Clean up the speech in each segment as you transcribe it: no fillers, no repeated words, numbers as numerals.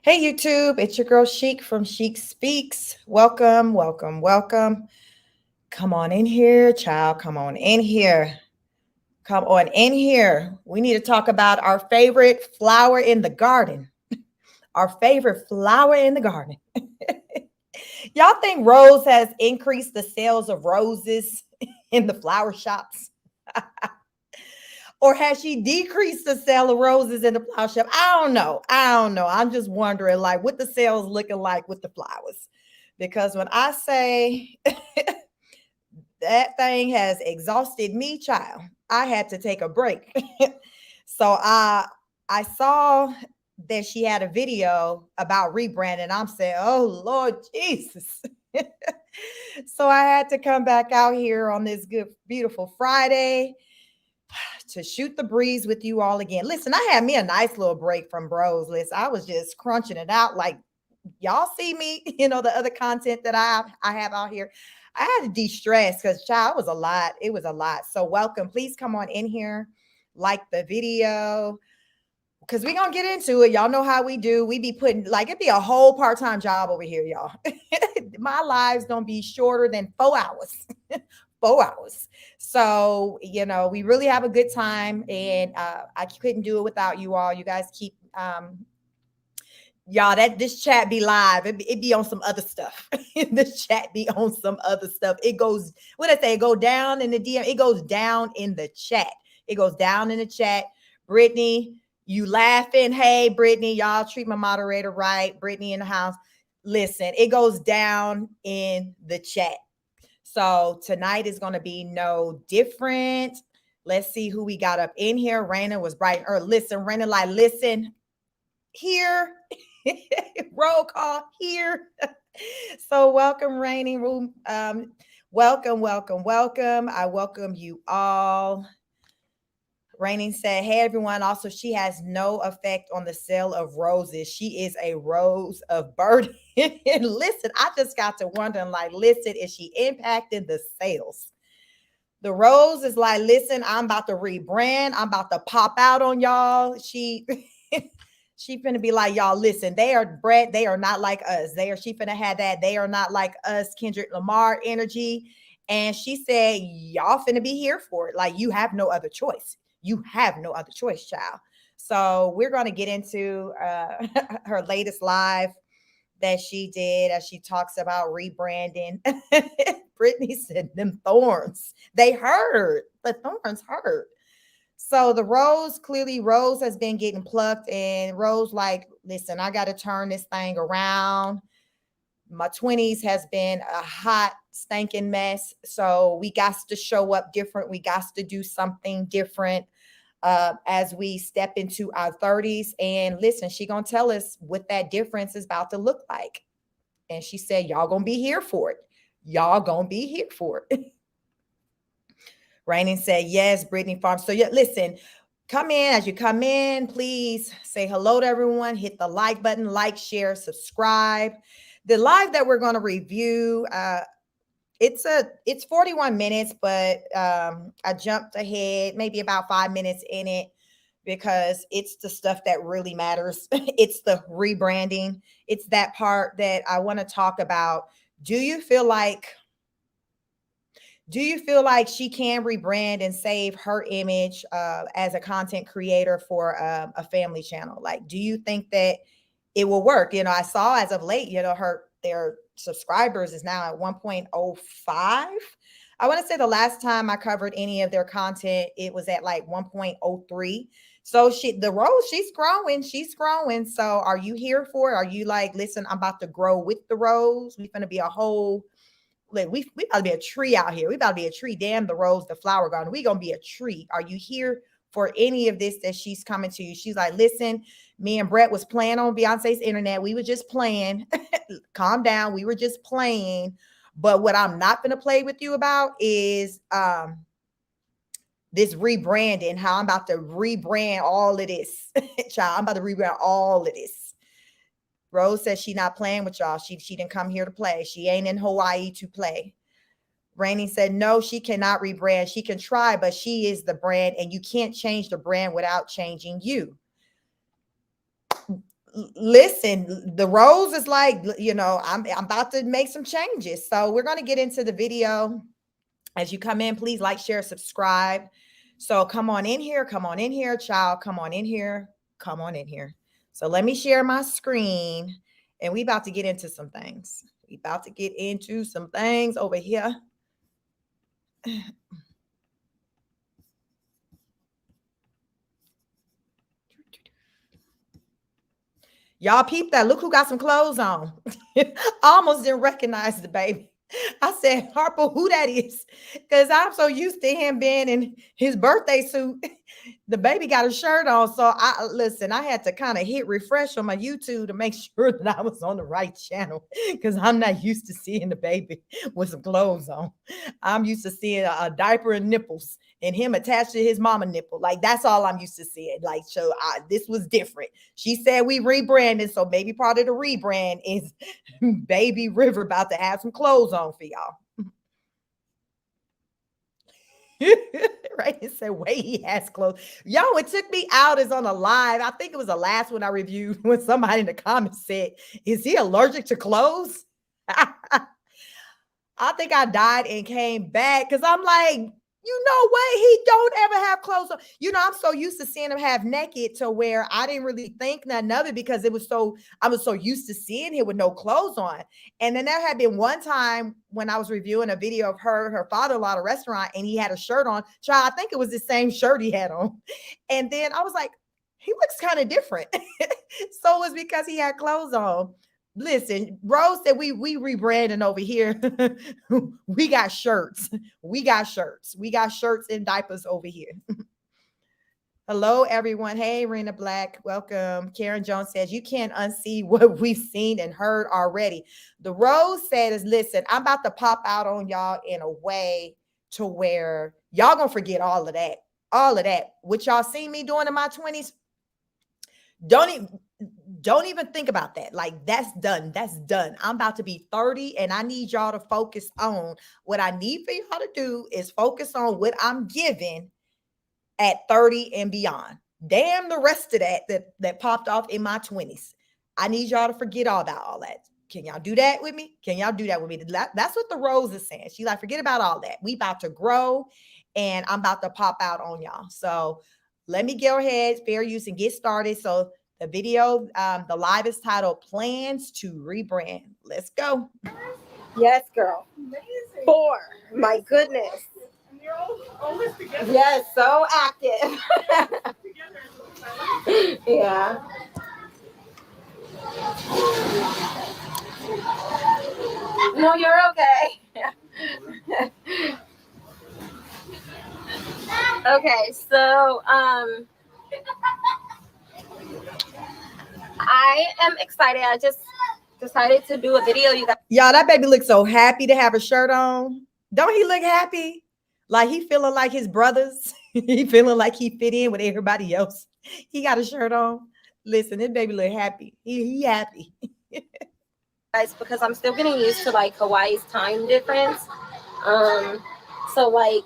Hey YouTube, it's your girl Chic from Chic Speaks. Welcome, welcome, welcome. Come on in here, child. Come on in here. Come on in here. We need to talk about our favorite flower in the garden. Our favorite flower in the garden. Y'all think Rose has increased the sales of roses in the flower shops? Or has she decreased the sale of roses in the flower shop? I don't know. I'm just wondering, like, what the sales looking like with the flowers. Because when I say that thing has exhausted me, child, I had to take a break. So I saw that she had a video about rebranding. I'm saying, oh Lord Jesus. So I had to come back out here on this good, beautiful Friday to shoot the breeze with you all again. Listen, I had me a nice little break from bros. Listen, I was just crunching it out. Like, y'all see me, the other content that I have out here. I had to de-stress because child, it was a lot. It was a lot. So welcome. Please come on in here, like the video. Because we're gonna get into it. Y'all know how we do. We be putting like it'd be a whole part-time job over here, y'all. My lives don't be shorter than 4 hours. 4 hours. So, we really have a good time, and I couldn't do it without you all. You guys keep y'all, that this chat be live. It be on some other stuff. This chat be on some other stuff. It goes, what I say, it go down in the DM. It goes down in the chat. It goes down in the chat. Brittany, you laughing. Hey, Brittany, y'all treat my moderator right. Brittany in the house. Listen, it goes down in the chat. So tonight is going to be no different. Let's see who we got up in here. Raina was bright. Or listen, Raina, like, listen here. Roll call here. So welcome, Raining Room. Welcome, welcome, welcome. I welcome you all. Raining said, hey, everyone. Also, she has no effect on the sale of roses. She is a rose of burden. Listen, I just got to wondering, like, listen, is she impacting the sales? The rose is like, listen, I'm about to rebrand. I'm about to pop out on y'all. She finna be like, y'all, listen, they are bred. They are not like us. She finna have that. They are not like us, Kendrick Lamar energy. And she said, y'all finna be here for it. Like, you have no other choice. You have no other choice, child. So we're going to get into her latest live that she did as she talks about rebranding. Brittany said, them thorns, they hurt. The thorns hurt. So the Rose has been getting plucked, and Rose like, listen, I got to turn this thing around. My 20s has been a hot, stinking mess. So we got to show up different. We got to do something different as we step into our 30s. And listen, she going to tell us what that difference is about to look like. And she said, y'all going to be here for it. Y'all going to be here for it. Raining said, yes, Brittany Farm. So yeah, listen, come in. As you come in, please say hello to everyone. Hit the like button, like, share, subscribe. The live that we're going to review, it's 41 minutes, but I jumped ahead maybe about 5 minutes in it because it's the stuff that really matters. It's the rebranding. It's that part that I want to talk about. Do you feel like she can rebrand and save her image as a content creator for a family channel? Like, do you think that it will work? I saw as of late, their subscribers is now at 1.05. I want to say the last time I covered any of their content, it was at like 1.03. So the Rose, she's growing. So are you here for it? Are you like, listen, I'm about to grow with the Rose. We're going to be a whole, like, we about to be a tree out here. We about to be a tree. Damn the rose, the flower garden. We gonna be a tree. Are you here for any of this that she's coming to you? She's like, listen, me and Brett was playing on Beyonce's internet. We were just playing. Calm down. We were just playing. But what I'm not gonna play with you about is this rebranding. How I'm about to rebrand all of this. Child, I'm about to rebrand all of this. Rose says she not playing with y'all. She didn't come here to play. She ain't in Hawaii to play. Rainey said, no, she cannot rebrand. She can try, but she is the brand, and you can't change the brand without changing you. Listen, the rose is like, I'm about to make some changes. So we're going to get into the video. As you come in, please like, share, subscribe. So come on in here, child. Come on in here, come on in here. So let me share my screen, and we about to get into some things. We about to get into some things over here. Y'all peep that. Look who got some clothes on. I almost didn't recognize the baby. I said, Harper, who that is? Because I'm so used to him being in his birthday suit. The baby got a shirt on. So I had to kind of hit refresh on my YouTube to make sure that I was on the right channel, because I'm not used to seeing the baby with some clothes on. I'm used to seeing a diaper and nipples, and him attached to his mama nipple. Like, that's all I'm used to seeing. Like, so this was different. She said we rebranded, so maybe part of the rebrand is baby River about to have some clothes on for y'all. Right? It said, wait, he has clothes. Yo, it took me out as on a live. I think it was the last one I reviewed, when somebody in the comments said, is he allergic to clothes? I think I died and came back, because I'm like, he don't ever have clothes on. I'm so used to seeing him have naked, to where I didn't really think nothing of it, because I was so used to seeing him with no clothes on. And then there had been one time when I was reviewing a video of her father-in-law at a restaurant, and he had a shirt on. Child, I think it was the same shirt he had on. And then I was like, he looks kind of different. So it was because he had clothes on. Listen, Rose said we rebranding over here. We got shirts. We got shirts and diapers over here. Hello, everyone. Hey, Rena Black. Welcome. Karen Jones says, you can't unsee what we've seen and heard already. The Rose said is, listen, I'm about to pop out on y'all in a way to where y'all gonna forget all of that. All of that. What y'all seen me doing in my 20s, don't even think about that. Like, that's done. That's done. I'm about to be 30, and I need y'all to focus on what I need for y'all to do is focus on what I'm giving at 30 and beyond. Damn the rest of that popped off in my 20s. I need y'all to forget all about all that. Can y'all do that with me? Can y'all do that with me? That's what the Rose is saying. She's like, forget about all that. We about to grow, and I'm about to pop out on y'all. So let me go ahead, fair use, and get started. So the video, the live is titled Plans to Rebrand. Let's go. Yes, girl. Amazing. 4. My goodness. And you're always together. Yes, so active. Yeah. No, you're okay. Okay, so I am excited. I just decided to do a video. You guys, y'all, that baby looks so happy to have a shirt on. Don't he look happy? Like he feeling like his brothers. He feeling like he fit in with everybody else. He got a shirt on. Listen, this baby look happy. He happy. guys, because I'm still getting used to like Hawaii's time difference. So like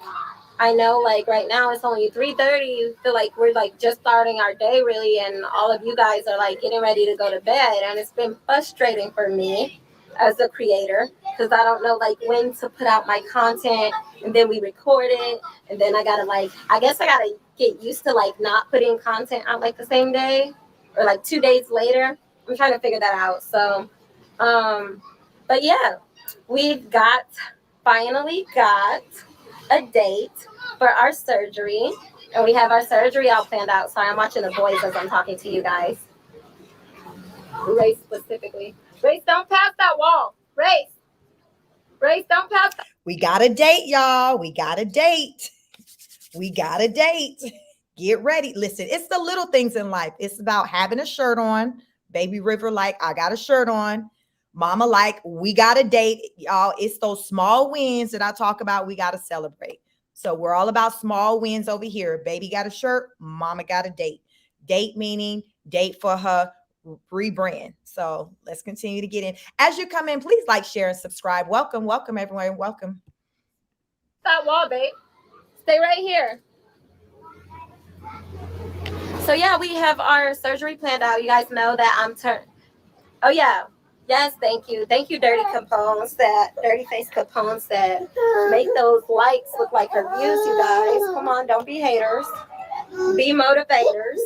I know like right now it's only 3:30. You feel like we're like just starting our day really, and all of you guys are like getting ready to go to bed, and it's been frustrating for me as a creator because I don't know like when to put out my content, and then we record it, and then I guess I gotta get used to like not putting content out like the same day or like 2 days later. I'm trying to figure that out. So but yeah, we've finally got a date for our surgery, and we have our surgery all planned out. Sorry, I'm watching the boys as I'm talking to you guys. Race specifically. Race, don't pass that wall. Race, don't pass that. We got a date, y'all. We got a date. Get ready. Listen, it's the little things in life. It's about having a shirt on. Baby River like, I got a shirt on. Mama like, we got a date. Y'all, it's those small wins that I talk about. We got to celebrate. So we're all about small wins over here. Baby got a shirt. Mama got a date. Date meaning date for her rebrand. So let's continue to get in. As you come in, please like, share, and subscribe. Welcome, everyone. Welcome. That wall, babe. Stay right here. So yeah, we have our surgery planned out. You guys know that I'm Oh yeah. Yes, thank you. Thank you, Dirty Capones, Dirty Face Capones that make those likes look like her views, you guys. Come on, don't be haters. Be motivators.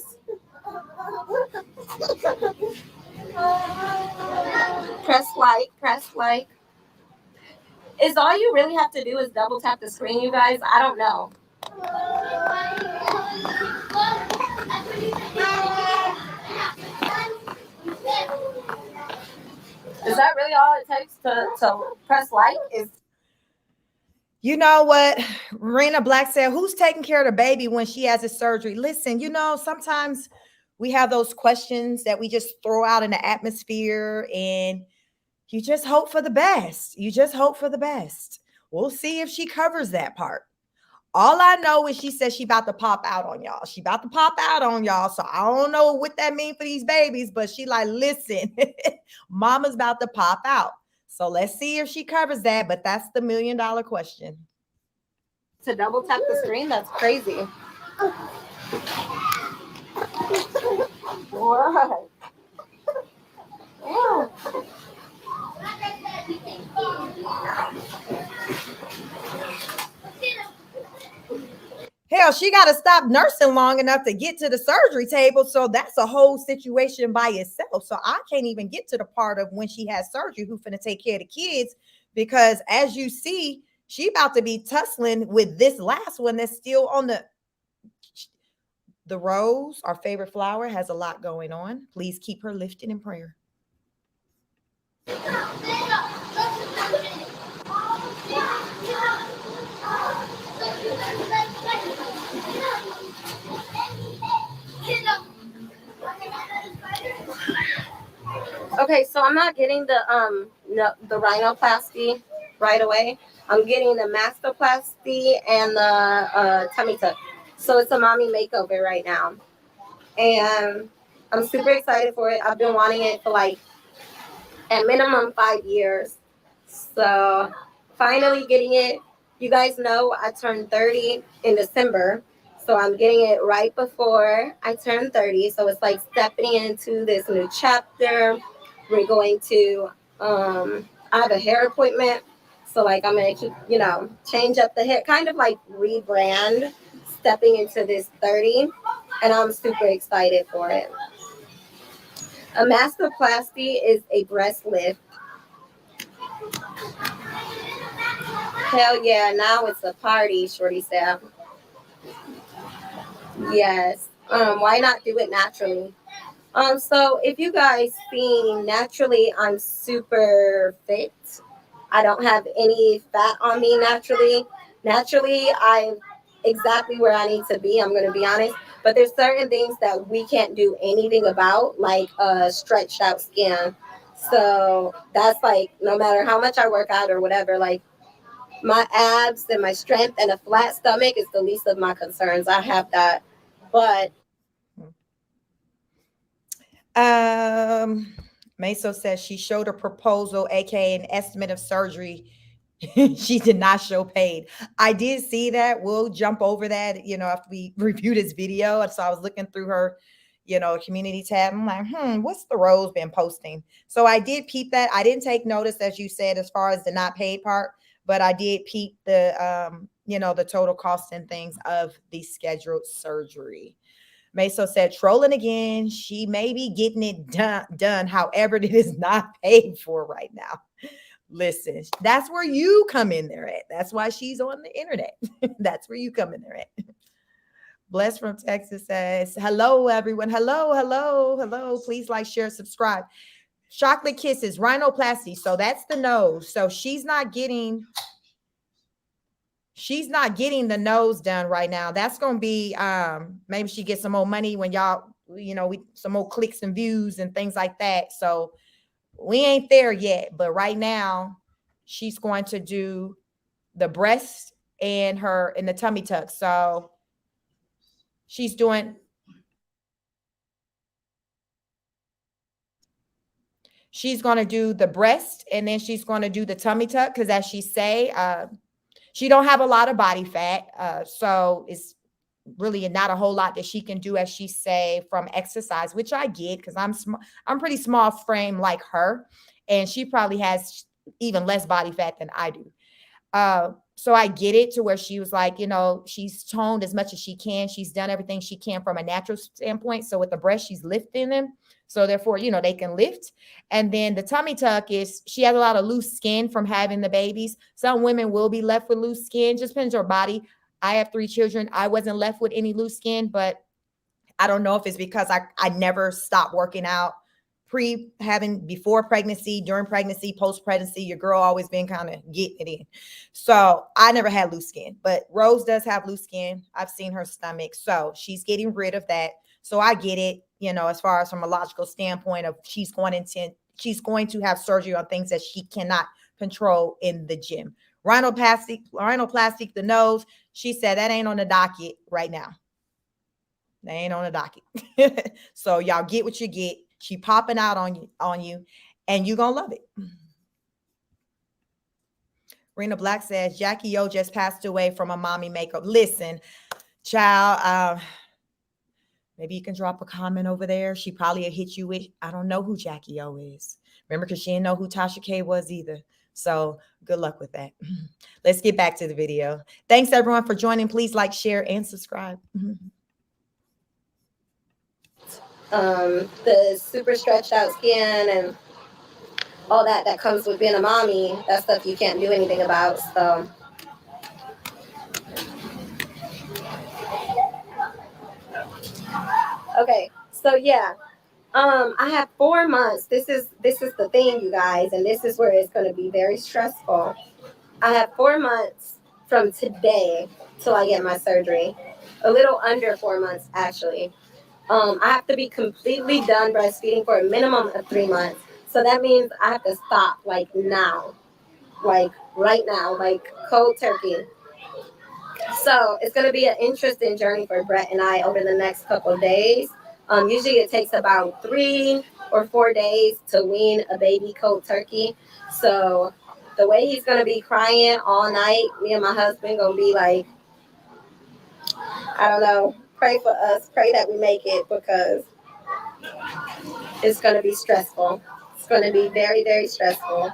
Press like, press like. Is all you really have to do is double tap the screen, you guys? I don't know. Is that really all it takes to press like? You know what? Rena Black said, who's taking care of the baby when she has a surgery? Listen, sometimes we have those questions that we just throw out in the atmosphere, and you just hope for the best. You just hope for the best. We'll see if she covers that part. All I know is she says she about to pop out on y'all. She about to pop out on y'all. So I don't know what that means for these babies, but she like, listen, mama's about to pop out. So let's see if she covers that. But that's the $1 million question. To double tap the screen, that's crazy. What? Yeah. Hell, she got to stop nursing long enough to get to the surgery table. So that's a whole situation by itself. So I can't even get to the part of when she has surgery, who's going to take care of the kids. Because as you see, she about to be tussling with this last one that's still on the rose. Our favorite flower has a lot going on. Please keep her lifted in prayer. Okay, so I'm not getting the rhinoplasty right away. I'm getting the mastoplasty and the tummy tuck. So it's a mommy makeover right now, and I'm super excited for it. I've been wanting it for like at minimum 5 years. So finally getting it. You guys know I turned 30 in December. So I'm getting it right before I turn 30. So it's like stepping into this new chapter. We're going to I have a hair appointment. So like I'm gonna keep, change up the hair, kind of like rebrand, stepping into this 30. And I'm super excited for it. A mastoplasty is a breast lift. Hell yeah, now it's a party, Shorty said. Yes. Why not do it naturally? So if you guys see, naturally I'm super fit. I don't have any fat on me naturally. Naturally, I'm exactly where I need to be. I'm gonna be honest. But there's certain things that we can't do anything about, like stretched out skin. So that's like no matter how much I work out or whatever, like my abs and my strength and a flat stomach is the least of my concerns. I have that. But Meso says she showed a proposal, aka an estimate of surgery. She did not show paid. I did see that. We'll jump over that, after we review this video. And so I was looking through her, community tab. I'm like, what's the Rose been posting? So I did peep that. I didn't take notice, as you said, as far as the not paid part, but I did peep the, the total cost and things of the scheduled surgery. Meso said, trolling again. She may be getting it done. However, it is not paid for right now. Listen, that's where you come in there at. That's why she's on the internet. That's where you come in there at. Bless from Texas says, hello, everyone. Hello, hello, hello. Please like, share, subscribe. Chocolate kisses, rhinoplasty. So that's the nose. So she's not getting the nose done right now. That's going to be, maybe she gets some more money when y'all, some more clicks and views and things like that. So we ain't there yet, but right now she's going to do the breast and the tummy tuck. So she's going to do the breast, and then she's going to do the tummy tuck. Cause as she say, she don't have a lot of body fat. So it's, really not a whole lot that she can do, as she say, from exercise, which I get, because I'm pretty small frame like her, and she probably has even less body fat than I do. So I get it, to where she was like, she's toned as much as she can. She's done everything she can from a natural standpoint. So with the breast, she's lifting them. So therefore, they can lift. And then the tummy tuck is, she has a lot of loose skin from having the babies. Some women will be left with loose skin, just depends on her body. I have 3 children. I wasn't left with any loose skin, but I don't know if it's because I never stopped working out before pregnancy, during pregnancy, post pregnancy. Your girl always been kind of getting it in. So I never had loose skin, but Rose does have loose skin. I've seen her stomach. So she's getting rid of that. So I get it, as far as from a logical standpoint of she's going to have surgery on things that she cannot control in the gym. Rhinoplastic, the nose. She said that ain't on the docket right now. They ain't on the docket. So y'all get what you get. She popping out on you, and you're going to love it. Rena Black says, Jackie O just passed away from a mommy makeup. Listen, child, maybe you can drop a comment over there. She probably will hit you with, I don't know who Jackie O is. Remember, because she didn't know who Tasha K was either. So good luck with that. Let's get back to the video. Thanks, everyone, for joining. Please like, share, and subscribe. The super stretched out skin and all that comes with being a mommy, that stuff you can't do anything about. So okay, so yeah, I have 4 months. This is the thing, you guys, and this is where it's going to be very stressful. I have 4 months from today till I get my surgery. A little under 4 months, actually. I have to be completely done breastfeeding for a minimum of 3 months. So that means I have to stop like now, like right now, like cold turkey. So it's going to be an interesting journey for Brett and I over the next couple of days. Usually it takes about 3 or 4 days to wean a baby cold turkey. So the way he's going to be crying all night, me and my husband going to be like, I don't know, pray for us, pray that we make it, because it's going to be stressful. It's going to be very, very stressful.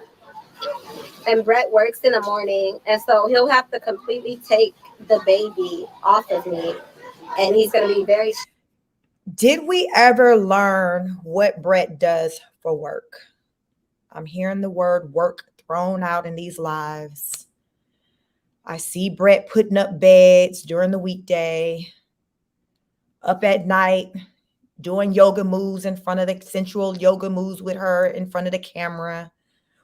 And Brett works in the morning, and so he'll have to completely take the baby off of me, and he's going to be very... Did we ever learn what Brett does for work? I'm hearing the word work thrown out in these lives. I see Brett putting up beds during the weekday, up at night, doing yoga moves in front of the sensual yoga moves with her in front of the camera.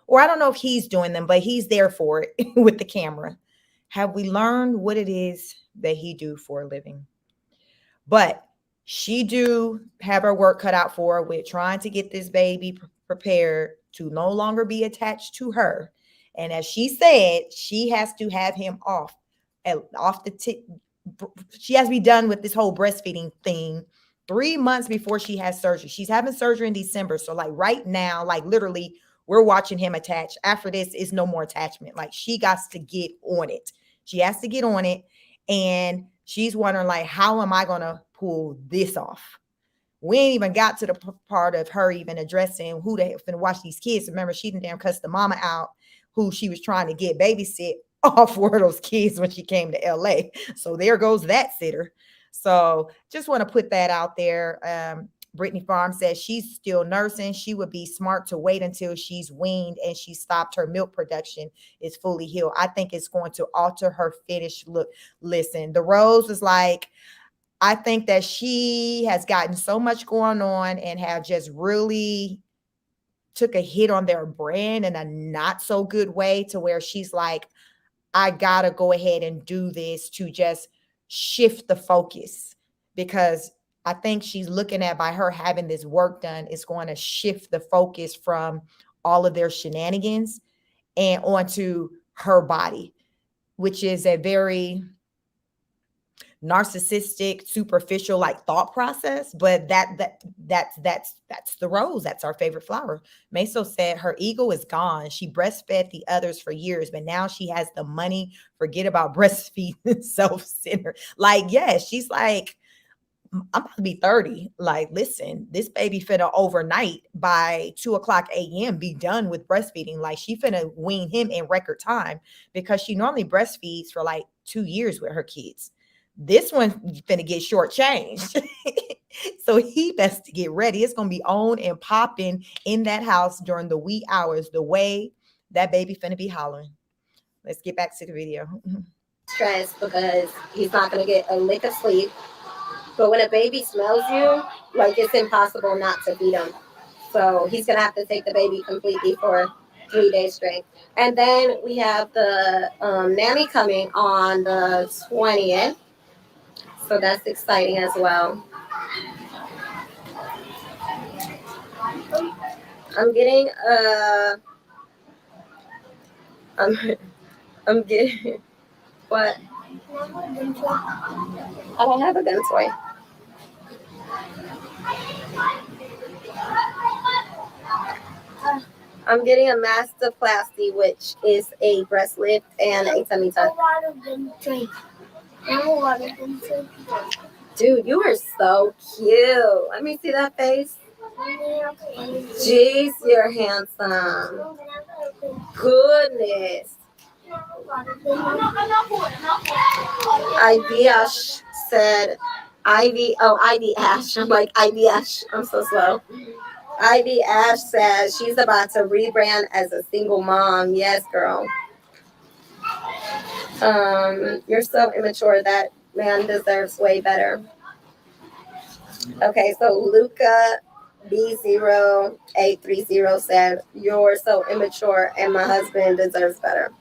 Or I don't know if he's doing them, but he's there for it with the camera. Have we learned what it is that he do for a living? But she do have her work cut out for her with trying to get this baby prepared to no longer be attached to her. And as she said, she has to have him off the tip. She has to be done with this whole breastfeeding thing 3 months before she has surgery. She's having surgery in December. So like right now, like literally, we're watching him attach. After this is no more attachment. Like she got to get on it. She has to get on it. And she's wondering like, how am I going to pull this off? We ain't even got to the part of her even addressing who they finna watch these kids. Remember, she didn't damn cuss the mama out who she was trying to get babysit off for those kids when she came to LA. So there goes that sitter. So just want to put that out there. Brittany Farm says she's still nursing. She would be smart to wait until she's weaned and she stopped her milk production is fully healed. I think it's going to alter her finished look. Listen, the Rose is like, I think that she has gotten so much going on and have just really took a hit on their brand in a not so good way, to where she's like, I gotta go ahead and do this to just shift the focus, because I think she's looking at, by her having this work done, it's going to shift the focus from all of their shenanigans and onto her body, which is a very narcissistic, superficial like thought process, but that's the rose. That's our favorite flower. Meso said her ego is gone. She breastfed the others for years, but now she has the money. Forget about breastfeeding, self-centered. Like, yes, she's like, I'm about to be 30. Like, listen, this baby finna overnight by 2 o'clock a.m. be done with breastfeeding. Like, she finna wean him in record time because she normally breastfeeds for like 2 years with her kids. This one finna get shortchanged. So he best to get ready. It's gonna be on and popping in that house during the wee hours, the way that baby finna be hollering. Let's get back to the video. Stress because he's not going to get a lick of sleep. But when a baby smells you, like it's impossible not to feed him. So he's going to have to take the baby completely for 3 days straight. And then we have the nanny coming on the 20th. So that's exciting as well. I'm getting I'm getting what? I don't have a gun toy. I'm getting a mastoplasty, which is a breast lift and a tummy tuck. Dude, you are so cute. Let me see that face. Jeez, you're handsome. Goodness. Ivy Ash said, Ivy Ash. I'm like, Ivy Ash. I'm so slow. Ivy Ash says she's about to rebrand as a single mom. Yes, girl. You're so immature. That man deserves way better. Okay, so Luca B0830 said, you're so immature and my husband deserves better.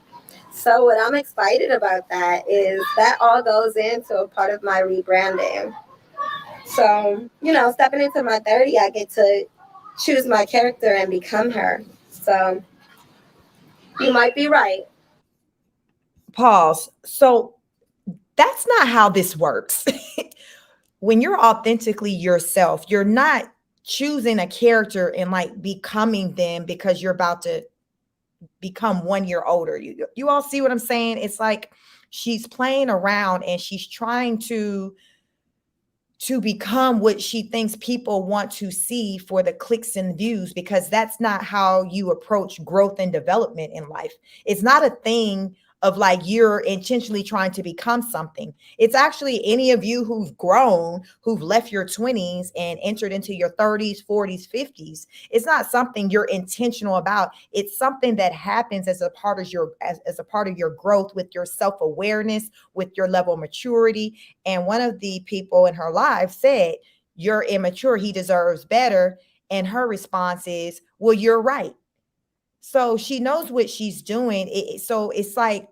So what I'm excited about that is that all goes into a part of my rebranding. So, stepping into my 30, I get to choose my character and become her. So you might be right. Pause. So that's not how this works. When you're authentically yourself, you're not choosing a character and like becoming them because you're about to become 1 year older. You all see what I'm saying? It's like she's playing around and she's trying to become what she thinks people want to see for the clicks and views, because that's not how you approach growth and development in life. It's not a thing of like you're intentionally trying to become something. It's actually any of you who've grown, who've left your 20s and entered into your 30s, 40s, 50s. It's not something you're intentional about. It's something that happens as a part of your as a part of your growth, with your self-awareness, with your level of maturity. And one of the people in her life said, you're immature, he deserves better. And her response is, well, you're right. So she knows what she's doing. So it's like,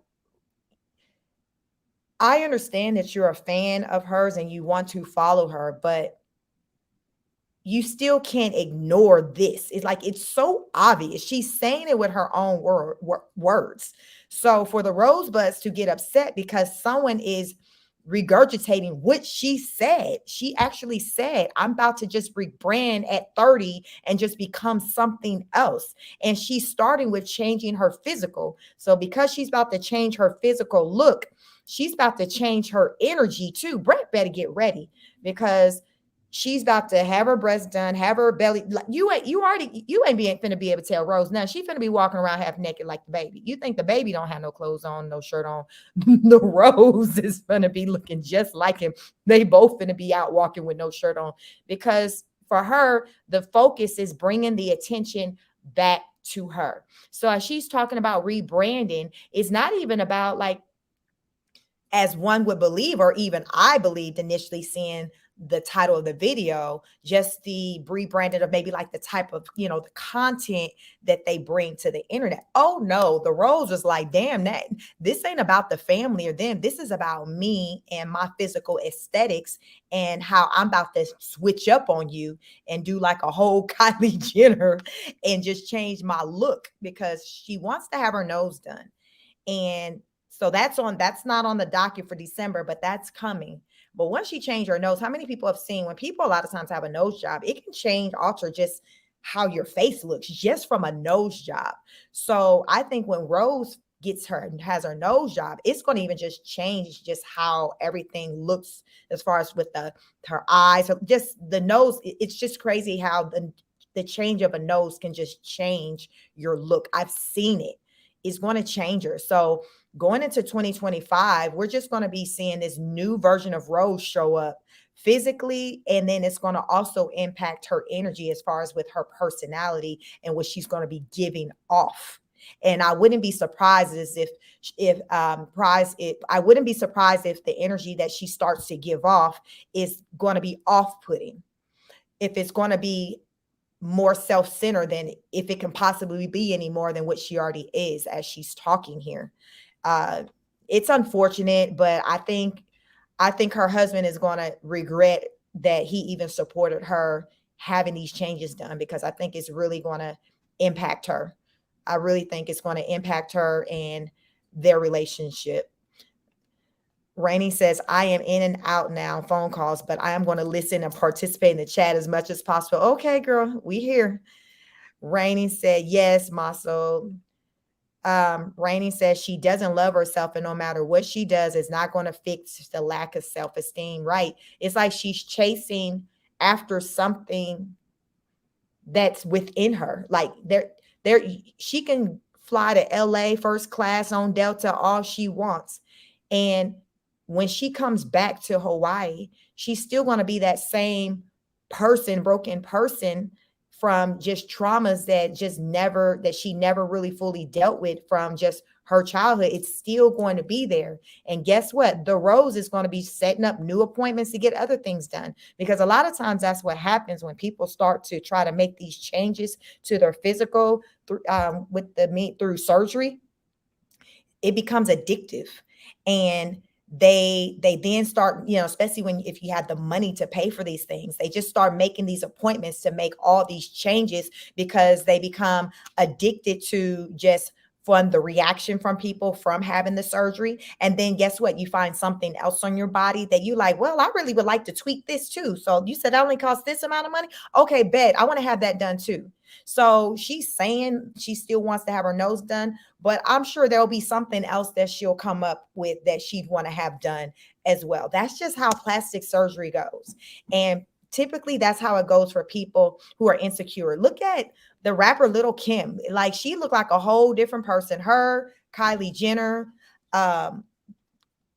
I understand that you're a fan of hers and you want to follow her, but you still can't ignore this. It's like, it's so obvious. She's saying it with her own words. So for the Rosebuds to get upset because someone is regurgitating what she said, she actually said, I'm about to just rebrand at 30 and just become something else. And she's starting with changing her physical. So because she's about to change her physical look, she's about to change her energy too. Brett better get ready, because she's about to have her breasts done, have her belly. Like you ain't finna be able to tell Rose now. She finna be walking around half naked like the baby. You think the baby don't have no clothes on, no shirt on? The Rose is finna be looking just like him. They both finna be out walking with no shirt on, because for her, the focus is bringing the attention back to her. So as she's talking about rebranding, it's not even about like, as one would believe, or even I believed initially seeing the title of the video, just the rebranded of maybe like the type of, the content that they bring to the internet. Oh no, the Rose was like, damn, that this ain't about the family or them. This is about me and my physical aesthetics and how I'm about to switch up on you and do like a whole Kylie Jenner and just change my look, because she wants to have her nose done. And so that's not on the docket for December, but that's coming. But once she changed her nose, how many people have seen when people a lot of times have a nose job, it can change, alter just how your face looks just from a nose job. So I think when Rose has her nose job, it's going to even just change just how everything looks as far as with her eyes, just the nose. It's just crazy how the change of a nose can just change your look. I've seen it. It's going to change her. So going into 2025, we're just going to be seeing this new version of Rose show up physically, and then it's going to also impact her energy as far as with her personality and what she's going to be giving off. And I wouldn't be surprised I wouldn't be surprised if the energy that she starts to give off is going to be off-putting. If it's going to be more self-centered than if it can possibly be any more than what she already is as she's talking here. It's unfortunate, but I think her husband is going to regret that he even supported her having these changes done, because I think it's really going to impact her. I really think it's going to impact her and their relationship. Rainey says, I am in and out now, phone calls, but I am going to listen and participate in the chat as much as possible. Okay, girl, we here. Rainey said, yes, Maso. Rainey says she doesn't love herself, and no matter what she does, it's not going to fix the lack of self-esteem. Right. It's like she's chasing after something that's within her. Like she can fly to LA first class on Delta all she wants. And when she comes back to Hawaii, she's still going to be that same person, broken person from just traumas that she never really fully dealt with from just her childhood. It's still going to be there. And guess what? The Rose is going to be setting up new appointments to get other things done, because a lot of times that's what happens when people start to try to make these changes to their physical through surgery. It becomes addictive, and they then start, especially if you have the money to pay for these things, they just start making these appointments to make all these changes because they become addicted to just from the reaction from people from having the surgery. And then guess what? You find something else on your body that you like, well, I really would like to tweak this too. So you said that only costs this amount of money. Okay, bet I want to have that done too. So she's saying she still wants to have her nose done, but I'm sure there'll be something else that she'll come up with that she'd want to have done as well. That's just how plastic surgery goes. And typically that's how it goes for people who are insecure. Look at the rapper Lil' Kim. Like, she looked like a whole different person. Her, Kylie Jenner, Khloe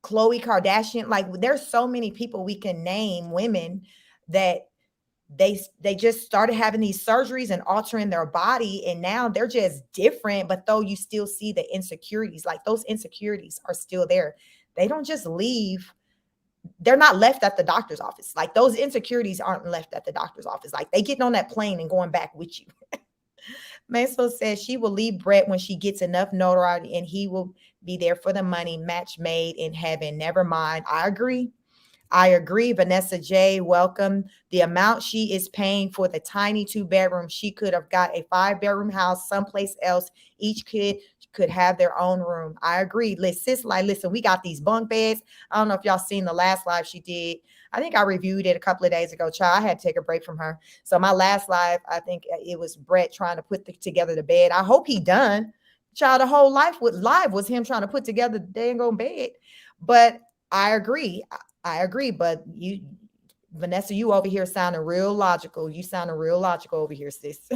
Kardashian. Like, there's so many people we can name, women that they just started having these surgeries and altering their body, and now they're just different. But though you still see the insecurities, like those insecurities are still there. They don't just leave. They're not left at the doctor's office. Like, those insecurities aren't left at the doctor's office. Like, they getting on that plane and going back with you. Maisel says she will leave Brett when she gets enough notoriety, and he will be there for the money. Match made in heaven. Never mind. I agree. Vanessa J, welcome. The amount she is paying for the tiny 2-bedroom, she could have got a 5-bedroom house someplace else. Each kid could have their own room. I agree. Listen, we got these bunk beds. I don't know if y'all seen the last live she did. I think I reviewed it a couple of days ago. Child, I had to take a break from her. So my last live, I think it was Brett trying to put together the bed. I hope he done. Child, the whole live was him trying to put together the dang on bed. But I agree. But you, Vanessa, you over here sounding real logical. You sounding real logical over here, sis.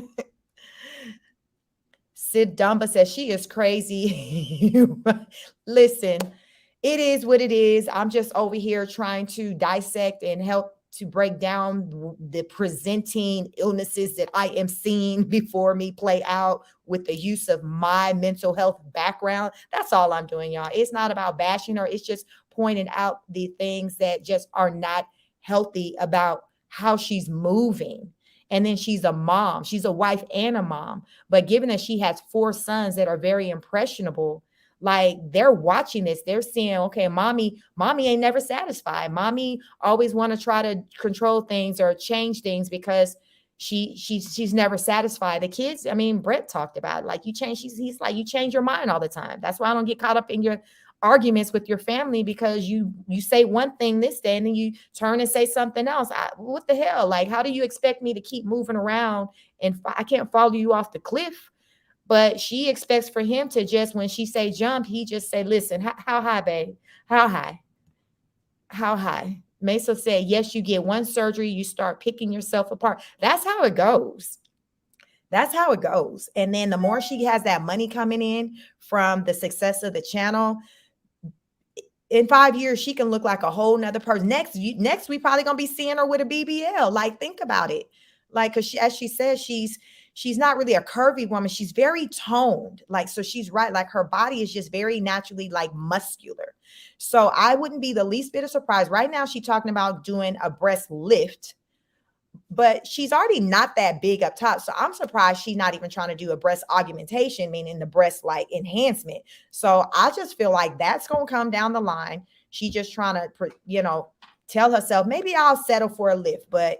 Sid Dumba says she is crazy. Listen, it is what it is. I'm just over here trying to dissect and help to break down the presenting illnesses that I am seeing before me play out with the use of my mental health background. That's all I'm doing, y'all. It's not about bashing her. It's just pointing out the things that just are not healthy about how she's moving. And then she's a mom. She's a wife and a mom. But given that she has 4 sons that are very impressionable, like, they're watching this, they're seeing, okay, mommy ain't never satisfied. Mommy always want to try to control things or change things because she's never satisfied. The kids, I mean, Brett talked about it. Like, he's like, you change your mind all the time. That's why I don't get caught up in your arguments with your family because you say one thing this day and then you turn and say something else. What the hell? Like, how do you expect me to keep moving around and I can't follow you off the cliff? But she expects for him to just, when she say jump, he just say, listen, how high, babe? How high? How high? Mesa said, yes, you get one surgery, you start picking yourself apart. That's how it goes. That's how it goes. And then the more she has that money coming in from the success of the channel, in 5 years, she can look like a whole nother person. Next, we probably gonna be seeing her with a BBL. Like, think about it. Like, because as she says, she's not really a curvy woman. She's very toned. Like, so she's right. Like, her body is just very naturally like muscular. So I wouldn't be the least bit of surprise. Right now, she's talking about doing a breast lift, but she's already not that big up top. So I'm surprised she's not even trying to do a breast augmentation, meaning the breast like enhancement. So I just feel like that's going to come down the line. She's just trying to, tell herself, maybe I'll settle for a lift. But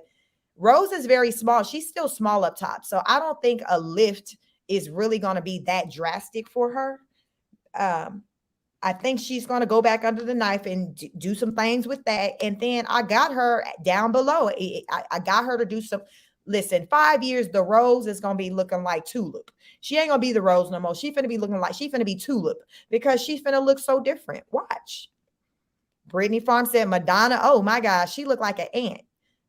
Rose is very small. She's still small up top. So I don't think a lift is really going to be that drastic for her. I think she's going to go back under the knife and do some things with that. And then I got her down below. I got her to do some, listen, 5 years, the Rose is going to be looking like Tulip. She ain't going to be the Rose no more. She's finna be looking like, she's finna be Tulip because she's finna look so different. Watch. Brittany Farm said, Madonna, oh my gosh, she looked like an ant.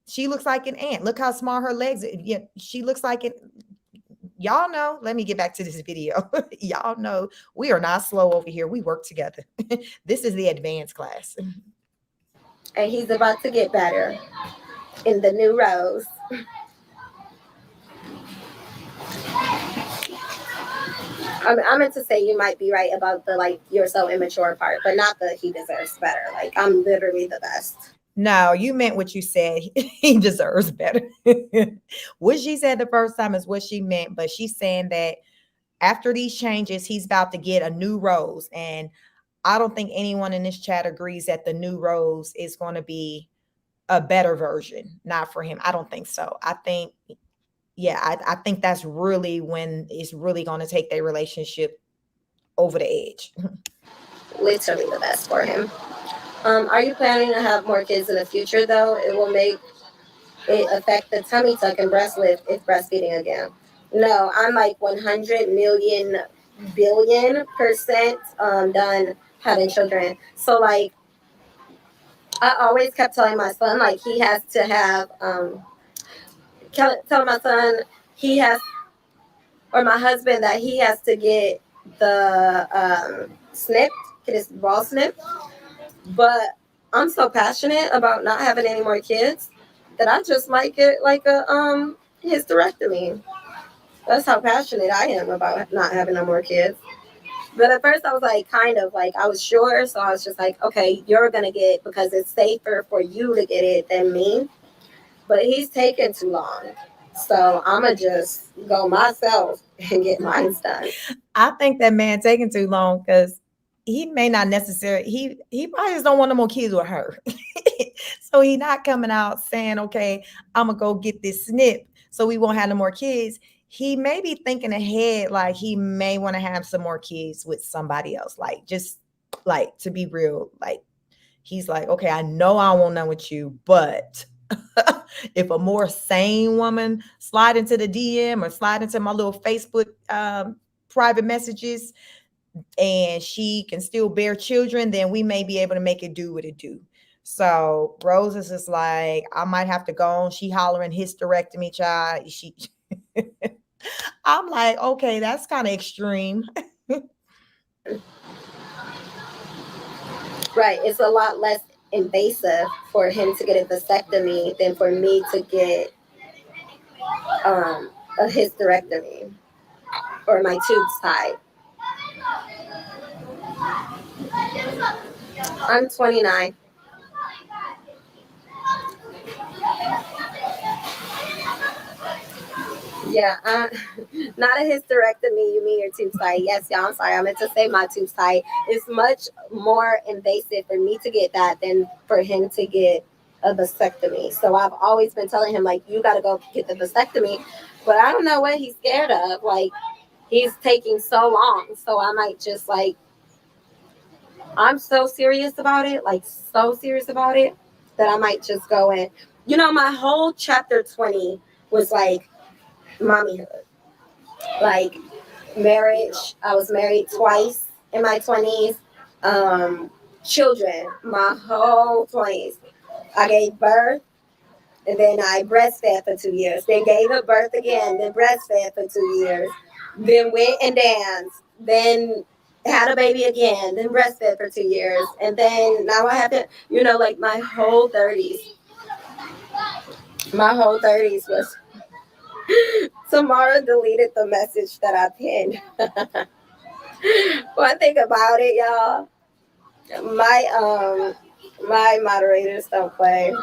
She looks like an ant. Look how small her legs are. Yeah, she looks like an, y'all know, let me get back to this video. Y'all know we are not slow over here. We work together. This is the advanced class. And he's about to get better in the new Rose. I meant to say you might be right about the like you're so immature part, but not the he deserves better. Like, I'm literally the best. No, you meant what you said. He deserves better. What she said the first time is what she meant, but she's saying that after these changes, he's about to get a new Rose. And I don't think anyone in this chat agrees that the new Rose is going to be a better version. Not for him. I don't think so. I think, I think that's really when it's really going to take their relationship over the edge. Literally the best for him. Are you planning to have more kids in the future, though? It will make it affect the tummy tuck and breast lift if breastfeeding again. No, I'm like 100 million billion% done having children. So, like, I always kept telling my son, like, he has to have, telling my son he has, or my husband that he has to get the snipped, get his ball snipped. But I'm so passionate about not having any more kids that I just might get like a hysterectomy. That's how passionate I am about not having no more kids. But at first I was like, kind of like, I was sure. So I was just like, okay, you're going to get it because it's safer for you to get it than me. But he's taking too long. So I'm going to just go myself and get mine done. I think that man taking too long because he may not necessarily, he probably just don't want no more kids with her. So he not coming out saying, okay, I'm going to go get this snip so we won't have no more kids. He may be thinking ahead, like he may want to have some more kids with somebody else. Like, just like, to be real, like he's like, okay, I know I won't none with you, but if a more sane woman slide into the DM or slide into my little Facebook private messages and she can still bear children, then we may be able to make it do what it do. So Rose is just like, I might have to go on. She hollering hysterectomy, child. I'm like, okay, that's kind of extreme. Right. It's a lot less invasive for him to get a vasectomy than for me to get a hysterectomy or my tubes tied. I'm 29. Yeah, not a hysterectomy. You mean your tubes tight? Yes, y'all. I'm sorry. I meant to say my tubes tight. It's much more invasive for me to get that than for him to get a vasectomy. So I've always been telling him, like, you got to go get the vasectomy. But I don't know what he's scared of. Like, he's taking so long. So I might just, like, I'm so serious about it, like so serious about it, that I might just go in. You know, my whole chapter 20 was like mommyhood, like marriage. I was married twice in my 20s. Children, my whole 20s. I gave birth, and then I breastfed for 2 years. Then gave her birth again, then breastfed for 2 years. Then went and danced. Then had a baby again, then breastfed for 2 years. And then now I have to, you know, like my whole 30s. My whole 30s was. Tamara deleted the message that I pinned. One thing about it, y'all, my moderators don't play.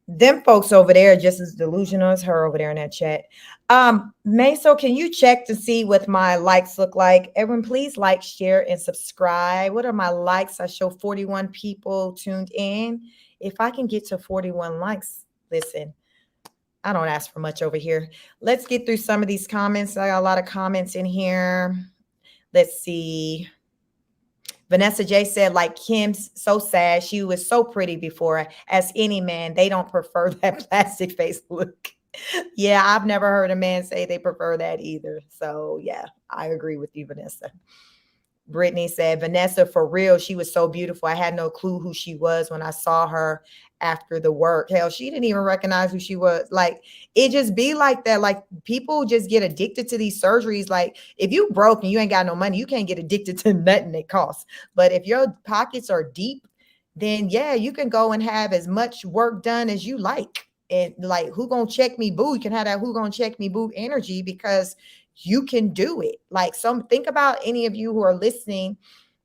Them folks over there are just as delusional as her over there in that chat. Meso, can you check to see what my likes look like? Everyone, please like, share, and subscribe. What are my likes? I show 41 people tuned in. If I can get to 41 likes, listen, I don't ask for much over here. Let's get through some of these comments. I got a lot of comments in here. Let's see. Vanessa J said, like Kim's so sad. She was so pretty before. As any man, they don't prefer that plastic face look. Yeah, I've never heard a man say they prefer that either. So yeah, I agree with you, Vanessa. Brittany said, Vanessa, for real, she was so beautiful. I had no clue who she was when I saw her after the work. Hell, she didn't even recognize who she was. Like, it just be like that. Like, people just get addicted to these surgeries. Like, if you broke and you ain't got no money, you can't get addicted to nothing it costs. But if your pockets are deep, then yeah, you can go and have as much work done as you like. And like, who gonna check me, boo? You can have that who gonna check me, boo energy, because you can do it. Like, think about any of you who are listening.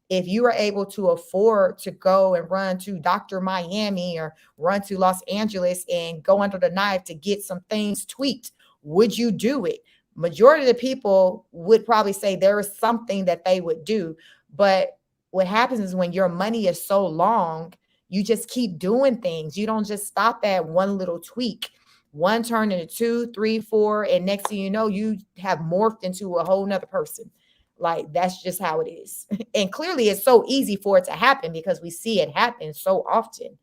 If you are able to afford to go and run to Dr. Miami or run to Los Angeles and go under the knife to get some things tweaked, would you do it? Majority of the people would probably say there is something that they would do. But what happens is when your money is so long, you just keep doing things. You don't just stop at one little tweak. One turned into 2, 3, 4, and next thing you know, you have morphed into a whole nother person. Like, that's just how it is. And clearly it's so easy for it to happen because we see it happen so often.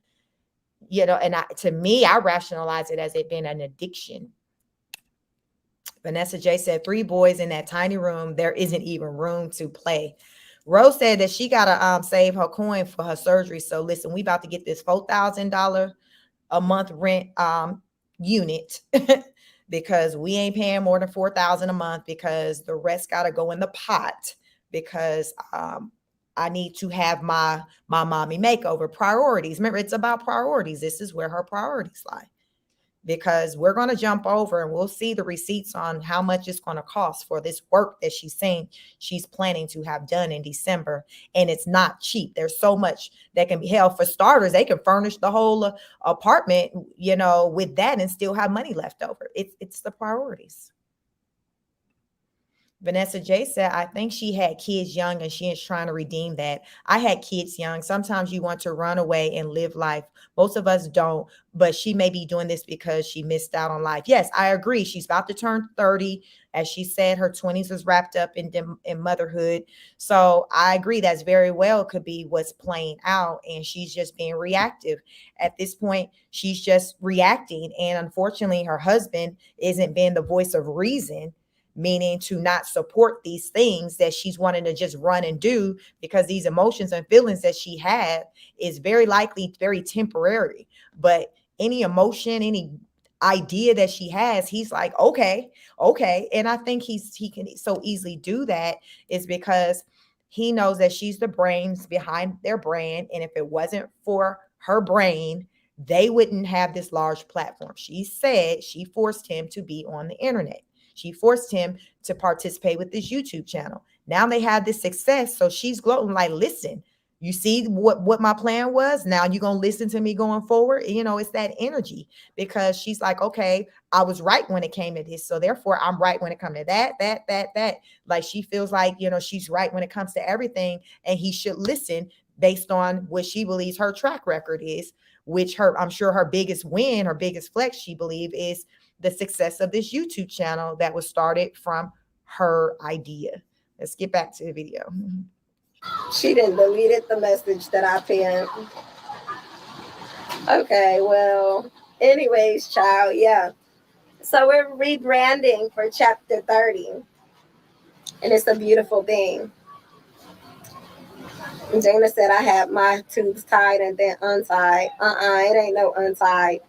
You know, and to me, I rationalize it as it being an addiction. Vanessa J said, 3 boys in that tiny room. There isn't even room to play. Rose said that she got to save her coin for her surgery. So listen, we about to get this $4,000 a month rent unit because we ain't paying more than $4,000 a month, because the rest got to go in the pot, because I need to have my mommy makeover priorities. Remember, it's about priorities. This is where her priorities lie, because we're going to jump over and we'll see the receipts on how much it's going to cost for this work that she's saying she's planning to have done in December. And it's not cheap. There's so much that can be held. For starters, they can furnish the whole apartment, you know, with that and still have money left over. It's the priorities. Vanessa J said, I think she had kids young and she is trying to redeem that. I had kids young. Sometimes you want to run away and live life. Most of us don't, but she may be doing this because she missed out on life. Yes, I agree. She's about to turn 30. As she said, her 20s was wrapped up in motherhood. So I agree, that's very well could be what's playing out. And she's just being reactive. At this point, she's just reacting. And unfortunately, her husband isn't being the voice of reason, meaning to not support these things that she's wanting to just run and do, because these emotions and feelings that she had is very likely very temporary. But any emotion, any idea that she has, he's like, okay. And I think he can so easily do that is because he knows that she's the brains behind their brand. And if it wasn't for her brain, they wouldn't have this large platform. She said she forced him to be on the internet. She forced him to participate with this YouTube channel. Now they have this success. So she's gloating like, listen, you see what my plan was? Now you're going to listen to me going forward. You know, it's that energy, because she's like, okay, I was right when it came to this. So therefore I'm right when it comes to that. Like, she feels like, you know, she's right when it comes to everything. And he should listen based on what she believes her track record is, which I'm sure her biggest win, her biggest flex, she believes, is the success of this YouTube channel that was started from her idea. Let's get back to the video. She didn't deleted the message that I pinned. Okay, well, anyways, child, yeah. So we're rebranding for chapter 30. And it's a beautiful thing. And Dana said I had my tubes tied and then untied. It ain't no untied.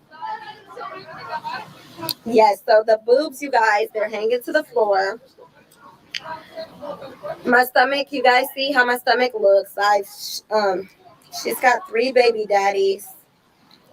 Yes, so the boobs, you guys, they're hanging to the floor. My stomach, you guys see how my stomach looks. She's got 3 baby daddies.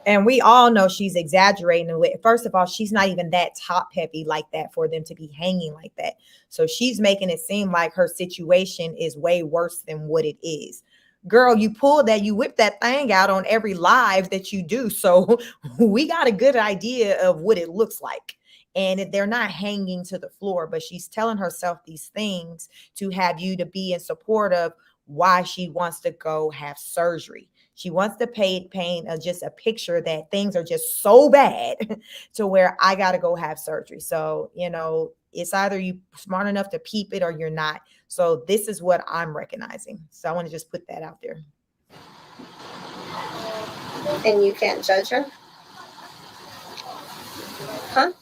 And we all know she's exaggerating with. First of all, she's not even that top heavy like that for them to be hanging like that. So she's making it seem like her situation is way worse than what it is. Girl, you pull that, you whip that thing out on every live that you do. So we got a good idea of what it looks like. And they're not hanging to the floor, but she's telling herself these things to have you to be in support of why she wants to go have surgery. She wants to paint just a picture that things are just so bad to where I got to go have surgery. So, it's either you smart enough to peep it or you're not. So this is what I'm recognizing. So I want to just put that out there. And you can't judge her? Huh?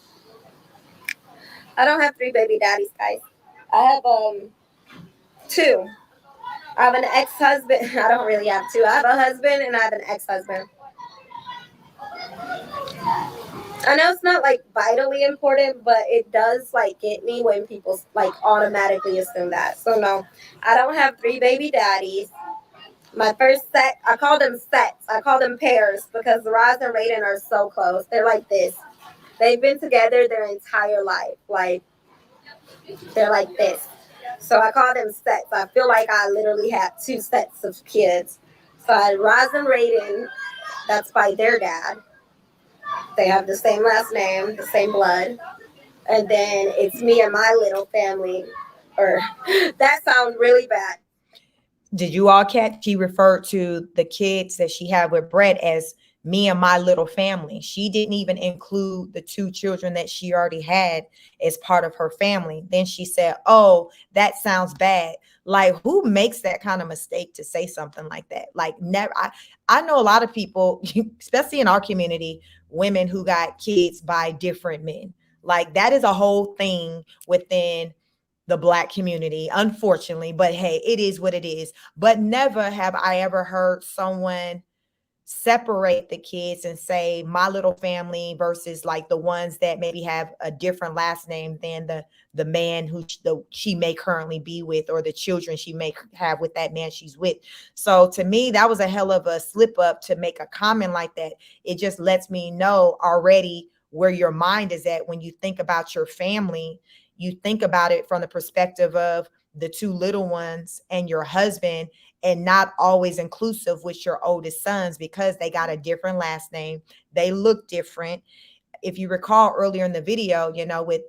I don't have 3 baby daddies, guys. I have 2. I have an ex-husband. I don't really have 2. I have a husband and I have an ex-husband. I know it's not like vitally important, but it does like get me when people like automatically assume that. So no, I don't have 3 baby daddies. My first set, I call them sets. I call them pairs because Roz and Raiden are so close. They're like this. They've been together their entire life. Like, they're like this. So I call them sets. I feel like I literally have 2 sets of kids. So I had Roz and Raiden. That's by their dad. They have the same last name, the same blood. And then it's me and my little family. Or that sounds really bad. Did you all catch? She referred to the kids that she had with Brett as me and my little family. She didn't even include the 2 children that she already had as part of her family. Then she said, "Oh, that sounds bad." Like, who makes that kind of mistake to say something like that? Like, never. I know a lot of people, especially in our community, women who got kids by different men. Like, that is a whole thing within the Black community, unfortunately. But hey, it is what it is. But never have I ever heard someone separate the kids and say my little family versus like the ones that maybe have a different last name than the man who she may currently be with, or the children she may have with that man she's with. So to me, that was a hell of a slip up to make a comment like that. It just lets me know already where your mind is at when you think about your family. You think about it from the perspective of the 2 little ones and your husband, and not always inclusive with your oldest sons because they got a different last name. They look different. If you recall earlier in the video, with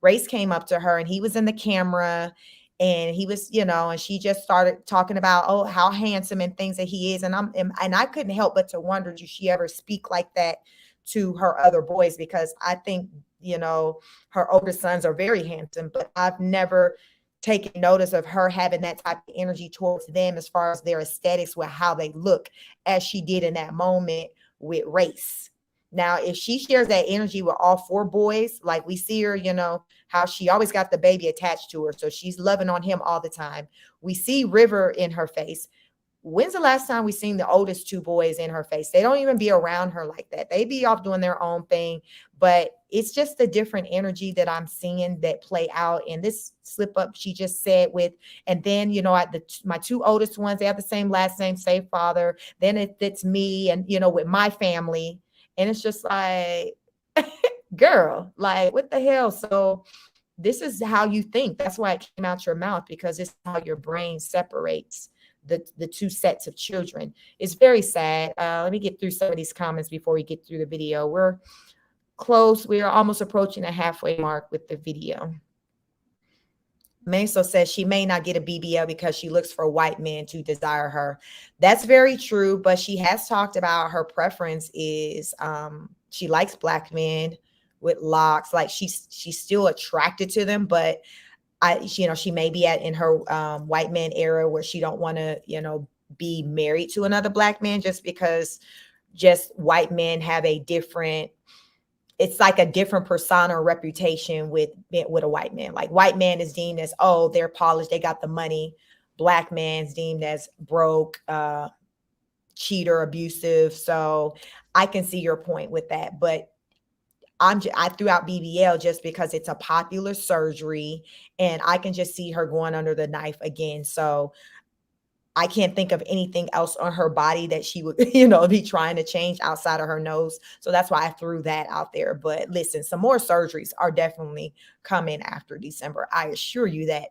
Race came up to her and he was in the camera and he was, and she just started talking about, oh, how handsome and things that he is. And I couldn't help but to wonder, did she ever speak like that to her other boys? Because I think, her older sons are very handsome, but I've never taking notice of her having that type of energy towards them as far as their aesthetics with how they look, as she did in that moment with Race. Now, if she shares that energy with all 4 boys, like we see her, how she always got the baby attached to her. So she's loving on him all the time. We see River in her face. When's the last time we seen the oldest 2 boys in her face? They don't even be around her like that. They be off doing their own thing, but it's just a different energy that I'm seeing that play out in this slip up she just said with, and then, my 2 oldest ones, they have the same last name, same father. Then it's me and, with my family. And it's just like, girl, like, what the hell? So this is how you think. That's why it came out your mouth, because it's how your brain separates the 2 sets of children. It's very sad. Let me get through some of these comments before we get through the video. We're close. We are almost approaching a halfway mark with the video. Meso says she may not get a BBL because she looks for white men to desire her. That's very true, but she has talked about her preference is she likes Black men with locks. Like she's still attracted to them, but she may be in her white man era where she don't want to, be married to another black man, just because just white men have a different, it's like a different persona or reputation with a white man. Like white man is deemed as, oh, they're polished, they got the money. Black man's deemed as broke, cheater, abusive. So I can see your point with that, but I threw out BBL just because it's a popular surgery, and I can just see her going under the knife again. So I can't think of anything else on her body that she would, be trying to change outside of her nose. So that's why I threw that out there. But listen, some more surgeries are definitely coming after December. I assure you that.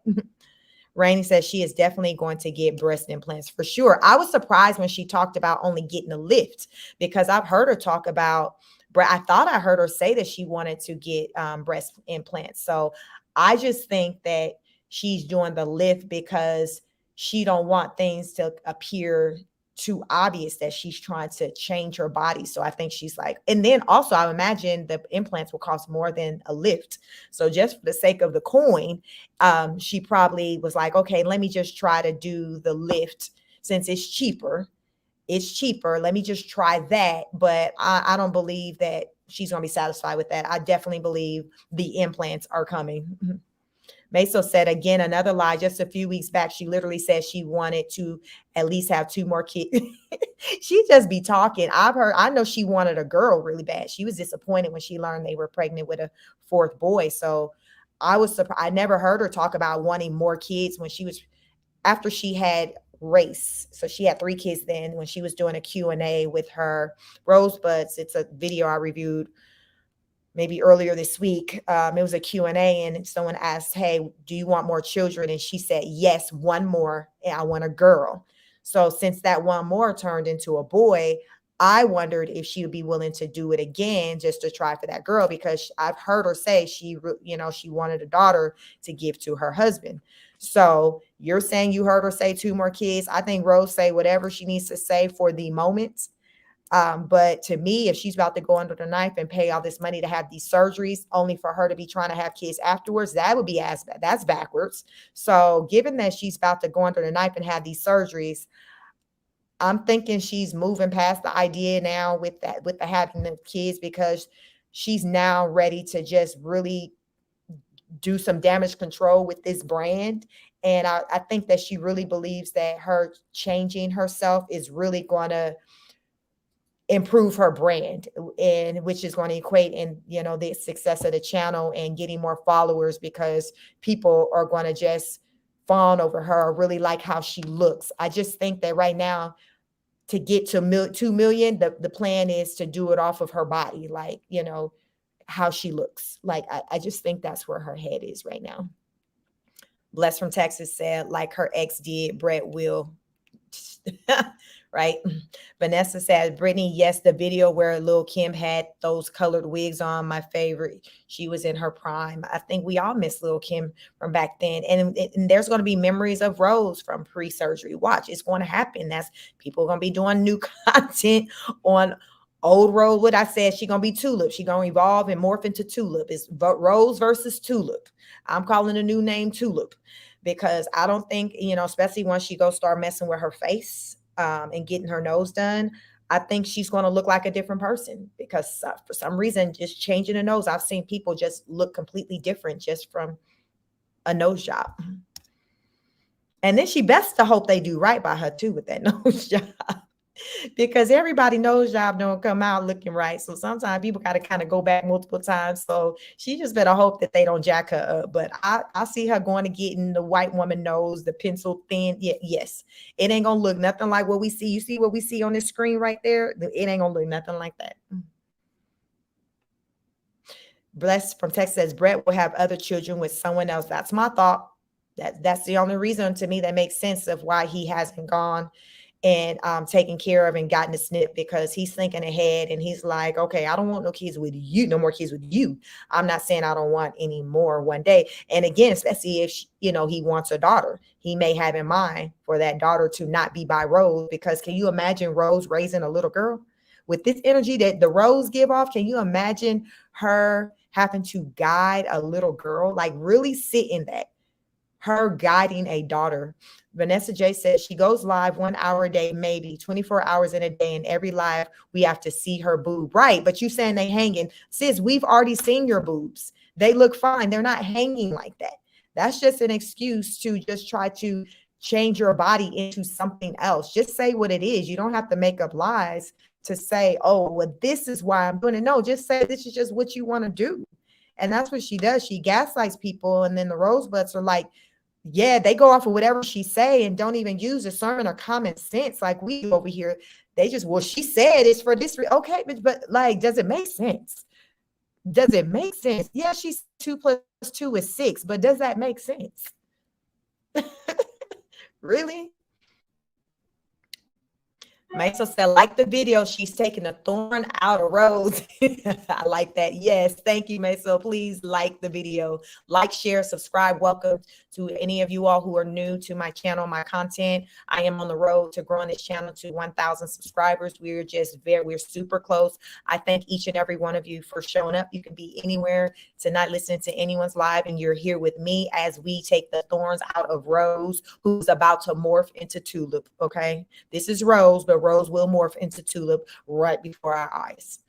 Rainey says she is definitely going to get breast implants for sure. I was surprised when she talked about only getting a lift, because I've heard her talk about, I thought I heard her say that she wanted to get breast implants. So I just think that she's doing the lift because she don't want things to appear too obvious that she's trying to change her body. So I think she's like, and then also I imagine the implants will cost more than a lift. So just for the sake of the coin, she probably was like, okay, let me just try to do the lift since it's cheaper. Let me just try that. But I don't believe that she's going to be satisfied with that. I definitely believe the implants are coming. Meso said, again, another lie. Just a few weeks back, she literally said she wanted to at least have 2 more kids. She just be talking. I know she wanted a girl really bad. She was disappointed when she learned they were pregnant with a 4th boy. So I was surprised. I never heard her talk about wanting more kids after she had race. So she had 3 kids then when she was doing a Q&A with her Rosebuds. It's a video I reviewed maybe earlier this week. It was a Q&A, and someone asked, hey, do you want more children? And she said, yes, 1 more, and I want a girl. So since that 1 more turned into a boy, I wondered if she would be willing to do it again just to try for that girl, because I've heard her say she wanted a daughter to give to her husband. So you're saying you heard her say 2 more kids. I think Rose say whatever she needs to say for the moment. But to me, if she's about to go under the knife and pay all this money to have these surgeries only for her to be trying to have kids afterwards, that would be that's backwards. So given that she's about to go under the knife and have these surgeries, I'm thinking she's moving past the idea now with the having the kids, because she's now ready to just really do some damage control with this brand. And I think that she really believes that her changing herself is really going to improve her brand, and which is going to equate in the success of the channel and getting more followers, because people are going to just fawn over her, really like how she looks. I just think that right now, to get to 2 million, the plan is to do it off of her body, like how she looks. Like I just think that's where her head is right now. Bless from Texas said, like her ex did, Brett will. Right. Vanessa said, Brittany, yes, the video where Lil Kim had those colored wigs on, my favorite. She was in her prime. I think we all miss Lil Kim from back then. And there's going to be memories of Rose from pre-surgery. Watch, it's going to happen. That's people going to be doing new content on old Rose. What I said, she going to be Tulip. She going to evolve and morph into Tulip. It's Rose versus Tulip. I'm calling a new name Tulip, because I don't think, especially once she goes start messing with her face and getting her nose done, I think she's going to look like a different person, because for some reason, just changing a nose, I've seen people just look completely different just from a nose job. And then she best to hope they do right by her too with that nose job, because everybody nose job don't come out looking right. So sometimes people got to kind of go back multiple times. So she just better hope that they don't jack her up. But I see her going to getting the white woman nose, the pencil thin. Yeah, yes. It ain't going to look nothing like what we see. You see what we see on this screen right there? It ain't going to look nothing like that. Blessed from Texas says, Brett will have other children with someone else. That's my thought. That's the only reason to me that makes sense of why he hasn't gone and taken care of and gotten a snip, because he's thinking ahead and he's like, okay, I don't want no kids with you, no more kids with you. I'm not saying I don't want any more one day. And again, especially if, he wants a daughter, he may have in mind for that daughter to not be by Rose, because can you imagine Rose raising a little girl with this energy that the Rose give off? Can you imagine her having to guide a little girl? Like really sit in that. her guiding a daughter. Vanessa J says she goes live 1 hour a day, maybe 24 hours in a day. And every live, we have to see her boob. Right. But you saying they hanging. Sis, we've already seen your boobs. They look fine. They're not hanging like that. That's just an excuse to just try to change your body into something else. Just say what it is. You don't have to make up lies to say, oh, well, this is why I'm doing it. No, just say this is just what you want to do. And that's what she does. She gaslights people. And then the rosebuds are like, yeah, they go off of whatever she say and don't even use discernment or common sense like we do over here. They just, well, she said it's for this. Okay, but like, does it make sense? Does it make sense? Yeah, she's 2 + 2 is 6, but does that make sense? Really? Maisel said, like the video, she's taking a thorn out of Rose. I like that. Yes. Thank you, Maisel. Please like the video. Like, share, subscribe. Welcome to any of you all who are new to my channel, my content. I am on the road to growing this channel to 1,000 subscribers. We're super close. I thank each and every one of you for showing up. You can be anywhere to not listen to anyone's live, and you're here with me as we take the thorns out of Rose, who's about to morph into Tulip. Okay. This is Rose, but Rose will morph into Tulip right before our eyes.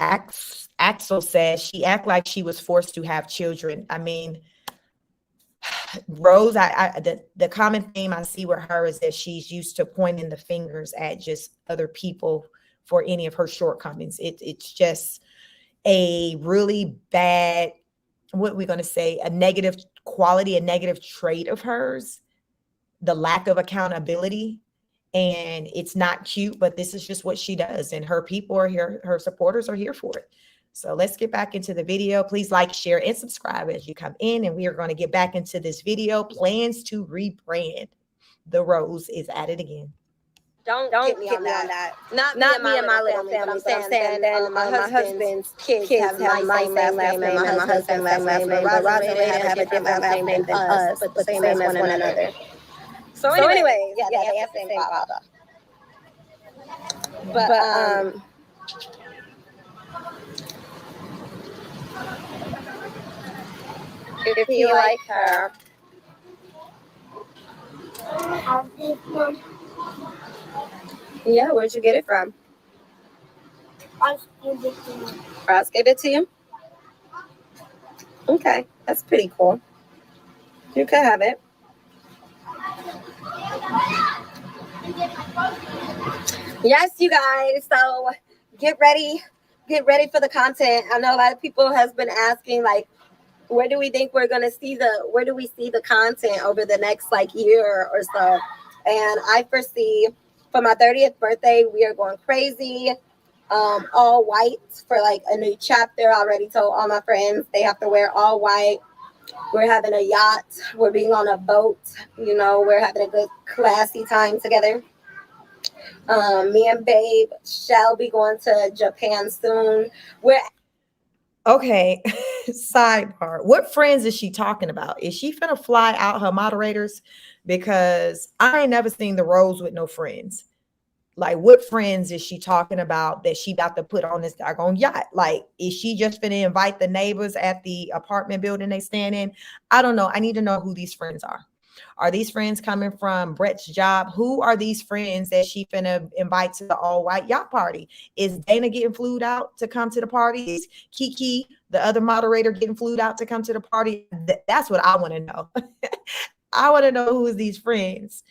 Axel says she act like she was forced to have children. I mean, Rose, the common theme I see with her is that she's used to pointing the fingers at just other people for any of her shortcomings. It's just a really bad, what we're going to say, a negative quality, a negative trait of hers. The lack of accountability, and it's not cute, but this is just what she does, and her people are here, her supporters are here for it. So let's get back into the video. Please like, share, and subscribe as you come in, and we are going to get back into this video. Plans to rebrand. The Rose is at it again. Don't get me on that. Not me and my little family, but I'm saying then my husband's kids have my same last name, and my husband's last name, but Roger they have a different last name than us, but the same as one another. So anyway, yeah, they have the same father. But if you like her, yeah, where'd you get it from? Ross gave it to you. Okay, that's pretty cool. You can have it. Yes, you guys. So get ready for the content. I know a lot of people has been asking, like, where do we think we're gonna see where do we see the content over the next like year or so? And I foresee for my 30th birthday, we are going crazy. All white for like a new chapter. I already told all my friends they have to wear all white. We're having a yacht. We're being on a boat. You know, we're having a good classy time together. Me and Babe shall be going to Japan soon. Okay, sidebar. What friends is she talking about? Is she finna fly out her moderators? Because I ain't never seen the Rose with no friends. Like, what friends is she talking about that she about to put on this doggone yacht? Like, is she just finna invite the neighbors at the apartment building they stand in? I don't know. I need to know who these friends are. Are these friends coming from Brett's job? Who are these friends that she finna invite to the all-white yacht party? Is Dana getting flued out to come to the party? Is Kiki, the other moderator, getting flued out to come to the party? That's what I want to know. I want to know who is these friends.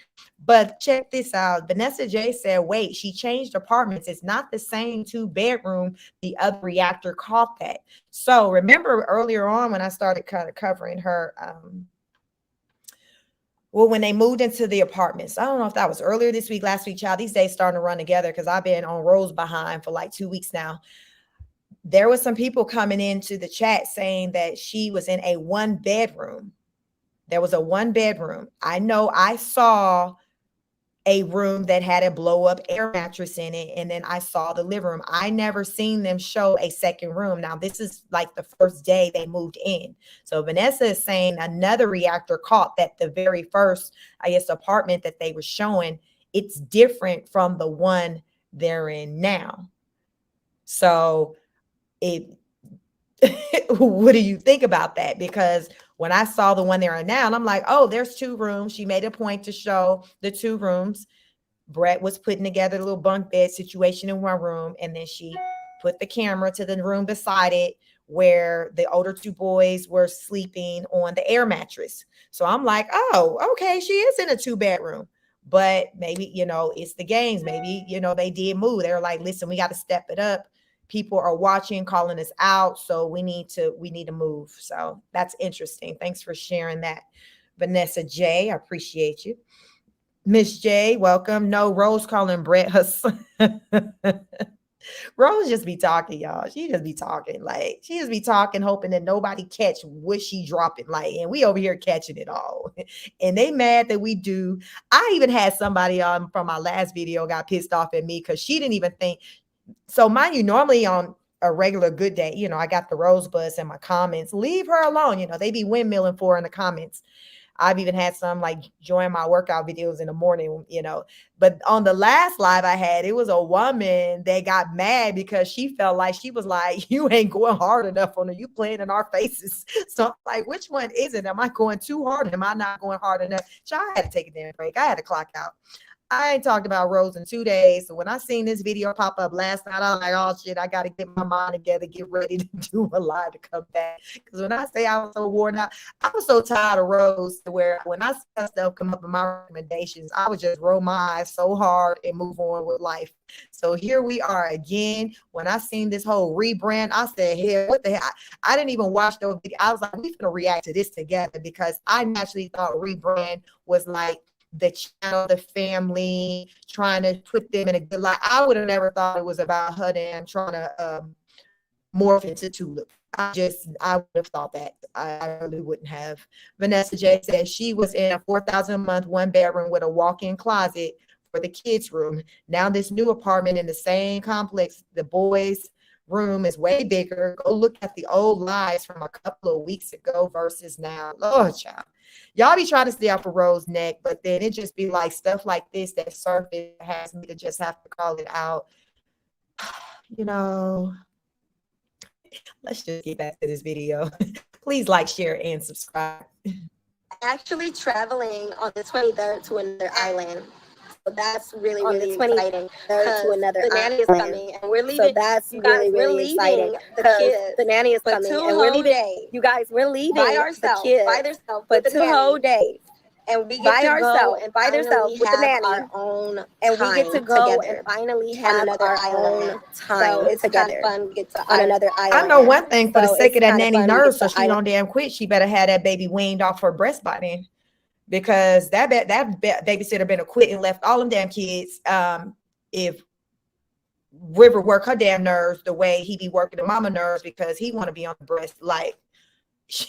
But check this out. Vanessa J said, wait, she changed apartments. It's not the same 2-bedroom. The other reactor caught that. So remember earlier on when I started kind of covering her, well, when they moved into the apartments, I don't know if that was earlier this week, last week, child. These days starting to run together because I've been on Rose behind for like 2 weeks now. There was some people coming into the chat saying that she was in a 1-bedroom. There was a 1-bedroom. I know I saw a room that had a blow-up air mattress in it, and then I saw the living room. I never seen them show a second room. Now, this is like the first day they moved in. So Vanessa is saying another reactor caught that the very first, I guess, apartment that they were showing, it's different from the one they're in now. So what do you think about that? Because when I saw the one they're in now, and I'm like, oh, there's 2 rooms. She made a point to show the 2 rooms. Brett was putting together a little bunk bed situation in one room, and then she put the camera to the room beside it where the older 2 boys were sleeping on the air mattress. So I'm like, oh, okay, she is in a 2-bedroom. But maybe, it's the games. Maybe, they did move. They were like, listen, we got to step it up. People are watching, calling us out. So we need to move. So that's interesting. Thanks for sharing that, Vanessa J. I appreciate you. Miss J, welcome. No, Rose calling Brett her son. Rose just be talking, y'all. She just be talking. Like, she just be talking, hoping that nobody catch what she dropping. Like, and we over here catching it all. And they mad that we do. I even had somebody from my last video got pissed off at me because she didn't even think. So mind you, normally on a regular good day, I got the rosebuds in my comments. Leave her alone. They be windmilling for her in the comments. I've even had some like join my workout videos in the morning, but on the last live I had, it was a woman that got mad because she felt like she was like, you ain't going hard enough on her. You playing in our faces. So I'm like, which one is it? Am I going too hard? Am I not going hard enough? So I had to take a damn break. I had to clock out. I ain't talked about Rose in 2 days. So when I seen this video pop up last night, I was like, oh shit, I got to get my mind together, get ready to do a live to come back. Because when I say I was so worn out, I was so tired of Rose to where when I saw stuff come up in my recommendations, I would just roll my eyes so hard and move on with life. So here we are again. When I seen this whole rebrand, I said, hell, what the hell? I didn't even watch those videos. I was like, we're going to react to this together because I naturally thought rebrand was like the channel, the family, trying to put them in a good light. I would have never thought it was about her and trying to morph into Tulip. I would have thought that. I really wouldn't have. Vanessa J says she was in a $4,000 a month 1-bedroom with a walk-in closet for the kids' room. Now this new apartment in the same complex, the boys' room is way bigger. Go look at the old lives from a couple of weeks ago versus now. Lord, child. Y'all be trying to stay off of Rose's neck, but then it just be like stuff like this that surface has me to just have to call it out. Let's just get back to this video. Please like, share, and subscribe. Actually traveling on the 23rd to another island. So that's really, really exciting. To another the nanny is coming and we're leaving. So that's really, really exciting. The kids. The nanny is coming and we're leaving. You guys, we're leaving by ourselves. By themselves for 2 whole days. And we get by ourselves and by themselves with the nanny. Our own and we get to go together. And finally have our own time so it's together. Kind of fun. We get to on another island. I know one thing for the sake of that nanny nerves, so she don't damn quit. She better have that baby weaned off her breast by then. Because that babysitter been a quit and left all them damn kids. If River work her damn nerves the way he be working the mama nerves because he want to be on the breast, like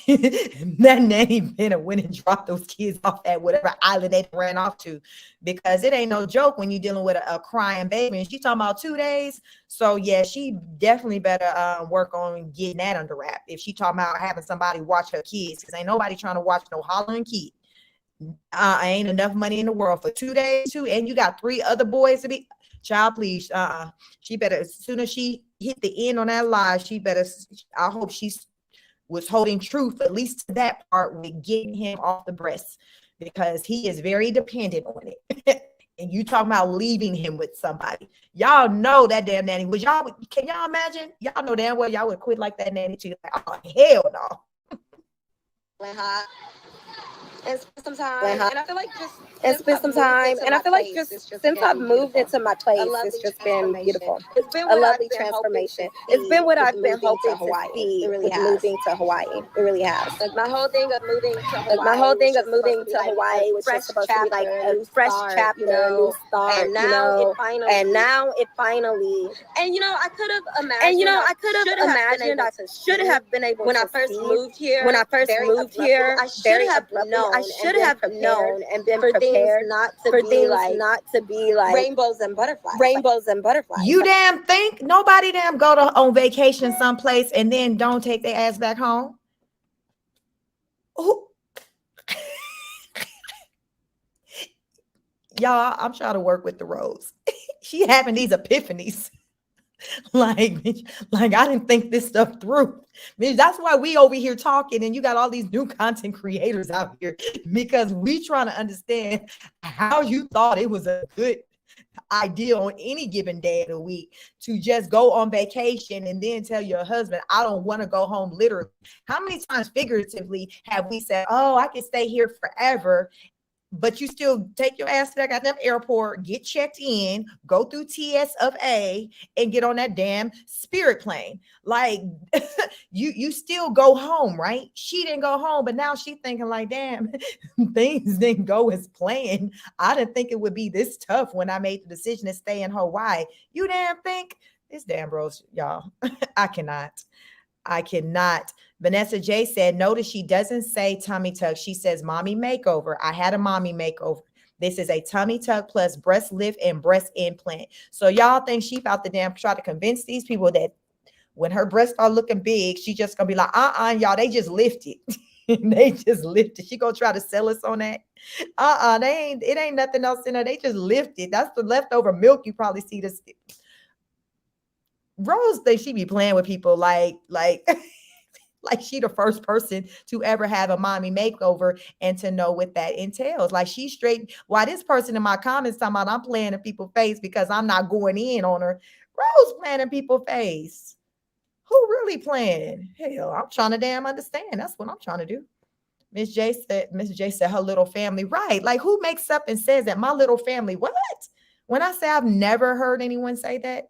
that nanny been a went and dropped those kids off at whatever island they ran off to, because it ain't no joke when you're dealing with a crying baby. And she's talking about 2 days. So yeah, she definitely better work on getting that under wrap. If she talking about having somebody watch her kids, because ain't nobody trying to watch no hollering kid. Ain't enough money in the world for 2 days too, and you got 3 other boys to be. Child, please. She better, as soon as she hit the end on that lie, she better. I hope she was holding truth at least to that part with getting him off the breast, because he is very dependent on it. And you talking about leaving him with somebody. Y'all know that damn nanny was y'all. Can y'all imagine? Y'all know damn well y'all would quit like that nanny too. Like, oh hell no. And spend some time. And I feel like since I've moved into my place, it's just been beautiful. It's been a lovely transformation. It's been what I've been hoping to see. It really has. Moving to Hawaii. It really has. Like my whole thing of moving to Hawaii was just supposed to be like a fresh chapter, a new start. And now it finally. And I could have imagined. I should have been able when I first moved here. I should have known. I should have known and been prepared for things not to be like rainbows and butterflies. You damn think nobody damn go on vacation someplace and then don't take their ass back home? Y'all, I'm trying to work with the Rose. She having these epiphanies. Like, bitch, like I didn't think this stuff through. Bitch, that's why we over here talking, and you got all these new content creators out here because we trying to understand how you thought it was a good idea on any given day of the week to just go on vacation and then tell your husband, I don't want to go home literally. How many times figuratively have we said, oh, I can stay here forever, but you still take your ass to that goddamn airport, get checked in, go through TS of A, and get on that damn Spirit plane. Like you still go home, right? She didn't go home, but now she thinking like, damn, things didn't go as planned. I didn't think it would be this tough when I made the decision to stay in Hawaii. You damn think this damn bros, y'all. I cannot. Vanessa J said, notice she doesn't say tummy tuck. She says mommy makeover. I had a mommy makeover. This is a tummy tuck plus breast lift and breast implant. So y'all think she about to damn try to convince these people that when her breasts are looking big, she just gonna be like, y'all, they just lifted. They just lifted. She gonna try to sell us on that. It ain't nothing else in there. They just lifted. That's the leftover milk you probably see this. Rose thinks she be playing with people like like she the first person to ever have a mommy makeover and to know what that entails. Like she's straight. Why this person in my comments talking about I'm playing in people's face because I'm not going in on her. Rose playing in people's face. Who really playing? Hell, I'm trying to damn understand. That's what I'm trying to do. Miss J said her little family. Right. Like who makes up and says that my little family? What? When I say I've never heard anyone say that.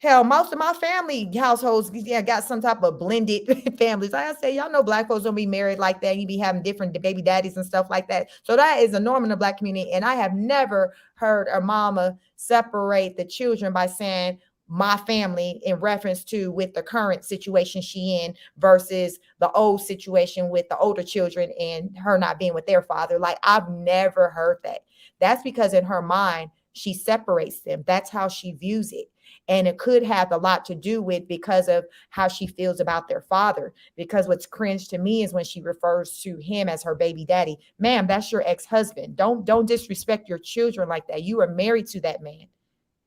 Hell, most of my family households, got some type of blended families. Like I say, y'all know black folks don't be married like that. You be having different baby daddies and stuff like that. So that is a norm in the black community. And I have never heard a mama separate the children by saying my family in reference to with the current situation she in versus the old situation with the older children and her not being with their father. Like I've never heard that. That's because in her mind, she separates them. That's how she views it. And it could have a lot to do with because of how she feels about their father. Because what's cringe to me is when she refers to him as her baby daddy. Ma'am, that's your ex-husband. Don't disrespect your children like that. You are married to that man.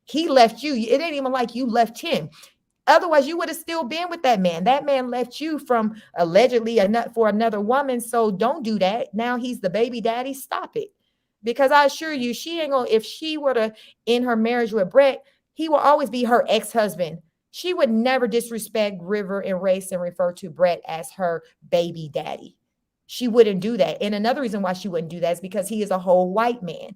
He left you. It ain't even like you left him. Otherwise, you would have still been with that man. That man left you from allegedly for another woman. So don't do that. Now he's the baby daddy. Stop it. Because I assure you, she ain't gonna, if she were to end her marriage with Brett, he will always be her ex-husband. She would never disrespect River and Race and refer to Brett as her baby daddy. She wouldn't do that. And another reason why she wouldn't do that is because he is a whole white man.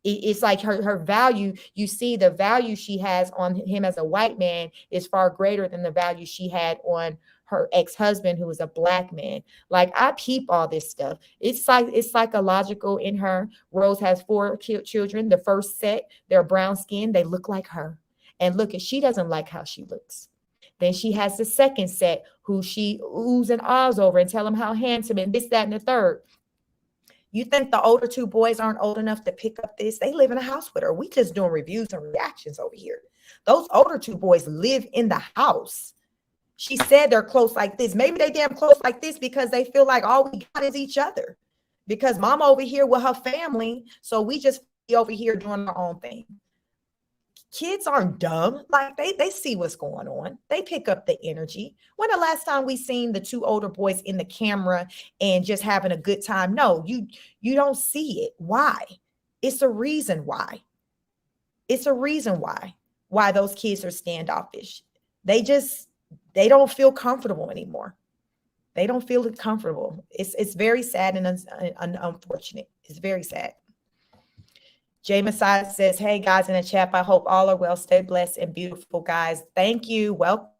It's like her value. You see the value she has on him as a white man is far greater than the value she had on her ex-husband, who was a black man. Like I peep all this stuff. It's psychological in her. Rose has 4 children. The first set, they're brown skin. They look like her. And look, she doesn't like how she looks. Then she has the second set who she oohs and ahs over and tell them how handsome and this, that, and the third. You think the older 2 boys aren't old enough to pick up this? They live in a house with her. We just doing reviews and reactions over here. Those older 2 boys live in the house. She said they're close like this. Maybe they damn close like this because they feel like all we got is each other. Because mama over here with her family, so we just be over here doing our own thing. Kids aren't dumb. Like they see what's going on. They pick up the energy. When the last time we seen the 2 older boys in the camera and just having a good time? No, you don't see it. Why? It's a reason why. It's a reason why those kids are standoffish. They don't feel comfortable anymore. They don't feel comfortable. It's very sad and unfortunate. It's very sad. Jay Messiah says, hey guys in the chat, I hope all are well, stay blessed and beautiful, guys. Thank you. Well,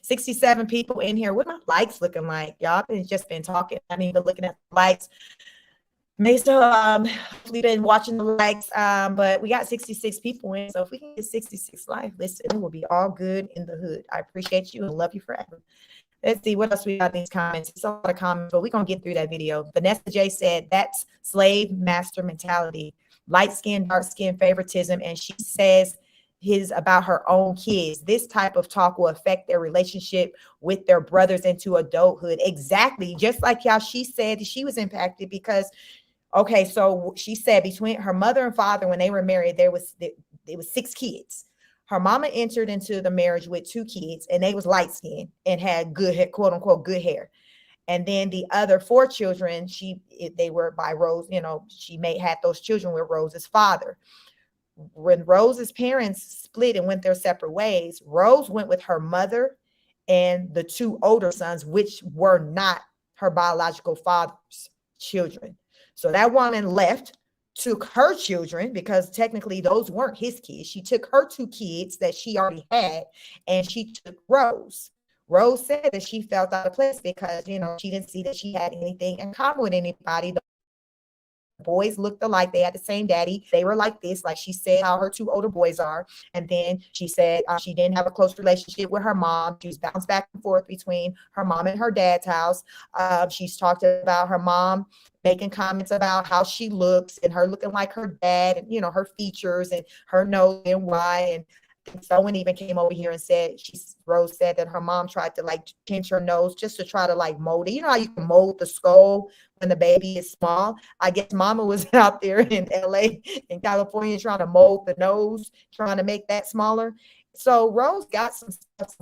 67 people in here. What are my likes looking like? Y'all just been talking. I ain't even looking at the likes. Hopefully been watching the likes, but we got 66 people in. So if we can get 66 likes, listen, it will be all good in the hood. I appreciate you and love you forever. Let's see what else we got in these comments. It's a lot of comments, but we're going to get through that video. Vanessa J said, that's slave master mentality. Light skin, dark skin, favoritism. And she says his about her own kids. This type of talk will affect their relationship with their brothers into adulthood. Exactly. Just like how she said she was impacted because, okay, so she said between her mother and father, when they were married, there was 6 kids. Her mama entered into the marriage with 2 kids, and they was light skinned and had good hair, quote unquote, good hair. And then the other 4 children, they were by Rose, she had those children with Rose's father. When Rose's parents split and went their separate ways, Rose went with her mother and the 2 older sons, which were not her biological father's children. So that woman left, took her children, because technically those weren't his kids. She took her 2 kids that she already had, and she took Rose. Rose said that she felt out of place because, she didn't see that she had anything in common with anybody. The boys looked alike. They had the same daddy. They were like this, like she said, how her 2 older boys are. And then she said she didn't have a close relationship with her mom. She was bounced back and forth between her mom and her dad's house. She's talked about her mom making comments about how she looks and her looking like her dad, and, her features and her nose and why. And someone even came over here and said, Rose said that her mom tried to like pinch her nose just to try to like mold it. You know how you can mold the skull when the baby is small? I guess mama was out there in LA, in California, trying to mold the nose, trying to make that smaller. So Rose got some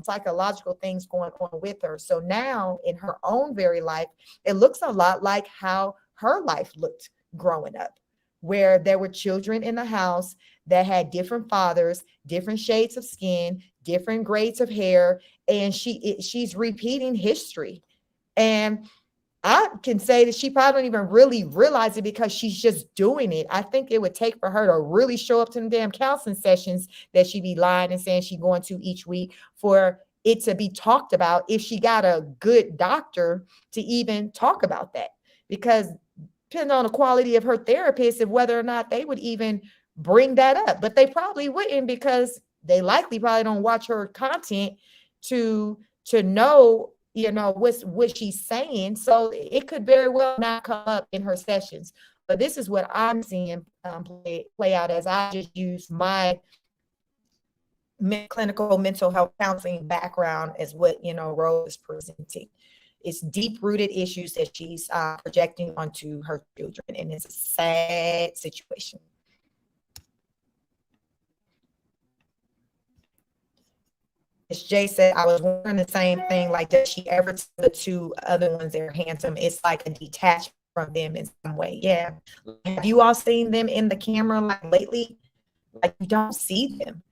psychological things going on with her. So now in her own very life, it looks a lot like how her life looked growing up, where there were children in the house that had different fathers, different shades of skin, different grades of hair, and she's repeating history. And I can say that she probably don't even really realize it because she's just doing it. I think it would take for her to really show up to them damn counseling sessions that she be lying and saying she's going to each week for it to be talked about, if she got a good doctor to even talk about that. Because depending on the quality of her therapist, and whether or not they would even bring that up. But they probably wouldn't, because they likely probably don't watch her content to know, what she's saying. So it could very well not come up in her sessions. But this is what I'm seeing play out as I just use my clinical mental health counseling background as what, Rose is presenting. It's deep-rooted issues that she's projecting onto her children, and it's a sad situation. As Jay said, I was wondering the same thing, like, does she ever tell the 2 other ones they're handsome? It's like a detachment from them in some way. Yeah. Have you all seen them in the camera like lately? Like, you don't see them.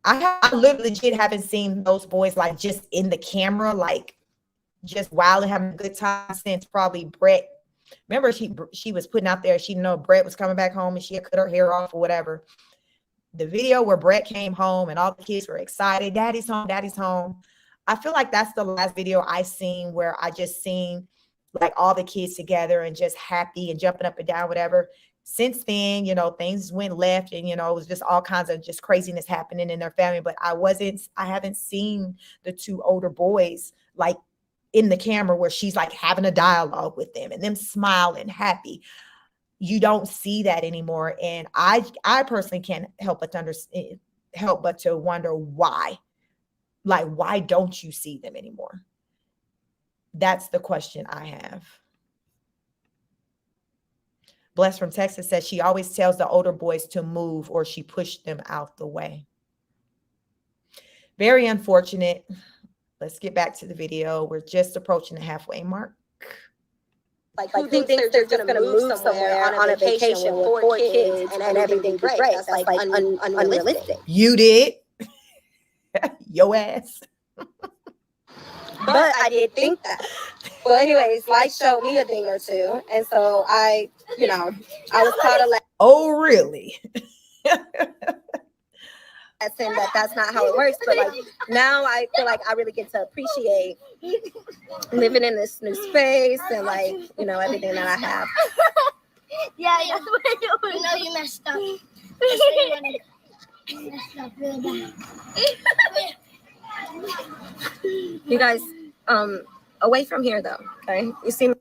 I literally haven't seen those boys like just in the camera, like just wild and having a good time since probably Brett. Remember, she was putting out there, she Brett was coming back home and she had cut her hair off or whatever. The video where Brett came home and all the kids were excited, daddy's home, daddy's home. I feel like that's the last video I seen where I just seen like all the kids together and just happy and jumping up and down, whatever. Since then, things went left and, it was just all kinds of just craziness happening in their family. But I haven't seen the 2 older boys like in the camera where she's like having a dialogue with them and them smiling happy. You don't see that anymore. And I personally can't help but to wonder why. Like, why don't you see them anymore? That's the question I have. Bless from Texas says she always tells the older boys to move or she pushed them out the way. Very unfortunate. Let's get back to the video. We're just approaching the halfway mark. Like who thinks they're just going to move somewhere on a vacation with 4 kids and everything great? That's like unrealistic. You did. Yo ass. But I did think that. Well, anyways, life showed me a thing or 2. And so I was caught a lesson. Oh, really? That's not how it works. But like now I feel like I really get to appreciate living in this new space and like, everything that I have. Yeah. You messed up. You messed up real bad. You guys, away from here though, okay? You see.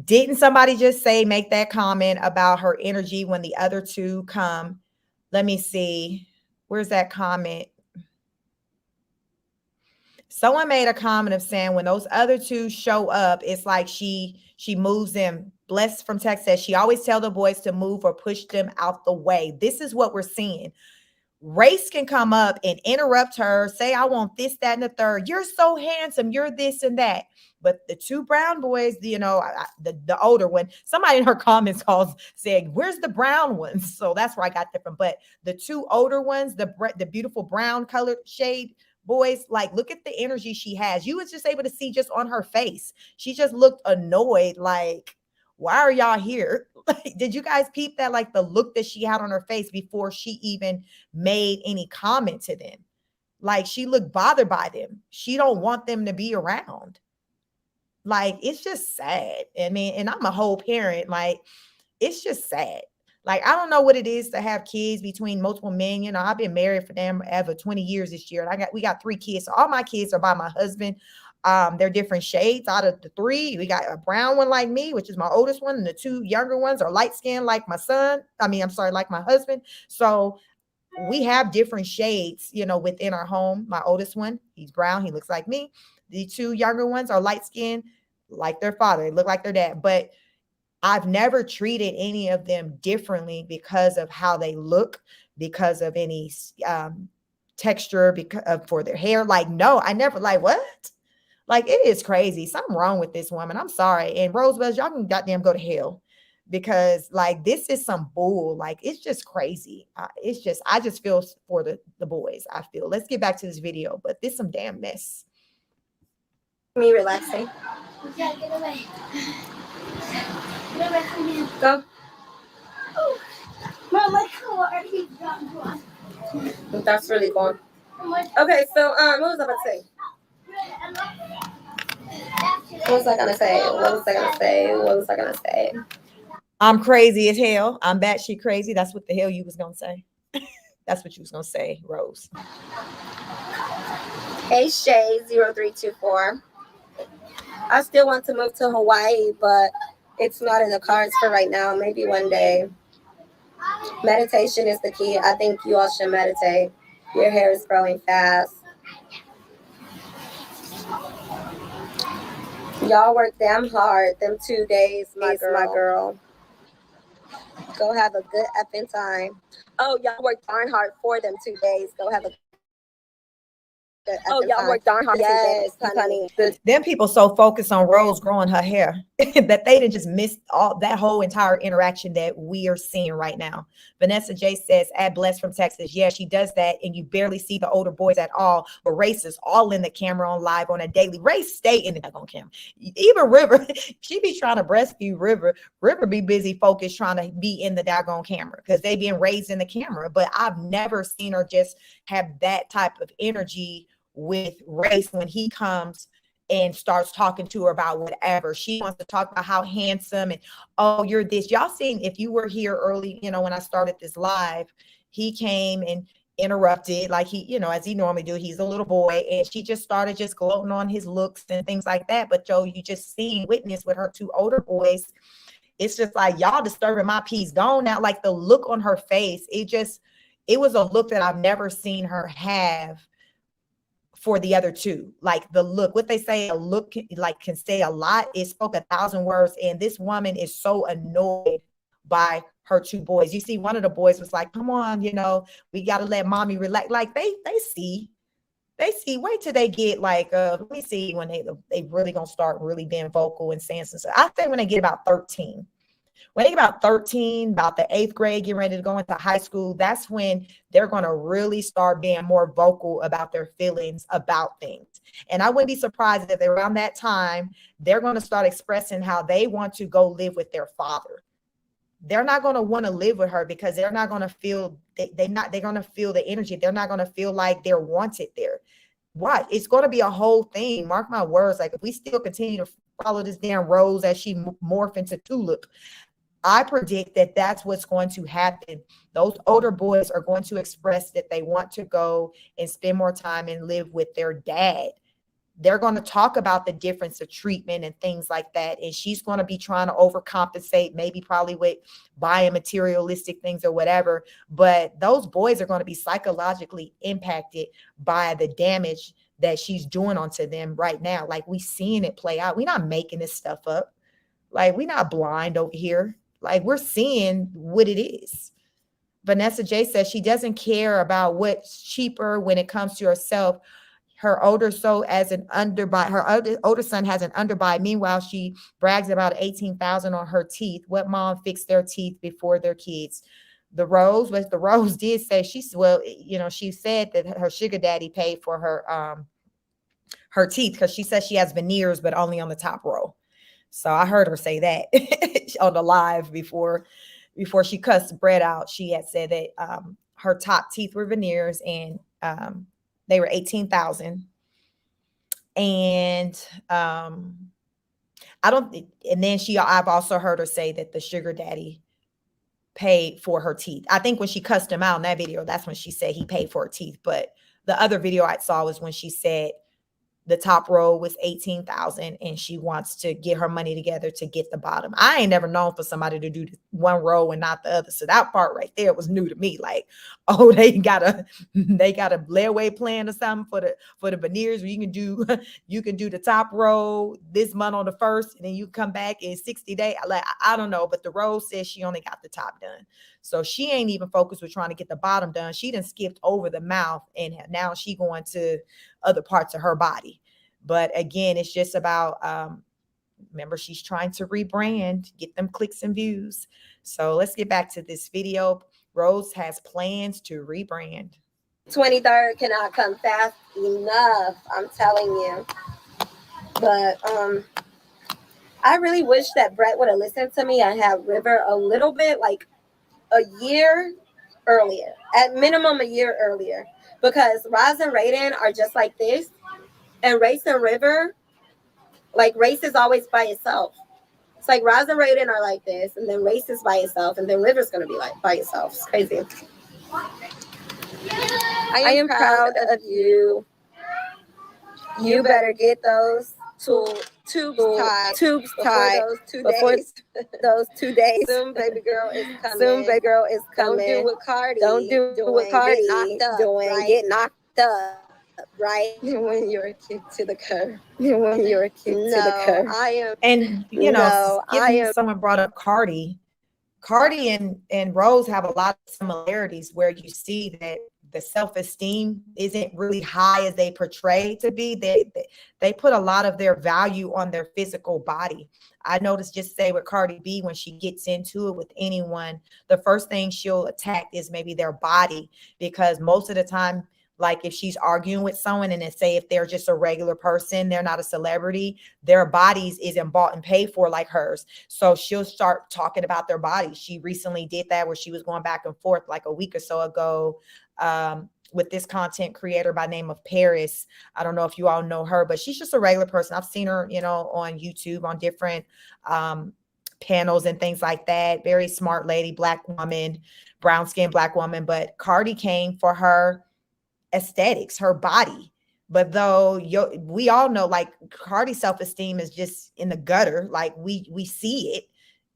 Didn't somebody just say, make that comment about her energy when the other 2 come? Let me see. Where's that comment? Someone made a comment of saying when those other 2 show up, it's like she moves them. Bless from Texas says she always tell the boys to move or push them out the way. This is what we're seeing. Race can come up and interrupt her, say, I want this, that, and the third. You're so handsome. You're this and that. But the two brown boys, the older one, somebody in her comments saying, where's the brown ones? So that's where I got that from. But the two older ones, the beautiful brown colored shade boys, like, look at the energy she has. You was just able to see just on her face. She just looked annoyed, like, why are y'all here? Like, did you guys peep that? Like the look that she had on her face before she even made any comment to them. Like she looked bothered by them. She don't want them to be around. Like, it's just sad. I mean, and I'm a whole parent. Like, it's just sad. Like, I don't know what it is to have kids between multiple men. You know, I've been married for them ever 20 years this year. And we got 3 kids. So all my kids are by my husband. They're different shades. Out of the 3, we got a brown one like me, which is my oldest one, and the 2 younger ones are light skinned like my son. Like my husband. So we have different shades, you know, within our home. My oldest one, he's brown. He looks like me. The 2 younger ones are light skinned like their father. They look like their dad. But I've never treated any of them differently because of how they look, because of any texture, because for their hair. Like, no, I never, like, what? Like, it is crazy. Something wrong with this woman. I'm sorry. And Rosebuds, y'all can goddamn go to hell, because like, this is some bull. Like, it's just crazy. I just feel for the boys. I feel. Let's get back to this video, but this some damn mess. Me relaxing. Yeah, get away. Get away from me. Go. Oh. Mom, my car, he's gone. That's really cool. Okay, so what was I about to say? What was I gonna say? I'm crazy as hell. I'm batshit crazy. That's what the hell you was gonna say. That's what you was gonna say, Rose. Hey Shay 0324. I still want to move to Hawaii, but it's not in the cards for right now. Maybe one day. Meditation is the key. I think you all should meditate. Your hair is growing fast. Y'all work damn hard them 2 days, my girl. Go have a good effing time. Oh, y'all work darn hard for them 2 days. Go have a y'all work darn hard. Yes, honey. Them people so focused on Rose growing her hair that they didn't just miss all that whole entire interaction that we are seeing right now. Vanessa J says, "Add Bless from Texas." Yeah, she does that, and you barely see the older boys at all. But Race is all in the camera on live on a daily. Race stay in the on camera. Even River, she be trying to breastfeed River. River be busy focused trying to be in the daggone camera because they being raised in the camera. But I've never seen her just have that type of energy with Race when he comes and starts talking to her about whatever. She wants to talk about how handsome and, oh, you're this. Y'all seen, if you were here early, you know, when I started this live, he came and interrupted like he, you know, as he normally do. He's a little boy, and she just started just gloating on his looks and things like that. But Joe, you just witness with her 2 older boys. It's just like, y'all disturbing my peace. Gone now. Like the look on her face, it was a look that I've never seen her have for the other 2. Like the look, what they say, a look can say a lot. It spoke 1,000 words. And this woman is so annoyed by her 2 boys. You see, one of the boys was like, come on, you know, we got to let mommy relax. Like they see, wait till they get like, let me see when they really gonna start really being vocal and saying some stuff. I think when they get about 13. When they get about 13, about the 8th grade, getting ready to go into high school, that's when they're going to really start being more vocal about their feelings about things. And I wouldn't be surprised if around that time, they're going to start expressing how they want to go live with their father. They're not going to want to live with her because they're not going to feel, they're going to feel the energy. They're not going to feel like they're wanted there. What? It's going to be a whole thing. Mark my words. Like if we still continue to follow this damn Rose as she morph into Tulip, I predict that that's what's going to happen. Those older boys are going to express that they want to go and spend more time and live with their dad. They're going to talk about the difference of treatment and things like that. And she's going to be trying to overcompensate, maybe probably with buying materialistic things or whatever. But those boys are going to be psychologically impacted by the damage that she's doing onto them right now. Like we seeing it play out. We're not making this stuff up. Like we're not blind over here. Like we're seeing what it is. Vanessa J says she doesn't care about what's cheaper when it comes to herself. Her older son has an underbite. Meanwhile, she brags about 18,000 on her teeth. What mom fixed their teeth before their kids? The Rose did say she said that her sugar daddy paid for her teeth because she says she has veneers, but only on the top row. So I heard her say that on the live before she cussed Brett out. She had said that her top teeth were veneers, and they were 18,000. And I've also heard her say that the sugar daddy paid for her teeth. I think when she cussed him out in that video, that's when she said he paid for her teeth. But the other video I saw was when she said the top row was 18,000 and she wants to get her money together to get the bottom. I ain't never known for somebody to do one row and not the other. So that part right there was new to me. Like, oh, they got a layaway plan or something for the veneers where you can do the top row this month on the 1st, and then you come back in 60 days. Like, I don't know, but the Rose says she only got the top done. So she ain't even focused with trying to get the bottom done. She done skipped over the mouth, and now she going to other parts of her body. But again, it's just about, remember, she's trying to rebrand, get them clicks and views. So let's get back to this video. Rose has plans to rebrand. 23rd cannot come fast enough, I'm telling you. But I really wish that Brett would have listened to me and had River a little bit, like a year earlier, at minimum a year earlier, because Roz and Raiden are just like this, and Race and River, like Race is always by itself. It's like Roz and Raiden are like this, and then Race is by itself, and then River's gonna be like by itself. It's crazy. I am proud of you. You better get those tubes tied those 2 days. Soon baby girl is coming. Don't do what Cardi get knocked up, right? When you're kicked to the curb. I am. And someone brought up Cardi and Rose have a lot of similarities, where you see that the self-esteem isn't really high as they portray to be. They put a lot of their value on their physical body. I noticed, just say with Cardi B, when she gets into it with anyone, the first thing she'll attack is maybe their body, because most of the time, like if she's arguing with someone and then say if they're just a regular person, they're not a celebrity, their bodies isn't bought and paid for like hers. So she'll start talking about their bodies. She recently did that, where she was going back and forth like a week or so ago with this content creator by name of Paris. I don't know if you all know her, but she's just a regular person. I've seen her, on YouTube on different panels and things like that. Very smart lady, black woman, brown skin black woman. But Cardi came for her aesthetics, her body. But though we all know, like, Cardi's self-esteem is just in the gutter. Like we see it.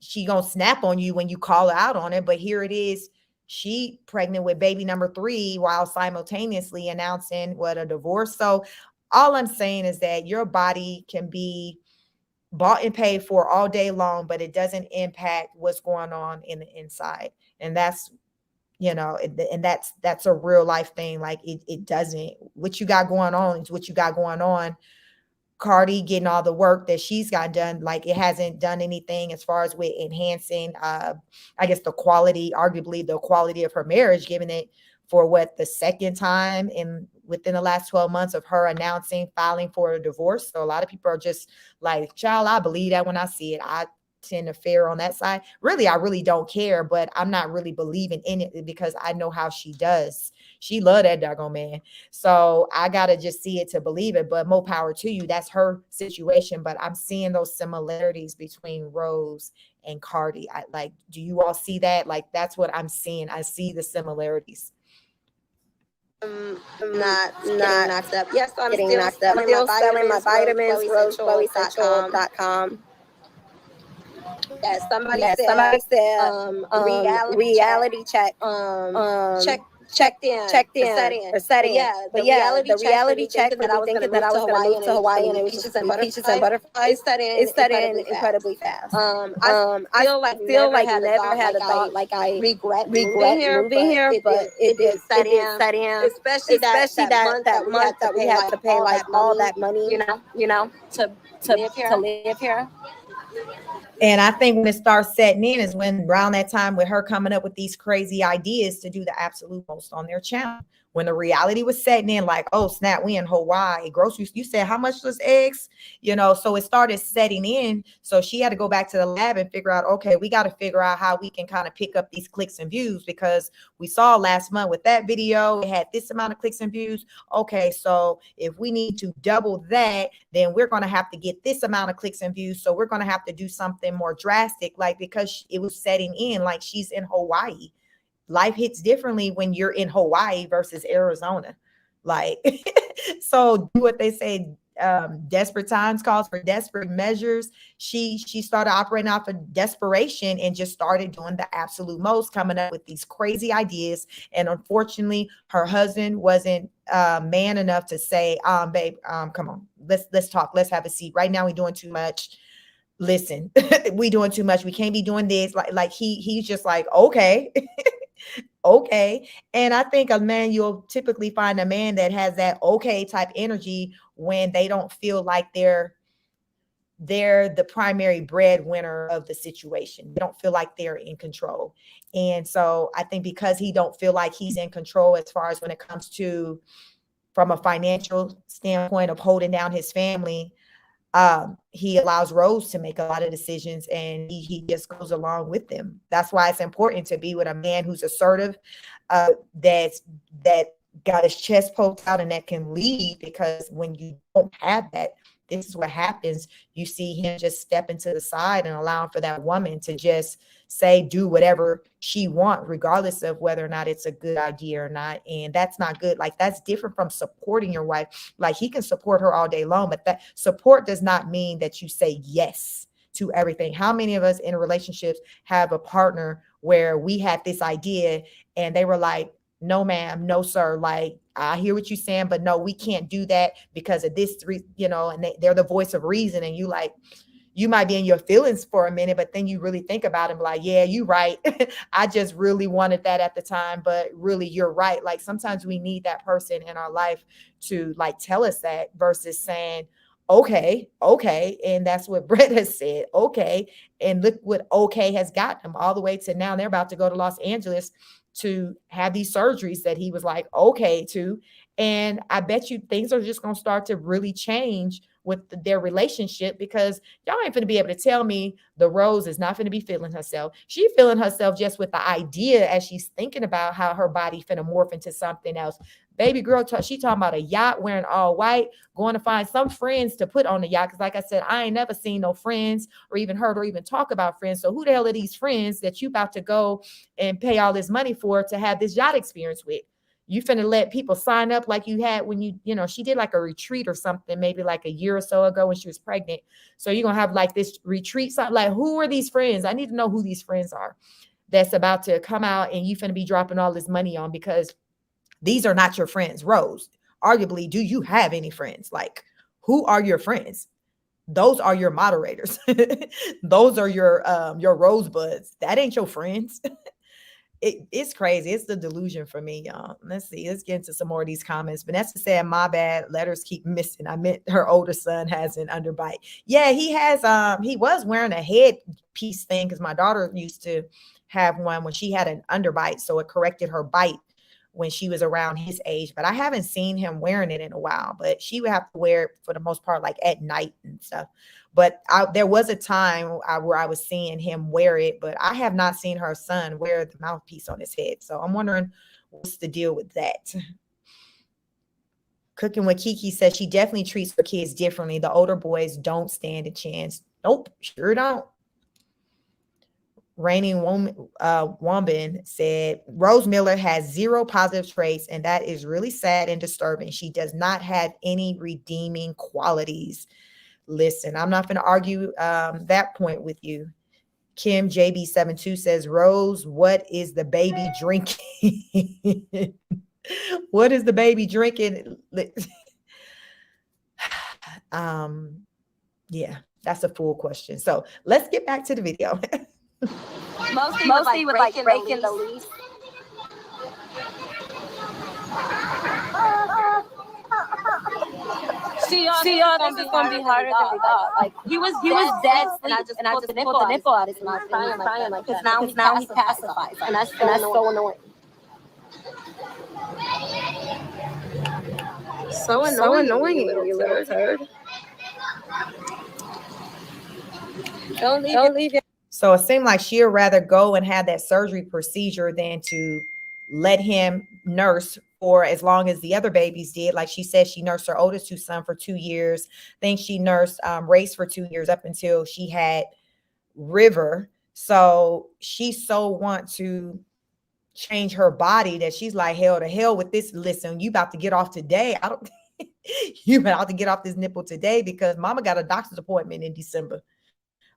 She gonna snap on you when you call her out on it. But here it is. She pregnant with baby number 3 while simultaneously announcing a divorce. So all I'm saying is that your body can be bought and paid for all day long, but it doesn't impact what's going on in the inside. And that's, and that's a real life thing. Like it doesn't, what you got going on is what you got going on. Cardi getting all the work that she's got done, like it hasn't done anything as far as with enhancing, I guess arguably the quality of her marriage, given it for the second time within the last 12 months of her filing for a divorce. So a lot of people are just like, child, I believe that when I see it. I tend to fare on that side. Really, I really don't care, but I'm not really believing in it because I know how she does. She love that doggone man. So I got to just see it to believe it, but more power to you. That's her situation. But I'm seeing those similarities between Rose and Cardi. Do you all see that? Like, that's what I'm seeing. I see the similarities. I'm not getting knocked up. Yes, I'm getting knocked up. I'm still selling my vitamins, RoseChloe.com. Yes, somebody said reality check. checked in, or set in. But yeah, the reality check with me thinking that I was going to move to Hawaii and it was just peaches and butterflies. It set in incredibly fast. I feel like never had a thought like I regret moving here, but it did set in, especially that month that we had to pay like all that money, to live here. And I think when it starts setting in is when around that time with her coming up with these crazy ideas to do the absolute most on their channel. When the reality was setting in, like, oh snap, we in Hawaii, groceries. You said how much was eggs? So it started setting in. So she had to go back to the lab and figure out, okay, we got to figure out how we can kind of pick up these clicks and views, because we saw last month with that video, it had this amount of clicks and views. Okay, so if we need to double that, then we're going to have to get this amount of clicks and views. So we're going to have to do something more drastic, like, because it was setting in like she's in Hawaii. Life hits differently when you're in Hawaii versus Arizona. Like, so do what they say, desperate times calls for desperate measures. She started operating off of desperation and just started doing the absolute most, coming up with these crazy ideas. And unfortunately, her husband wasn't man enough to say, babe, come on, let's talk. Let's have a seat. Right now, we're doing too much. Listen, we doing too much. We can't be doing this. Like he's just like, okay. Okay. And I think you'll typically find a man that has that okay type energy when they don't feel like they're the primary breadwinner of the situation. They don't feel like they're in control. And so I think because he don't feel like he's in control as far as when it comes to, from a financial standpoint of holding down his family, he allows Rose to make a lot of decisions, and he just goes along with them. That's why it's important to be with a man who's assertive, that got his chest poked out and that can lead, because when you don't have that, this is what happens. You see him just stepping to the side and allowing for that woman to just say, do whatever she wants, regardless of whether or not it's a good idea or not. And that's not good. Like, that's different from supporting your wife. Like, he can support her all day long, but that support does not mean that you say yes to everything. How many of us in relationships have a partner where we had this idea and they were like, no, ma'am, no, sir. Like, I hear what you're saying, but no, we can't do that because of this, and they're the voice of reason. And you might be in your feelings for a minute, but then you really think about it and like, yeah, you're right. I just really wanted that at the time, but really you're right. Like, sometimes we need that person in our life to like tell us that, versus saying, okay. And that's what Brett has said. Okay. And look what okay has gotten them all the way to now. They're about to go to Los Angeles to have these surgeries that he was like, okay to. And I bet you things are just going to start to really change with their relationship, because y'all ain't going to be able to tell me the Rose is not going to be feeling herself. She feeling herself just with the idea as she's thinking about how her body finna morph into something else. Baby girl, she talking about a yacht, wearing all white, going to find some friends to put on the yacht. Because like I said, I ain't never seen no friends or even heard or even talk about friends. So who the hell are these friends that you about to go and pay all this money for to have this yacht experience with? You finna let people sign up like you had when she did like a retreat or something, maybe like a year or so ago when she was pregnant. So you're going to have like this retreat, something like, who are these friends? I need to know who these friends are that's about to come out and you finna be dropping all this money on, because these are not your friends. Rose, arguably, do you have any friends? Like, who are your friends? Those are your moderators. Those are your rosebuds. That ain't your friends. It's crazy. It's the delusion for me, y'all. Let's see. Let's get into some more of these comments. Vanessa said, my bad. Letters keep missing. I meant her older son has an underbite. Yeah, he has. He was wearing a headpiece thing because my daughter used to have one when she had an underbite. So it corrected her bite when she was around his age, but I haven't seen him wearing it in a while. But she would have to wear it for the most part, like at night and stuff. But there was a time where I was seeing him wear it, but I have not seen her son wear the mouthpiece on his head. So I'm wondering what's the deal with that. Cooking with Kiki says she definitely treats her kids differently. The older boys don't stand a chance. Nope, sure don't. Reigning Woman said, Rose Miller has 0 positive traits, and that is really sad and disturbing. She does not have any redeeming qualities. Listen, I'm not going to argue that point with you. Kim JB72 says, Rose, what is the baby drinking? What is the baby drinking? Yeah, that's a full question. So let's get back to the video. Mostly with like breaking the lease. See, y'all, this is gonna be harder than we thought. Like he was dead asleep, and I just pulled the nipple out of his mouth, and he was crying like that. Because now he pacifies, and that's so annoying. So annoying, you little turd. Don't leave your. So it seemed like she'd rather go and have that surgery procedure than to let him nurse for as long as the other babies did. Like she said, she nursed her oldest two sons for 2 years. I think she nursed Race for 2 years up until she had River. So she so want to change her body that she's like, hell to hell with this. Listen, you about to get off today. You about to get off this nipple today because mama got a doctor's appointment in December.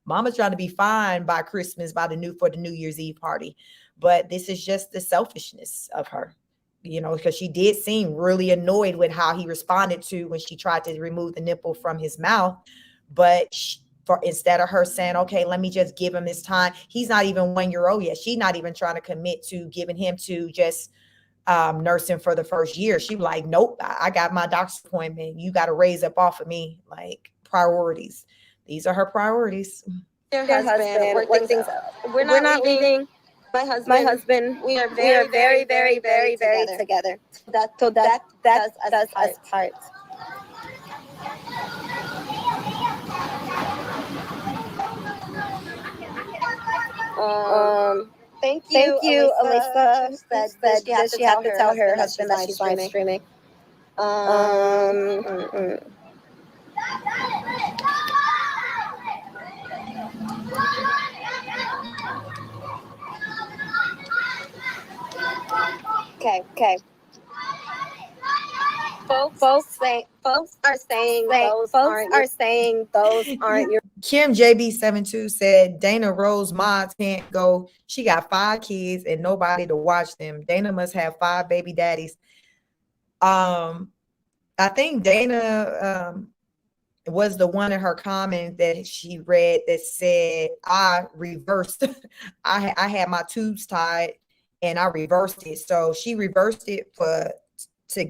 Mama's trying to be fine by Christmas, for the New Year's Eve party. But this is just the selfishness of her, you know, because she did seem really annoyed with how he responded to when she tried to remove the nipple from his mouth. But instead of her saying, okay, let me just give him his time. He's not even 1 year old yet. She's not even trying to commit to giving him to just nursing for the first year. She was like, nope, I got my doctor's appointment. You got to raise up off of me, like priorities. These are her priorities. Your husband, work things out. We're not leaving. My husband. We are very together. That does us part. Thank you, Alyssa. Said she had to tell her husband that she's live streaming. Okay. Folks are saying those aren't your. Kim JB72 said Dana Rose mods can't go. She got 5 kids and nobody to watch them. Dana must have 5 baby daddies. I think Dana was the one in her comment that she read that said, I reversed. I had my tubes tied and I reversed it. So she reversed it to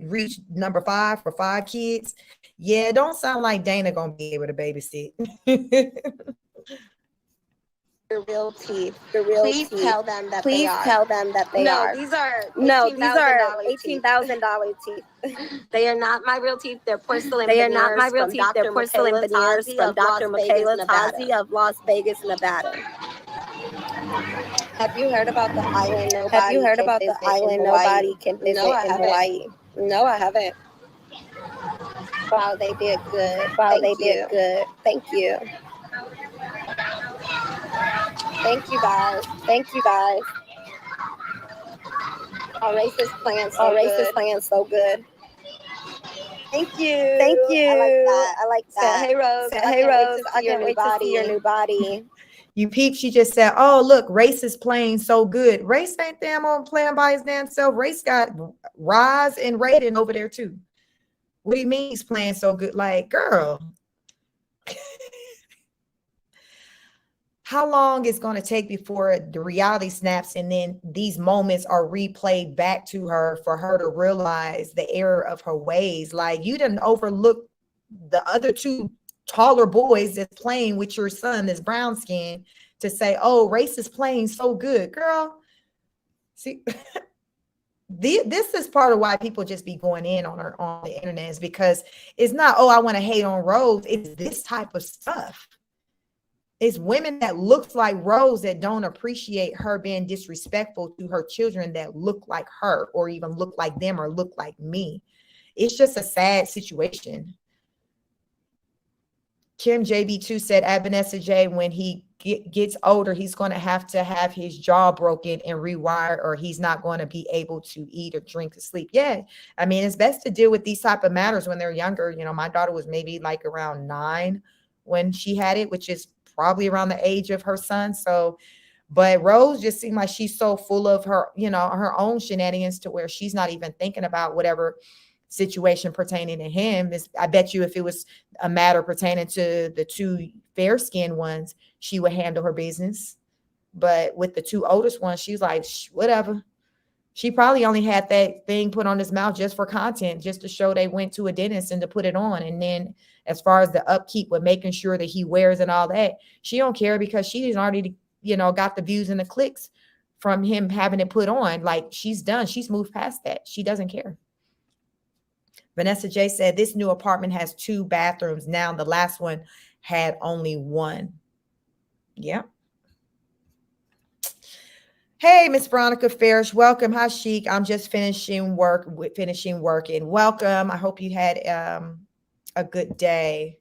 reach number 5 for 5 kids. Yeah, it don't sound like Dana gonna be able to babysit. The real teeth. Please tell them that they are. These are $18,000 teeth. They are not my real teeth. They're porcelain. They're not my real teeth. They're porcelain veneers from Dr. Michaela Tazi of Las Vegas, Nevada. Have you heard about the island nobody can visit in Hawaii? No, I haven't. Wow, they did good. Thank you. Thank you guys. Our race is playing so good. Thank you. I like that. Say, hey Rose. I can't wait to see your new body. You peep, she just said, oh, look, Race is playing so good. Race ain't damn on playing by his damn self. Race got Roz and Raiden over there too. What do you mean he's playing so good? Like, girl. How long is going to take before the reality snaps and then these moments are replayed back to her for her to realize the error of her ways? Like, you didn't overlook the other 2 taller boys that's playing with your son that's brown skin to say, oh, Race is playing so good, girl. See, this is part of why people just be going in on her on the internet, is because it's not, oh, I want to hate on Rose. It's this type of stuff. It's women that looks like Rose that don't appreciate her being disrespectful to her children that look like her or even look like them or look like me. It's just a sad situation. Kim JB2 said, Vanessa J, when he gets older, he's going to have his jaw broken and rewired, or he's not going to be able to eat or drink or sleep. Yeah, I mean, it's best to deal with these type of matters when they're younger. You know, my daughter was maybe like around 9 when she had it, which is probably around the age of her son. So, but Rose just seemed like she's so full of her, her own shenanigans to where she's not even thinking about whatever situation pertaining to him. I bet you if it was a matter pertaining to the two fair-skinned ones, she would handle her business. But with the two oldest ones, she's like, whatever. She probably only had that thing put on his mouth just for content, just to show they went to a dentist and to put it on. And then as far as the upkeep with making sure that he wears and all that, she don't care because she's already, got the views and the clicks from him having it put on. Like, she's done. She's moved past that. She doesn't care. Vanessa J said, this new apartment has 2 bathrooms. Now the last one had only 1. Yeah. Hey, Miss Veronica Farish, welcome. Hi, Chic. I'm just finishing working. Welcome. I hope you had a good day.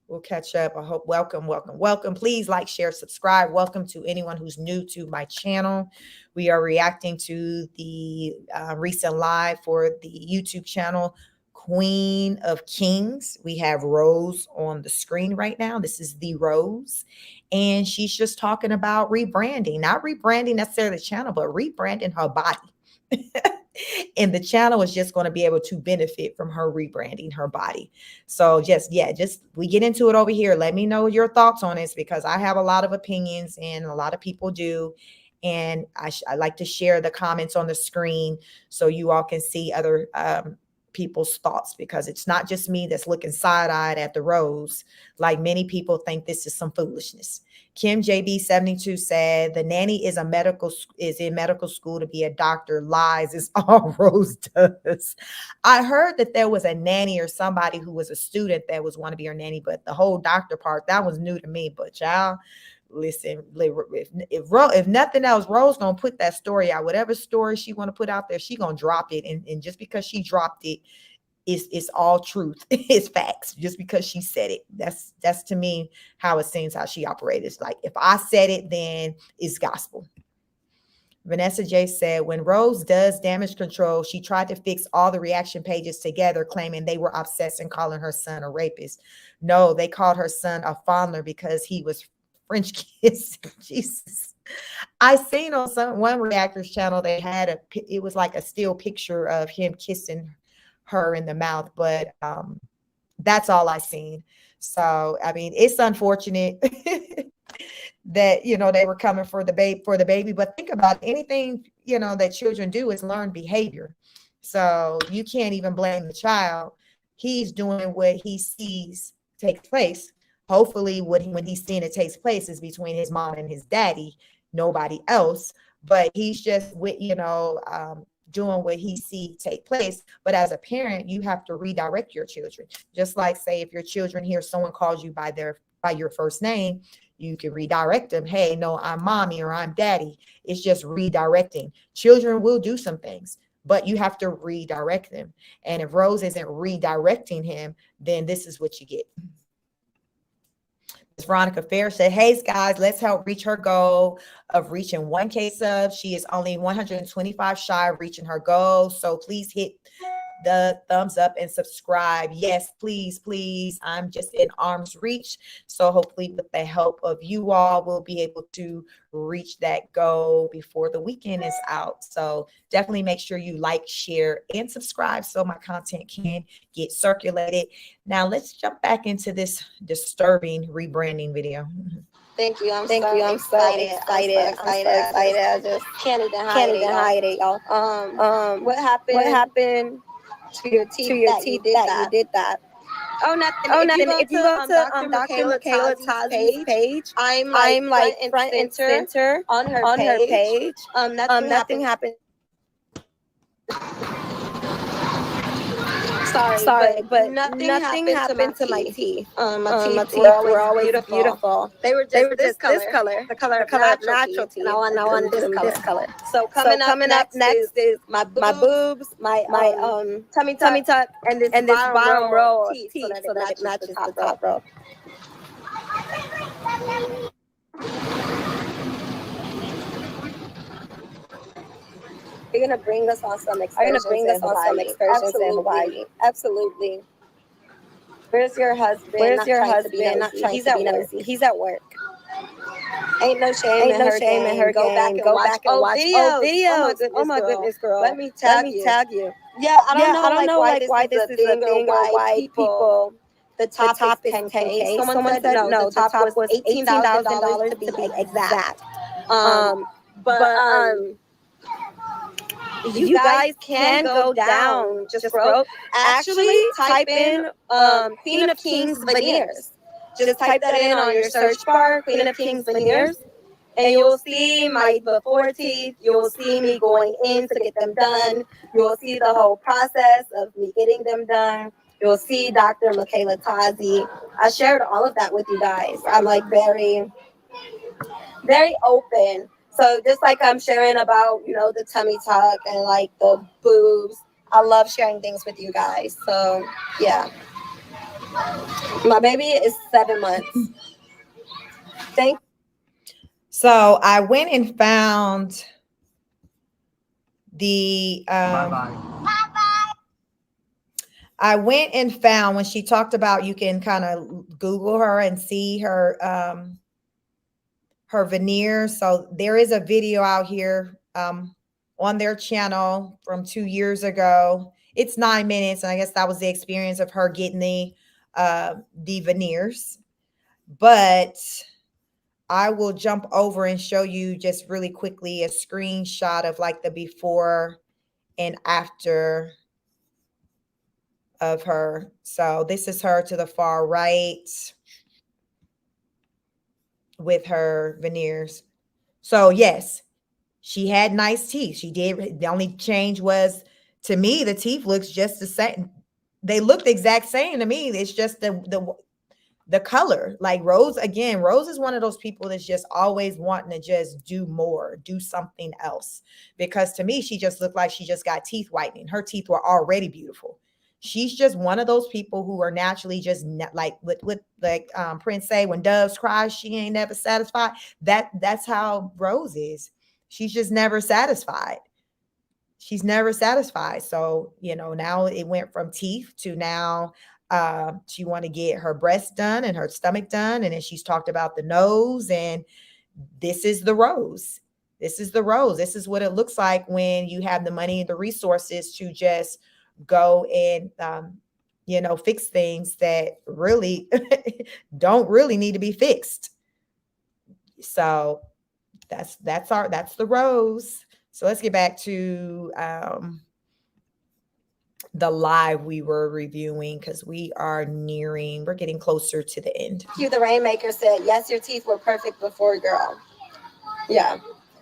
We'll catch up. I hope. Welcome. Please like, share, subscribe. Welcome to anyone who's new to my channel. We are reacting to the recent live for the YouTube channel, Queen of Kings. We have Rose on the screen right now. This is the Rose. And she's just talking about rebranding, not rebranding necessarily the channel, but rebranding her body. And the channel is just going to be able to benefit from her rebranding her body. So just we get into it over here. Let me know your thoughts on this, because I have a lot of opinions and a lot of people do. And I like to share the comments on the screen so you all can see other people's thoughts, because it's not just me that's looking side-eyed at the Rose. Like, many people think this is some foolishness. Kim JB72 said the nanny is in medical school to be a doctor. Lies is all Rose does. I heard that there was a nanny or somebody who was a student that was want to be her nanny, but the whole doctor part, that was new to me. But child, listen, if nothing else, Rose gonna put that story out. Whatever story she want to put out there, she gonna drop it. And just because she dropped it, it's all truth. It's facts. Just because she said it, that's to me how it seems, how she operates. It's like, if I said it, then it's gospel. Vanessa J said, when Rose does damage control, she tried to fix all the reaction pages together, claiming they were obsessed and calling her son a rapist. No, they called her son a fondler because he was French kiss. Jesus. I seen on one reactor's channel, they had it was like a still picture of him kissing her in the mouth, but that's all I seen. So I mean, it's unfortunate that they were coming for the baby, but think about it. Anything that children do is learned behavior. So you can't even blame the child. He's doing what he sees take place. Hopefully when he's seeing it takes place is between his mom and his daddy, nobody else. But he's just doing what he sees take place. But as a parent, you have to redirect your children. Just like, say, if your children hear someone calls you by your first name, you can redirect them. Hey, no, I'm mommy or I'm daddy. It's just redirecting. Children will do some things, but you have to redirect them. And if Rose isn't redirecting him, then this is what you get. Veronica Fair said, hey guys, let's help reach her goal of reaching 1K subs. She is only 125 shy of reaching her goal. So please hit the thumbs up and subscribe. Yes, please. I'm just in arm's reach. So hopefully with the help of you all, we'll be able to reach that goal before the weekend is out. So definitely make sure you like, share, and subscribe so my content can get circulated. Now let's jump back into this disturbing rebranding video. Thank you. I'm so excited. I just can't even hide it, y'all. What happened to your teeth that you did that? Oh, nothing. If you go to Dr. Michaela Taz's page, I'm like front and center on her page. Nothing happened. Sorry, but nothing happened to my teeth. My teeth were always beautiful. They were just this color, the color of natural teeth. And I wanted this color. So coming up next is my boobs, my tummy tuck, and this bottom row of teeth so that it matches the top row. You're gonna bring us on some excursions in Hawaii. Absolutely. Where's your husband? He's at work. Ain't no shame in her game. Go back and watch old videos. Oh my goodness, girl. Let me tag you. Yeah, I don't know like why this is a thing or why people the top is 10K. Someone said no, the top was $18,000 to be exact. But you guys can go down. Just scroll. Actually, type in Queen of Kings Veneers. Just type that in on your search bar, Queen of Kings Veneers, and you'll see my before teeth. You'll see me going in to get them done. You'll see the whole process of me getting them done. You'll see Dr. Michaela Tazi. I shared all of that with you guys. I'm like very, very open. So just like I'm sharing about, you know, the tummy tuck and like the boobs, I love sharing things with you guys. So yeah. My baby is 7 months. So I went and found the I went and found when she talked about, you can kind of Google her and see her her veneers. So there is a video out here on their channel from 2 years ago. It's 9 minutes, and I guess that was the experience of her getting the veneers. But I will jump over and show you just really quickly a screenshot of like the before and after of her. So this is her to the far right with her veneers. So yes, she had nice teeth. She did. The only change was, to me, the teeth looks just the same. They look the exact same to me. It's just the color. Like Rose, again, Rose is one of those people that's just always wanting to just do more, do something else. Because to me, she just looked like she just got teeth whitening. Her teeth were already beautiful. She's just one of those people who are naturally just like like Prince say, when doves cry, she ain't never satisfied. That's how Rose is. She's just never satisfied. She's never satisfied. So, you know, now it went from teeth to now she want to get her breast done and her stomach done. And then she's talked about the nose, and this is the Rose. This is the Rose. This is what it looks like when you have the money and the resources to just go and, you know, fix things that really don't really need to be fixed. So that's the Rose. So let's get back to the live we were reviewing, because we're getting closer to the end. Q the Rainmaker said, yes, your teeth were perfect before, girl. Yeah,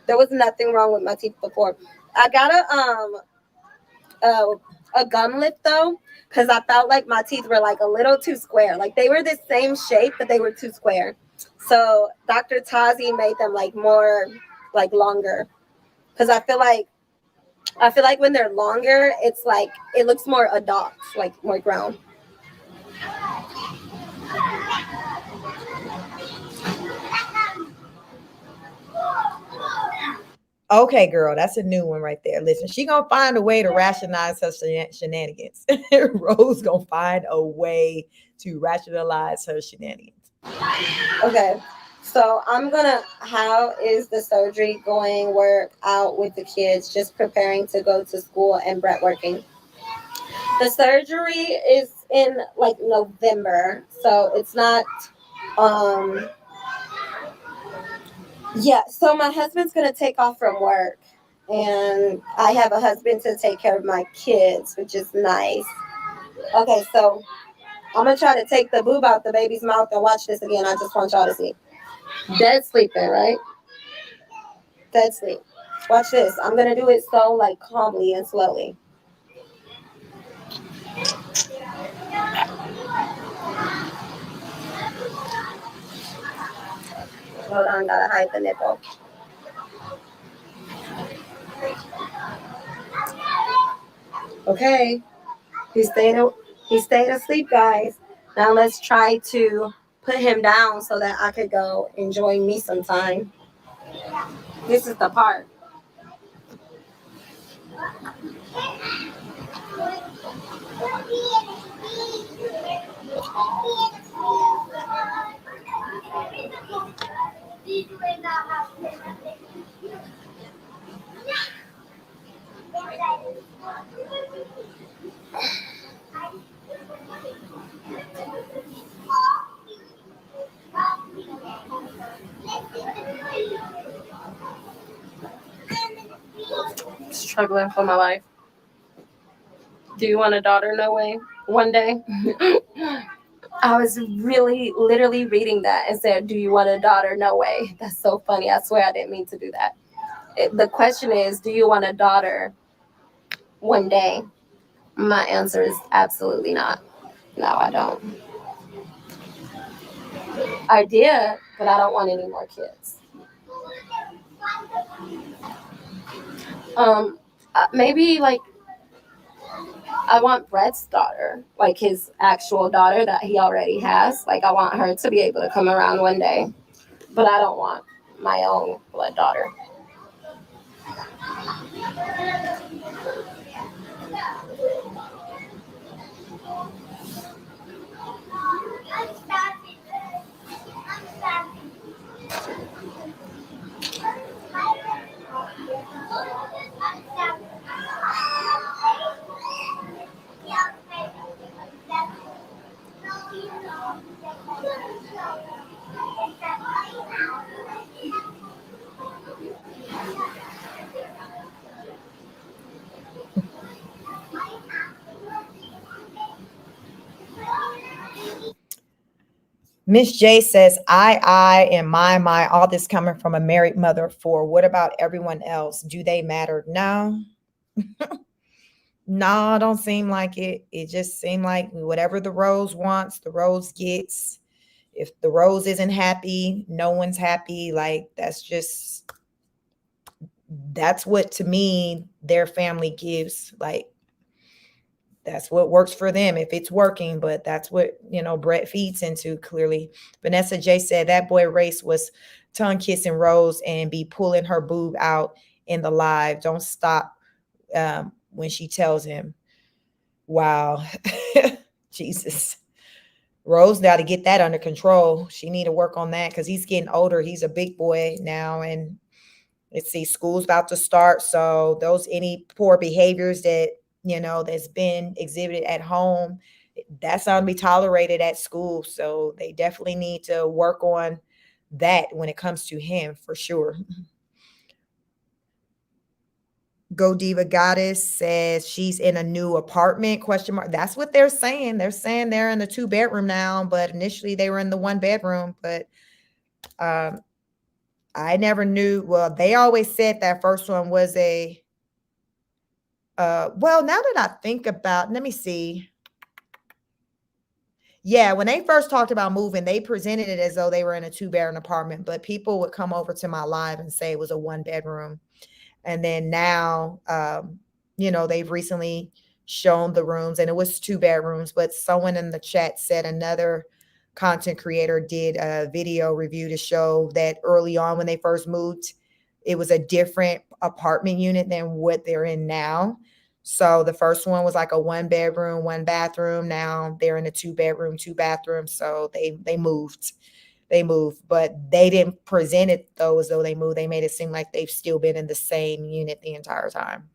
there was nothing wrong with my teeth before. I got a gum lift though, because I felt like my teeth were like a little too square. Like they were the same shape, but they were too square. So Dr. Tazi made them like more like longer, because I feel like when they're longer, it's like it looks more adult, like more grown. Okay, girl, that's a new one right there. Listen, she gonna find a way to rationalize her shenanigans. Rose gonna find a way to rationalize her shenanigans. Okay, so how is the surgery going work out with the kids, just preparing to go to school and Brett working? The surgery is in like November, so it's not, yeah, so my husband's going to take off from work, and I have a husband to take care of my kids, which is nice. Okay, so I'm going to try to take the boob out the baby's mouth and watch this again. I just want y'all to see. Dead sleeping, right? Dead sleep. Watch this. I'm going to do it so like calmly and slowly. Hold on, gotta hide the nipple. Okay, he stayed asleep, guys. Now let's try to put him down so that I could go enjoy me some time. This is the part. struggling for my life. Do you want a daughter? No way. One day. I was really literally reading that and said, do you want a daughter? No way. That's so funny. I swear I didn't mean to do that. The question is, do you want a daughter one day? My answer is absolutely not. No, I don't. I did, but I don't want any more kids. Maybe like I want Brett's daughter, like his actual daughter that he already has. Like I want her to be able to come around one day, but I don't want my own blood daughter. Miss J says, and my, all this coming from a married mother of 4. What about everyone else? Do they matter? No. No, don't seem like it. It just seemed like whatever the rose wants, the rose gets. If the rose isn't happy, no one's happy. Like that's what to me their family gives. Like that's what works for them if it's working, but that's what, Brett feeds into clearly. Vanessa J said that boy Race was tongue kissing Rose and be pulling her boob out in the live. Don't stop when she tells him. Wow. Jesus. Rose got to get that under control. She need to work on that because he's getting older. He's a big boy now, and let's see, school's about to start. So any poor behaviors that, that's been exhibited at home, that's not going to be tolerated at school. So they definitely need to work on that when it comes to him for sure. Go Diva Goddess says she's in a new apartment, ? That's what they're saying. They're saying they're in the 2-bedroom now, but initially they were in the 1-bedroom. But I never knew. Well, they always said that first one was well, now that I think about, let me see. Yeah, when they first talked about moving, they presented it as though they were in a 2-bedroom apartment, but people would come over to my live and say it was a 1-bedroom. And then now, they've recently shown the rooms and it was 2 bedrooms, but someone in the chat said another content creator did a video review to show that early on when they first moved, it was a different apartment unit than what they're in now. So the first one was like a 1-bedroom, 1-bathroom. Now they're in a 2-bedroom, 2-bathroom. So they moved. But they didn't present it though as though they moved. They made it seem like they've still been in the same unit the entire time.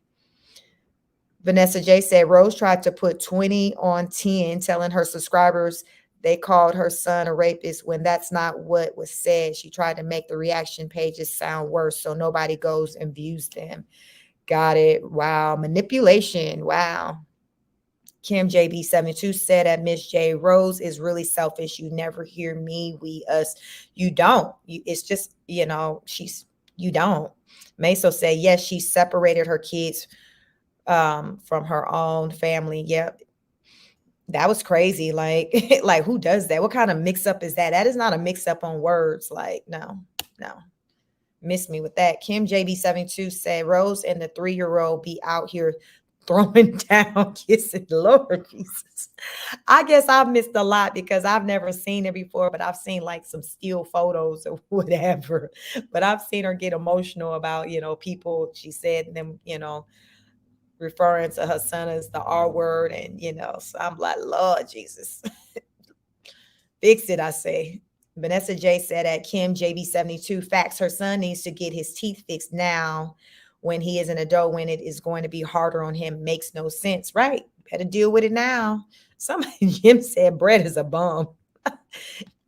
Vanessa J said Rose tried to put 20 on 10, telling her subscribers they called her son a rapist when that's not what was said. She tried to make the reaction pages sound worse so nobody goes and views them. Got it. Wow. Manipulation. Wow. Kim JB72 said that Miss J Rose is really selfish. You never hear me, we, us. You don't. It's just, you don't. Meso said, yes, she separated her kids from her own family. Yep. That was crazy. Like, like who does that? What kind of mix up is that? That is not a mix up on words. Like, no. Missed me with that. Kim JB72 said Rose and the 3-year-old be out here throwing down, kissing. Lord Jesus. I guess I've missed a lot because I've never seen it before, but I've seen like some still photos or whatever. But I've seen her get emotional about, people, she said them, referring to her son as the R word. And, so I'm like, Lord Jesus. Fix it, I say. Vanessa J said at Kim JB72 facts, her son needs to get his teeth fixed now when he is an adult, when it is going to be harder on him. Makes no sense. Right. Better deal with it now. Somebody, Jim said Brett is a bum.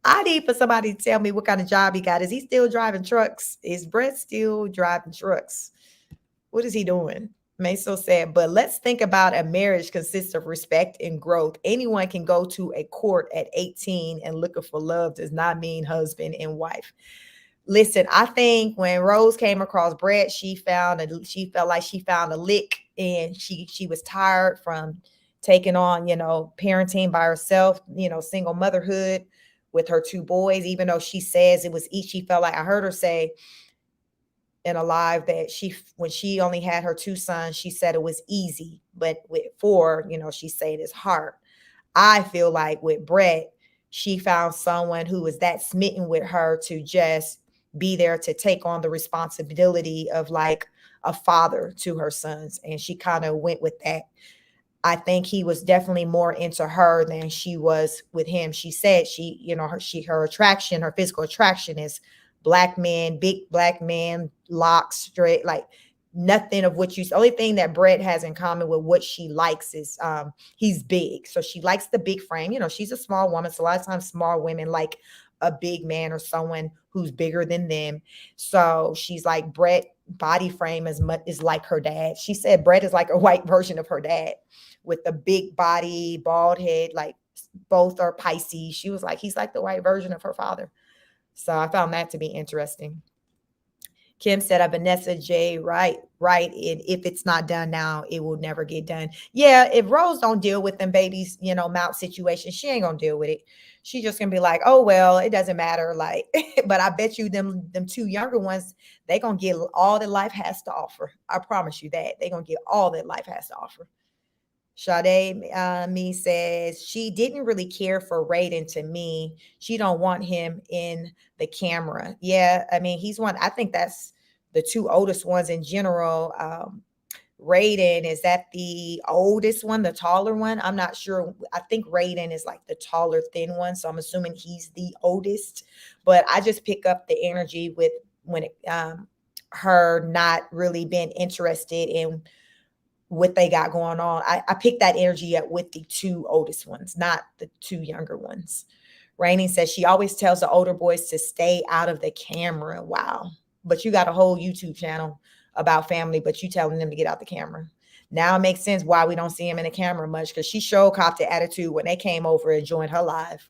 I need for somebody to tell me what kind of job he got. Is he still driving trucks? Is Brett still driving trucks? What is he doing? Meso said, but let's think about a marriage consists of respect and growth. Anyone can go to a court at 18 and looking for love does not mean husband and wife. Listen, I think when Rose came across Brett, she felt like she found a lick, and she was tired from taking on, parenting by herself, single motherhood with her two boys, even though she says it was each. She felt like, I heard her say in a live that when she only had her two sons, she said it was easy, but with four, she said it's hard. I feel like with Brett, she found someone who was that smitten with her to just be there to take on the responsibility of like a father to her sons. And she kind of went with that. I think he was definitely more into her than she was with him. She said her attraction, her physical attraction is black men, big black men, locks, straight, like nothing of what only thing that Brett has in common with what she likes is he's big. So she likes the big frame. She's a small woman. So a lot of times small women like a big man or someone who's bigger than them. So she's like, Brett body frame is like her dad. She said Brett is like a white version of her dad with the big body, bald head, like both are Pisces. She was like, he's like the white version of her father. So I found that to be interesting. Kim said, Vanessa J, right. If it's not done now, it will never get done. Yeah, if Rose don't deal with them babies, mouth situation, she ain't gonna deal with it. She just gonna be like, oh well, it doesn't matter. Like, but I bet you them two younger ones, they gonna get all that life has to offer. I promise you that. They gonna get all that life has to offer. Sade me says she didn't really care for Raiden. To me, she don't want him in the camera. Yeah, I mean he's one. I think that's the two oldest ones in general. Raiden, is that the oldest one, the taller one? I'm not sure. I think Raiden is like the taller, thin one, so I'm assuming he's the oldest. But I just pick up the energy with when it her not really being interested in what they got going on. I picked that energy up with the two oldest ones, not the two younger ones. Rainy says she always tells the older boys to stay out of the camera. Wow. But you got a whole YouTube channel about family, but you telling them to get out the camera. Now it makes sense why we don't see him in the camera much, because she showed copped the attitude when they came over and joined her live.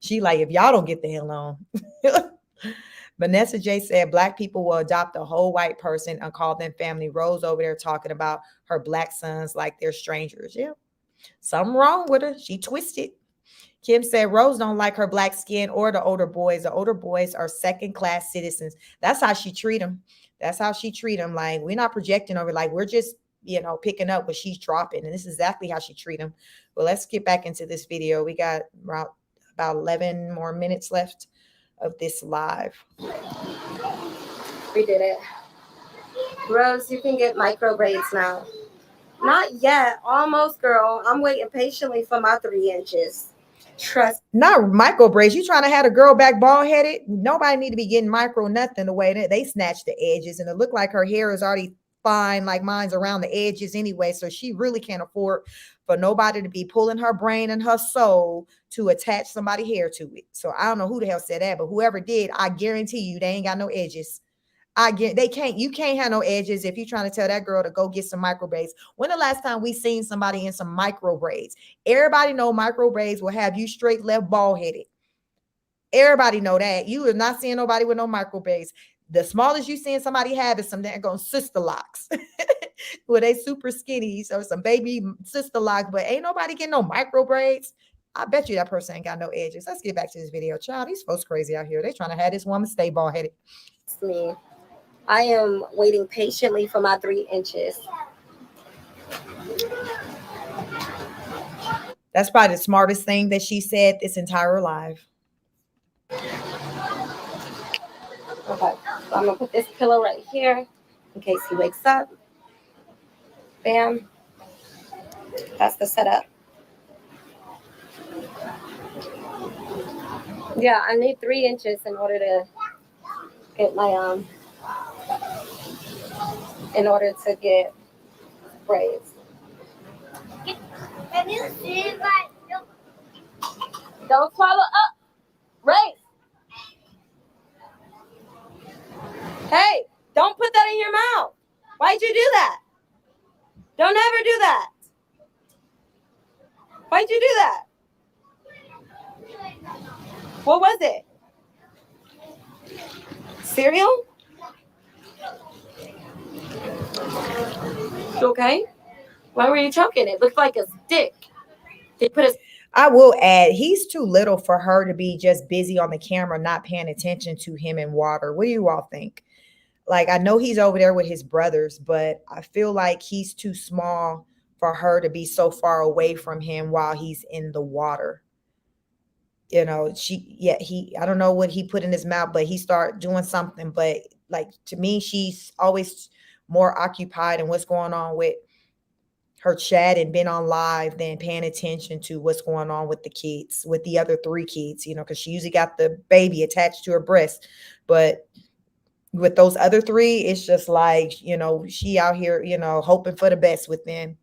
She like, if y'all don't get the hell on. Vanessa J said black people will adopt a whole white person and call them family. Rose over there talking about her black sons like they're strangers. Yeah, something wrong with her. She twisted. Kim said Rose don't like her black skin or the older boys. The older boys are second-class citizens. That's how she treat them. That's how she treat them. Like, we're not projecting over. Like, we're just, picking up what she's dropping. And this is exactly how she treat them. Well, let's get back into this video. We got about 11 more minutes left of this live. We did it. Rose, you can get micro braids now. Not yet. Almost, girl. I'm waiting patiently for my 3 inches. Trust. Not micro braids. You trying to have a girl back bald headed? Nobody need to be getting micro nothing the way that they snatch the edges, and it looked like her hair is already fine, like mine's around the edges anyway. So she really can't afford for nobody to be pulling her brain and her soul to attach somebody's hair to it. So I don't know who the hell said that, but whoever did, I guarantee you they ain't got no edges. You can't have no edges if you're trying to tell that girl to go get some micro braids. When the last time we seen somebody in some micro braids? Everybody know micro braids will have you straight left bald headed. Everybody know that. You are not seeing nobody with no micro braids. The smallest you seeing somebody have is some that going sister locks. Well, they super skinny, so some baby sister locks, but ain't nobody getting no micro braids. I bet you that person ain't got no edges. Let's get back to this video. Child, these folks crazy out here. They trying to have this woman stay bald headed. It's me. I am waiting patiently for my 3 inches. That's probably the smartest thing that she said this entire life. Okay, so I'm gonna put this pillow right here in case he wakes up. Bam. That's the setup. Yeah, I need 3 inches in order to get my get braids. Don't swallow up. Race. Hey, don't put that in your mouth. Why'd you do that? Don't ever do that. Why'd you do that? What was it? Cereal? Okay. Why were you choking? It looked like a stick. They put a I will add, he's too little for her to be just busy on the camera, not paying attention to him in water. What do you all think? Like, I know he's over there with his brothers, but I feel like he's too small for her to be so far away from him while he's in the water. You know, I don't know what he put in his mouth, but he started doing something. But like, to me, she's always more occupied in what's going on with her chat and been on live than paying attention to what's going on with the kids, with the other three kids, you know, because she usually got the baby attached to her breast. But with those other three, it's just like, you know, she out here, you know, hoping for the best with them.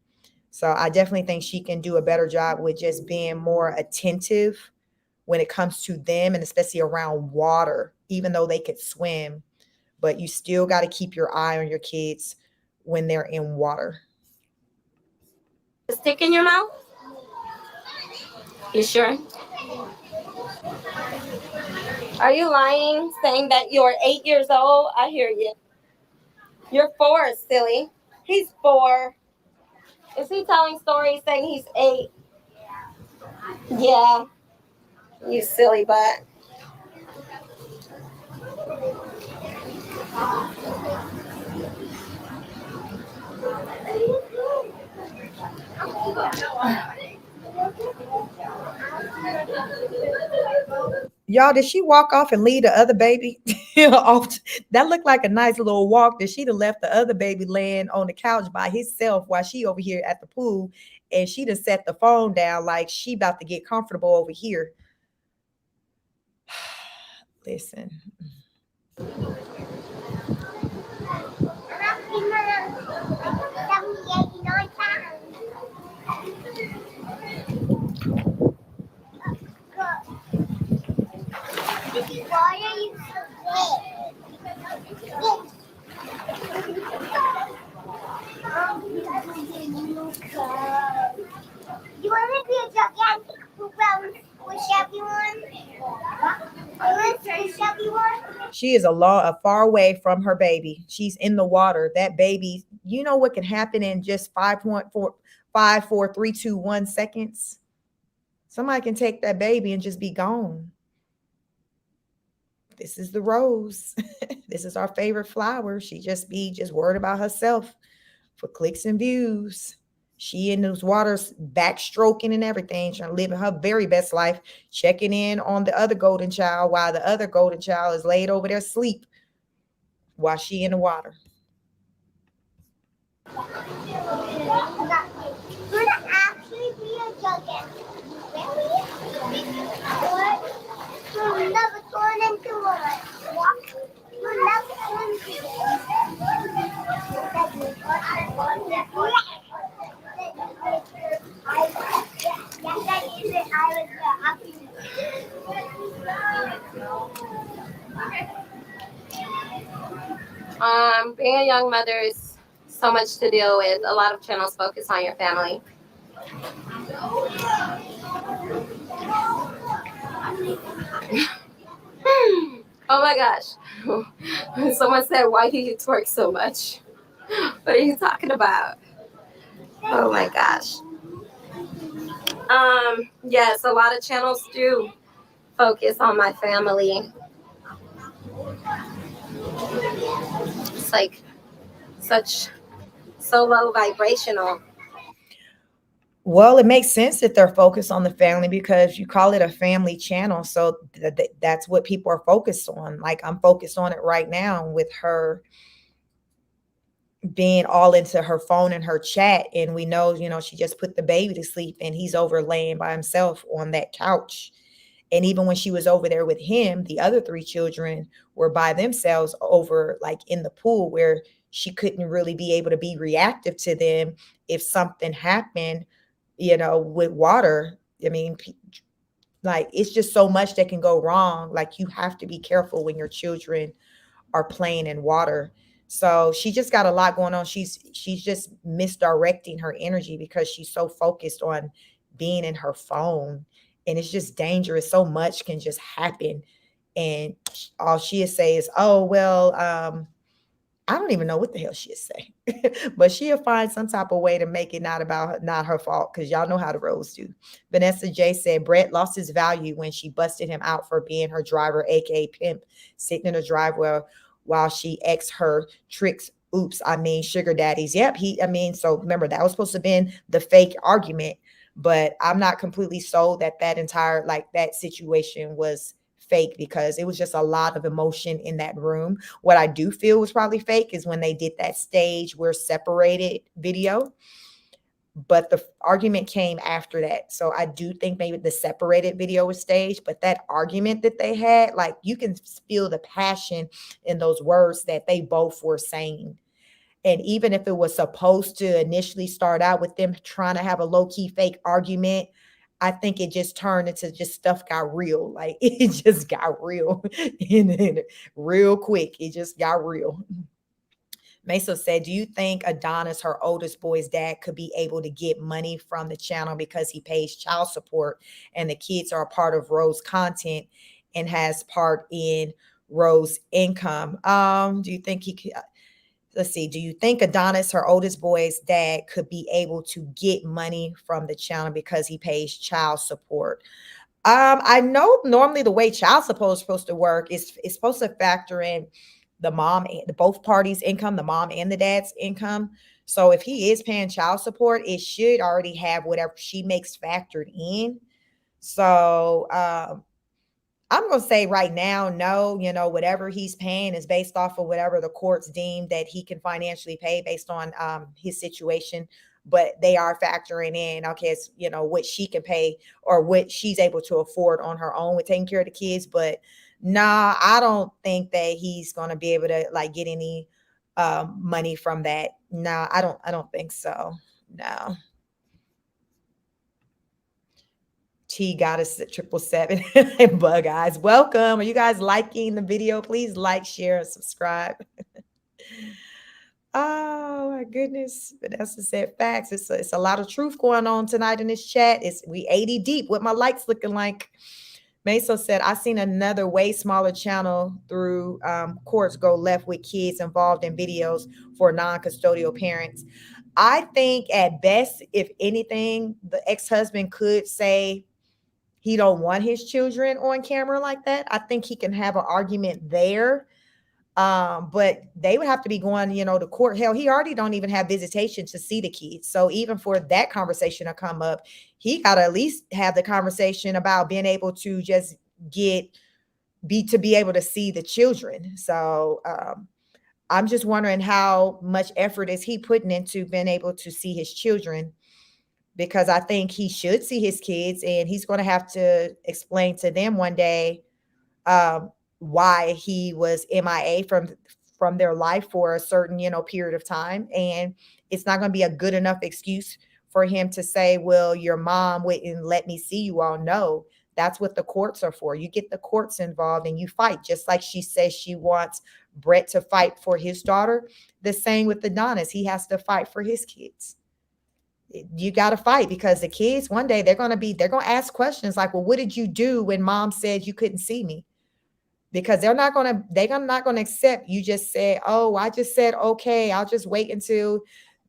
So I definitely think she can do a better job with just being more attentive when it comes to them, and especially around water, even though they could swim. But you still got to keep your eye on your kids when they're in water. stick in your mouth? You sure? Are you lying, saying that you're 8 years old? I hear you. You're 4, silly. He's 4. Is he telling stories saying he's 8? Yeah. You silly butt. Y'all, did she walk off and leave the other baby off? That looked like a nice little walk. That she'd have left the other baby laying on the couch by himself while she over here at the pool, and she'd have set the phone down like she about to get comfortable over here. Listen. Why are you so you want to be a gigantic poop out and squish everyone? You want to squish everyone? She is a far away from her baby. She's in the water. That baby, you know what can happen in just 5.4, 5, 4, 3, 2, 1 seconds? Somebody can take that baby and just be gone. This is the rose. This is our favorite flower. She just worried about herself for clicks and views. She in those waters backstroking and everything, trying to live her very best life, checking in on the other golden child while the other golden child is laid over there asleep while she in the water. Would actually be a gigantic. Really? What? We'll never turn into one. We'll never turn into Being a young mother is so much to deal with. A lot of channels focus on your family. Oh my gosh. Someone said, why do you twerk so much? What are you talking about? Oh my gosh. Yes, a lot of channels do focus on my family. It's like so low vibrational. Well, it makes sense that they're focused on the family because you call it a family channel. So that's what people are focused on. Like, I'm focused on it right now with her being all into her phone and her chat. And we know, you know, she just put the baby to sleep and he's over laying by himself on that couch. And even when she was over there with him, the other 3 children were by themselves over like in the pool where she couldn't really be able to be reactive to them if something happened, you know, with water. I mean, like, it's just so much that can go wrong. Like, you have to be careful when your children are playing in water. So she just got a lot going on. She's just misdirecting her energy because she's so focused on being in her phone, and it's just dangerous. So much can just happen, and all she'll say is, "Oh well, I don't even know what the hell she'll say," but she'll find some type of way to make it not about her, not her fault, because y'all know how the roads do. Vanessa J said Brett lost his value when she busted him out for being her driver, aka pimp, sitting in the driveway while she ex her tricks. Oops, I mean sugar daddies. Yep, so remember that was supposed to have been the fake argument, but I'm not completely sold that entire like that situation was fake, because it was just a lot of emotion in that room. What I do feel was probably fake is when they did that stage we're separated video, but the argument came after that. So I do think maybe the separated video was staged, but that argument that they had, like you can feel the passion in those words that they both were saying. And even if it was supposed to initially start out with them trying to have a low-key fake argument, I think it just turned into just stuff got real. Like it just got real and real quick. It just got real. Meso said, do you think Adonis, her oldest boy's dad, could be able to get money from the channel because he pays child support and the kids are a part of Rose's content and has part in Rose's income? Do you think he could? Let's see. Do you think Adonis, her oldest boy's dad, could be able to get money from the channel because he pays child support? I know normally the way child support is supposed to work is it's supposed to factor in the mom and the both parties' income, the mom and the dad's income. So if he is paying child support, it should already have whatever she makes factored in. So I'm going to say right now, no, whatever he's paying is based off of whatever the courts deem that he can financially pay based on his situation. But they are factoring in, okay, it's, what she can pay or what she's able to afford on her own with taking care of the kids. But nah, I don't think that he's going to be able to like get any money from that. No, I don't think so. No. T Goddess at 777. Bug eyes. Welcome. Are you guys liking the video? Please like, share, and subscribe. Oh my goodness. Vanessa said facts. It's a lot of truth going on tonight in this chat. We 80 deep. What my likes looking like. Meso said, I seen another way smaller channel through courts go left with kids involved in videos for non-custodial parents. I think at best, if anything, the ex-husband could say he don't want his children on camera like that. I think he can have an argument there. But they would have to be going, to court. Hell, he already don't even have visitation to see the kids. So even for that conversation to come up, he got to at least have the conversation about being able to just be able to see the children. So I'm just wondering how much effort is he putting into being able to see his children, because I think he should see his kids and he's going to have to explain to them one day why he was MIA from their life for a certain, period of time. And it's not going to be a good enough excuse for him to say, well, your mom wouldn't let me see you all. No, that's what the courts are for. You get the courts involved and you fight, just like she says she wants Brett to fight for his daughter. The same with Adonis. He has to fight for his kids. You got to fight, because the kids one day they're going to ask questions like, well, what did you do when mom said you couldn't see me? Because they're not going to accept you just said, oh, I just said, okay, I'll just wait until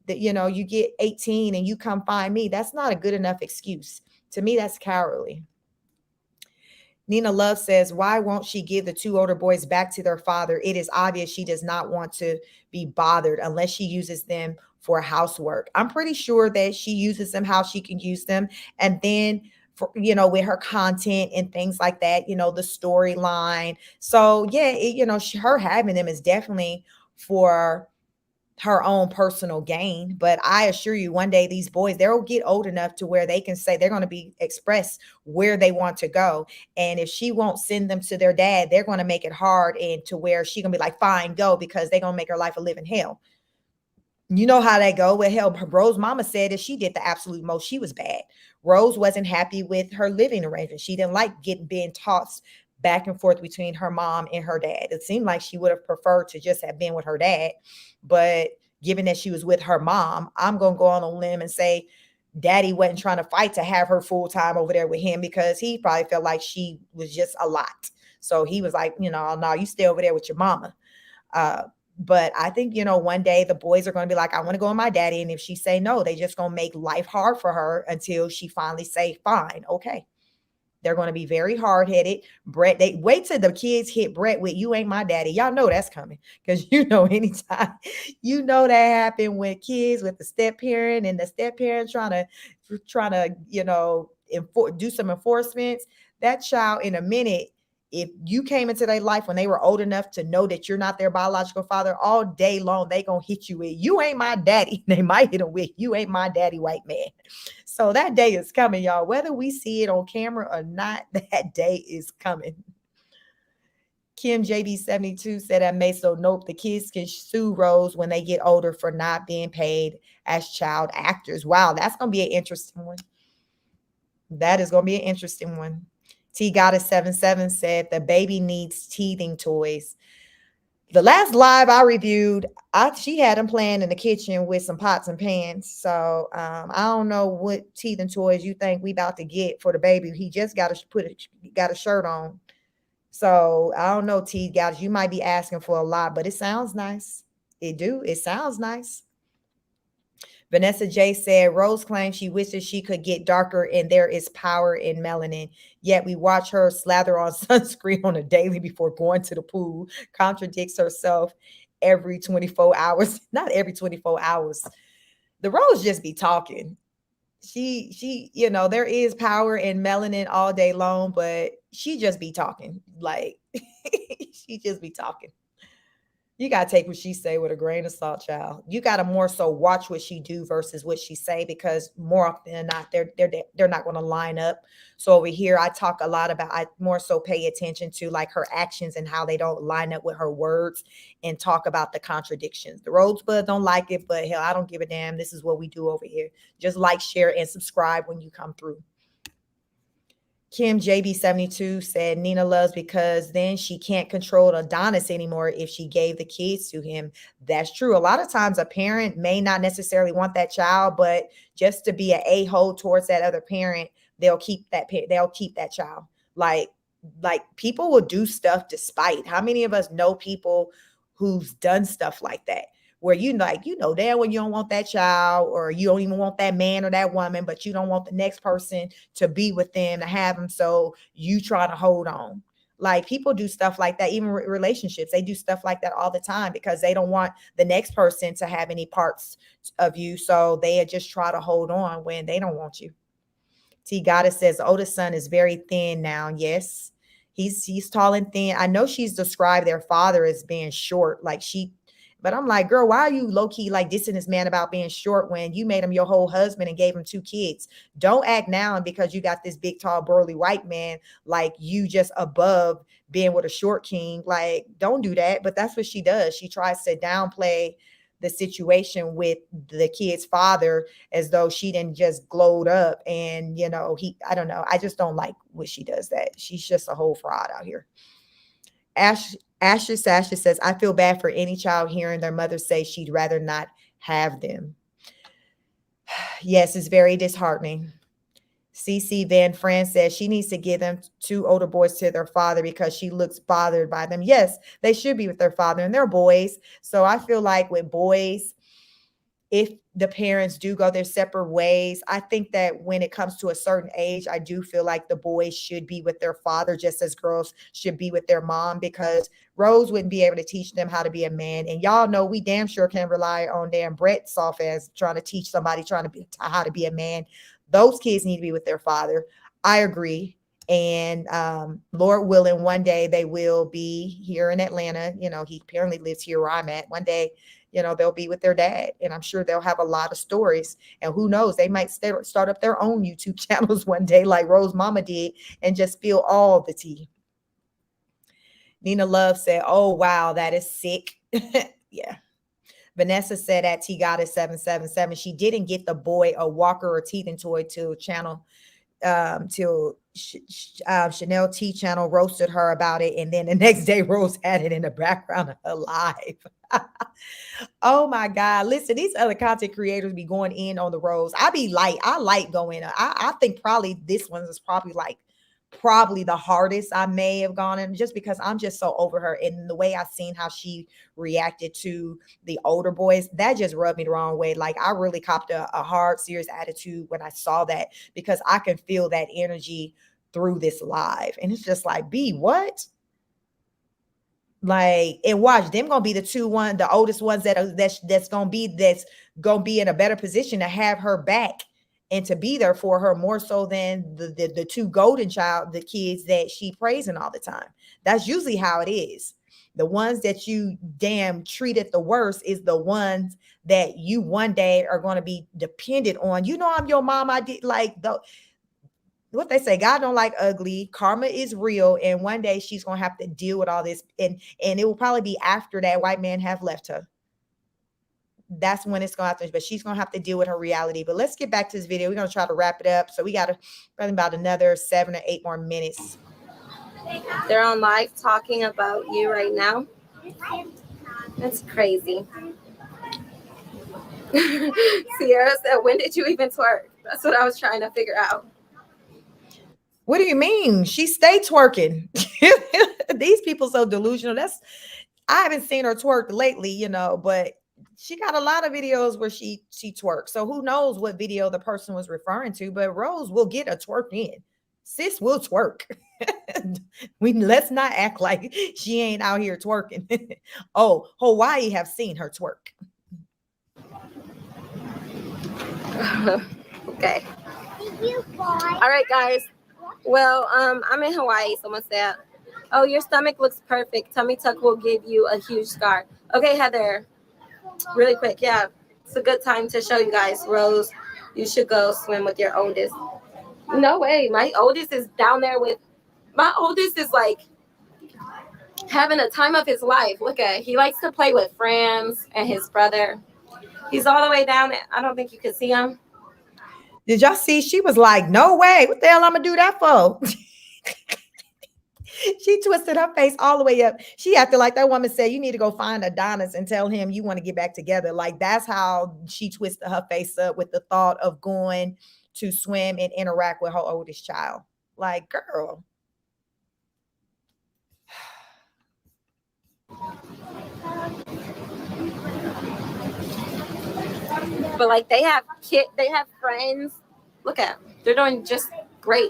you get 18 and you come find me. That's not a good enough excuse. To me, that's cowardly. Nina Love says, why won't she give the two older boys back to their father? It is obvious she does not want to be bothered unless she uses them for housework. I'm pretty sure that she uses them how she can use them. And then for, with her content and things like that, the storyline. So yeah, her having them is definitely for her own personal gain. But I assure you, one day these boys, they'll get old enough to where they can say they're going to be expressed where they want to go. And if she won't send them to their dad, they're going to make it hard, and to where she going to be like, fine, go, because they're going to make her life a living hell. You know how they go. Well, hell, Rose mama said that she did the absolute most. She was bad. Rose wasn't happy with her living arrangement. She didn't like being tossed back and forth between her mom and her dad. It seemed like she would have preferred to just have been with her dad, but given that she was with her mom, I'm going to go on a limb and say daddy wasn't trying to fight to have her full time over there with him, because he probably felt like she was just a lot. So he was like, no, you stay over there with your mama. But I think, one day the boys are going to be like, I want to go with my daddy. And if she say no, they just going to make life hard for her until she finally say, fine, okay. They're going to be very hard-headed. Brett, they wait till the kids hit Brett with, you ain't my daddy. Y'all know that's coming, because anytime, that happened with kids with the step parent, and the step parent trying to do some enforcements. That child, in a minute, if you came into their life when they were old enough to know that you're not their biological father, all day long, they going to hit you with, you ain't my daddy. They might hit them with, you ain't my daddy, white man. So that day is coming, y'all. Whether we see it on camera or not, that day is coming. Kim JB72 said at Meso, nope, the kids can sue Rose when they get older for not being paid as child actors. Wow, that's going to be an interesting one. That is going to be an interesting one. T Goddess 77 said the baby needs teething toys. The last live I reviewed, she had them playing in the kitchen with some pots and pans. So I don't know what teething toys you think we about to get for the baby. He just got a shirt on. So I don't know, T Goddess, you might be asking for a lot, but it sounds nice. It sounds nice. Vanessa J said, Rose claims she wishes she could get darker and there is power in melanin. Yet we watch her slather on sunscreen on a daily before going to the pool. Contradicts herself every 24 hours. Not every 24 hours. The Rose just be talking. She, there is power in melanin all day long, but she just be talking. Like, she just be talking. You got to take what she say with a grain of salt, child. You got to more so watch what she do versus what she say, because more often than not, they're not going to line up. So over here, I talk a lot about, I more so pay attention to like her actions and how they don't line up with her words, and talk about the contradictions. The Rosebud don't like it, but hell, I don't give a damn. This is what we do over here. Just like, share, and subscribe when you come through. Kim JB72 said Nina loves because then she can't control Adonis anymore if she gave the kids to him. That's true. A lot of times a parent may not necessarily want that child, but just to be an a-hole towards that other parent, they'll keep that child. Like people will do stuff despite. How many of us know people who's done stuff like that? Where damn when you don't want that child, or you don't even want that man or that woman, but you don't want the next person to be with them, to have them. So you try to hold on. Like, people do stuff like that, even relationships. They do stuff like that all the time because they don't want the next person to have any parts of you. So they just try to hold on when they don't want you. T Goddess says the oldest son is very thin now. Yes, he's tall and thin. I know she's described their father as being short, but I'm like, girl, why are you low-key like dissing this man about being short when you made him your whole husband and gave him 2 kids? Don't act now, and because you got this big, tall, burly white man, like you just above being with a short king. Like, don't do that. But that's what she does. She tries to downplay the situation with the kid's father as though she didn't just glowed up. And, I don't know. I just don't like when she does that. She's just a whole fraud out here. Asher Sasha says, I feel bad for any child hearing their mother say she'd rather not have them. Yes, it's very disheartening. CC Van Fran says she needs to give them 2 older boys to their father because she looks bothered by them. Yes, they should be with their father, and they're boys. So I feel like with boys, if the parents do go their separate ways, I think that when it comes to a certain age, I do feel like the boys should be with their father just as girls should be with their mom, because Rose wouldn't be able to teach them how to be a man. And y'all know we damn sure can rely on damn Brett soft ass trying to teach somebody how to be a man. Those kids need to be with their father. I agree. And Lord willing, one day they will be here in Atlanta. He apparently lives here where I'm at. One day, they'll be with their dad, and I'm sure they'll have a lot of stories. And who knows, they might start up their own YouTube channels one day like Rose Mama did and just spill all the tea. Nina Love said, oh, wow, that is sick. Yeah. Vanessa said at T Goddess 777, she didn't get the boy a walker or teething toy till Chanel T channel roasted her about it, and then the next day Rose had it in the background of her live. Oh my God. Listen, these other content creators be going in on the Rose. I like going. I think probably this one is probably the hardest I may have gone in, just because I'm just so over her, and the way I seen how she reacted to the older boys, that just rubbed me the wrong way. Like, I really copped a hard, serious attitude when I saw that, because I can feel that energy through this live. And it's just like, B, what? Like, and watch them gonna be the oldest ones that's gonna be in a better position to have her back and to be there for her, more so than the two the kids that she praising all the time. That's usually how it is. The ones that you damn treated the worst is the ones that you one day are going to be dependent on. You know, I'm your mom. I did like what they say, God don't like ugly, karma is real, and one day she's gonna have to deal with all this, and it will probably be after that white man have left her. That's when it's gonna happen, but she's gonna have to deal with her reality. But let's get back to this video. We're gonna try to wrap it up, so we got probably about another 7 or 8 more minutes. They're on live talking about you right now. That's crazy. Sierra said, when did you even twerk? That's what I was trying to figure out. What do you mean? She stayed twerking. These people so delusional. I haven't seen her twerk lately, you know, but she got a lot of videos where she twerks. So who knows what video the person was referring to, but Rose will get a twerk in. Sis will twerk. Let's not act like she ain't out here twerking. Oh, Hawaii have seen her twerk. Okay. All right, guys. Well, I'm in Hawaii. Someone said, oh, your stomach looks perfect. Tummy tuck will give you a huge scar. Okay, Heather, really quick. Yeah, it's a good time to show you guys. Rose, you should go swim with your oldest. No way. My oldest is down there my oldest is like having a time of his life. Look at it. He likes to play with friends and his brother. He's all the way down there. I don't think you can see him. Did y'all see? She was like, no way. What the hell I'm going to do that for? She twisted her face all the way up. She acted like that woman said, you need to go find Adonis and tell him you want to get back together. Like, that's how she twisted her face up with the thought of going to swim and interact with her oldest child. Like, girl. But like, they have friends. Look at them. They're doing just great.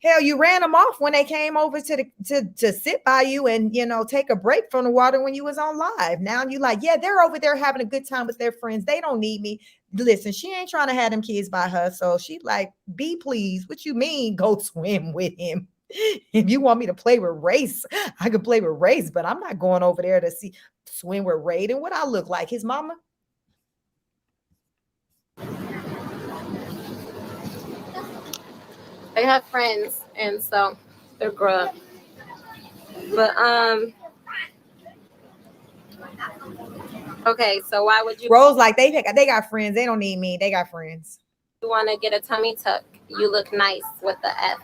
Hell, you ran them off when they came over to sit by you and, you know, take a break from the water when you was on live. Now you like, yeah, they're over there having a good time with their friends. They don't need me. Listen, she ain't trying to have them kids by her. So she like, be pleased. What you mean go swim with him? If you want me to play with Race, I could play with Race, but I'm not going over there to swim with Raiden. What I look like, his mama? They have friends, and so they're grown. But okay, so why would you? Rose like they got friends. They don't need me. They got friends. You want to get a tummy tuck? You look nice with the F.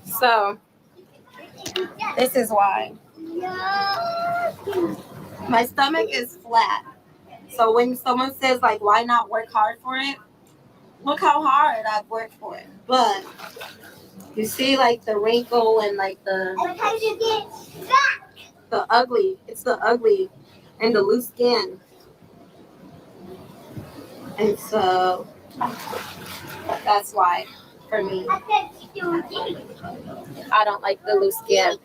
So this is why my stomach is flat. So when someone says like, why not work hard for it? Look how hard I've worked for it. But you see like the wrinkle and like the ugly. It's the ugly and the loose skin. And so that's why for me, I don't like the loose skin.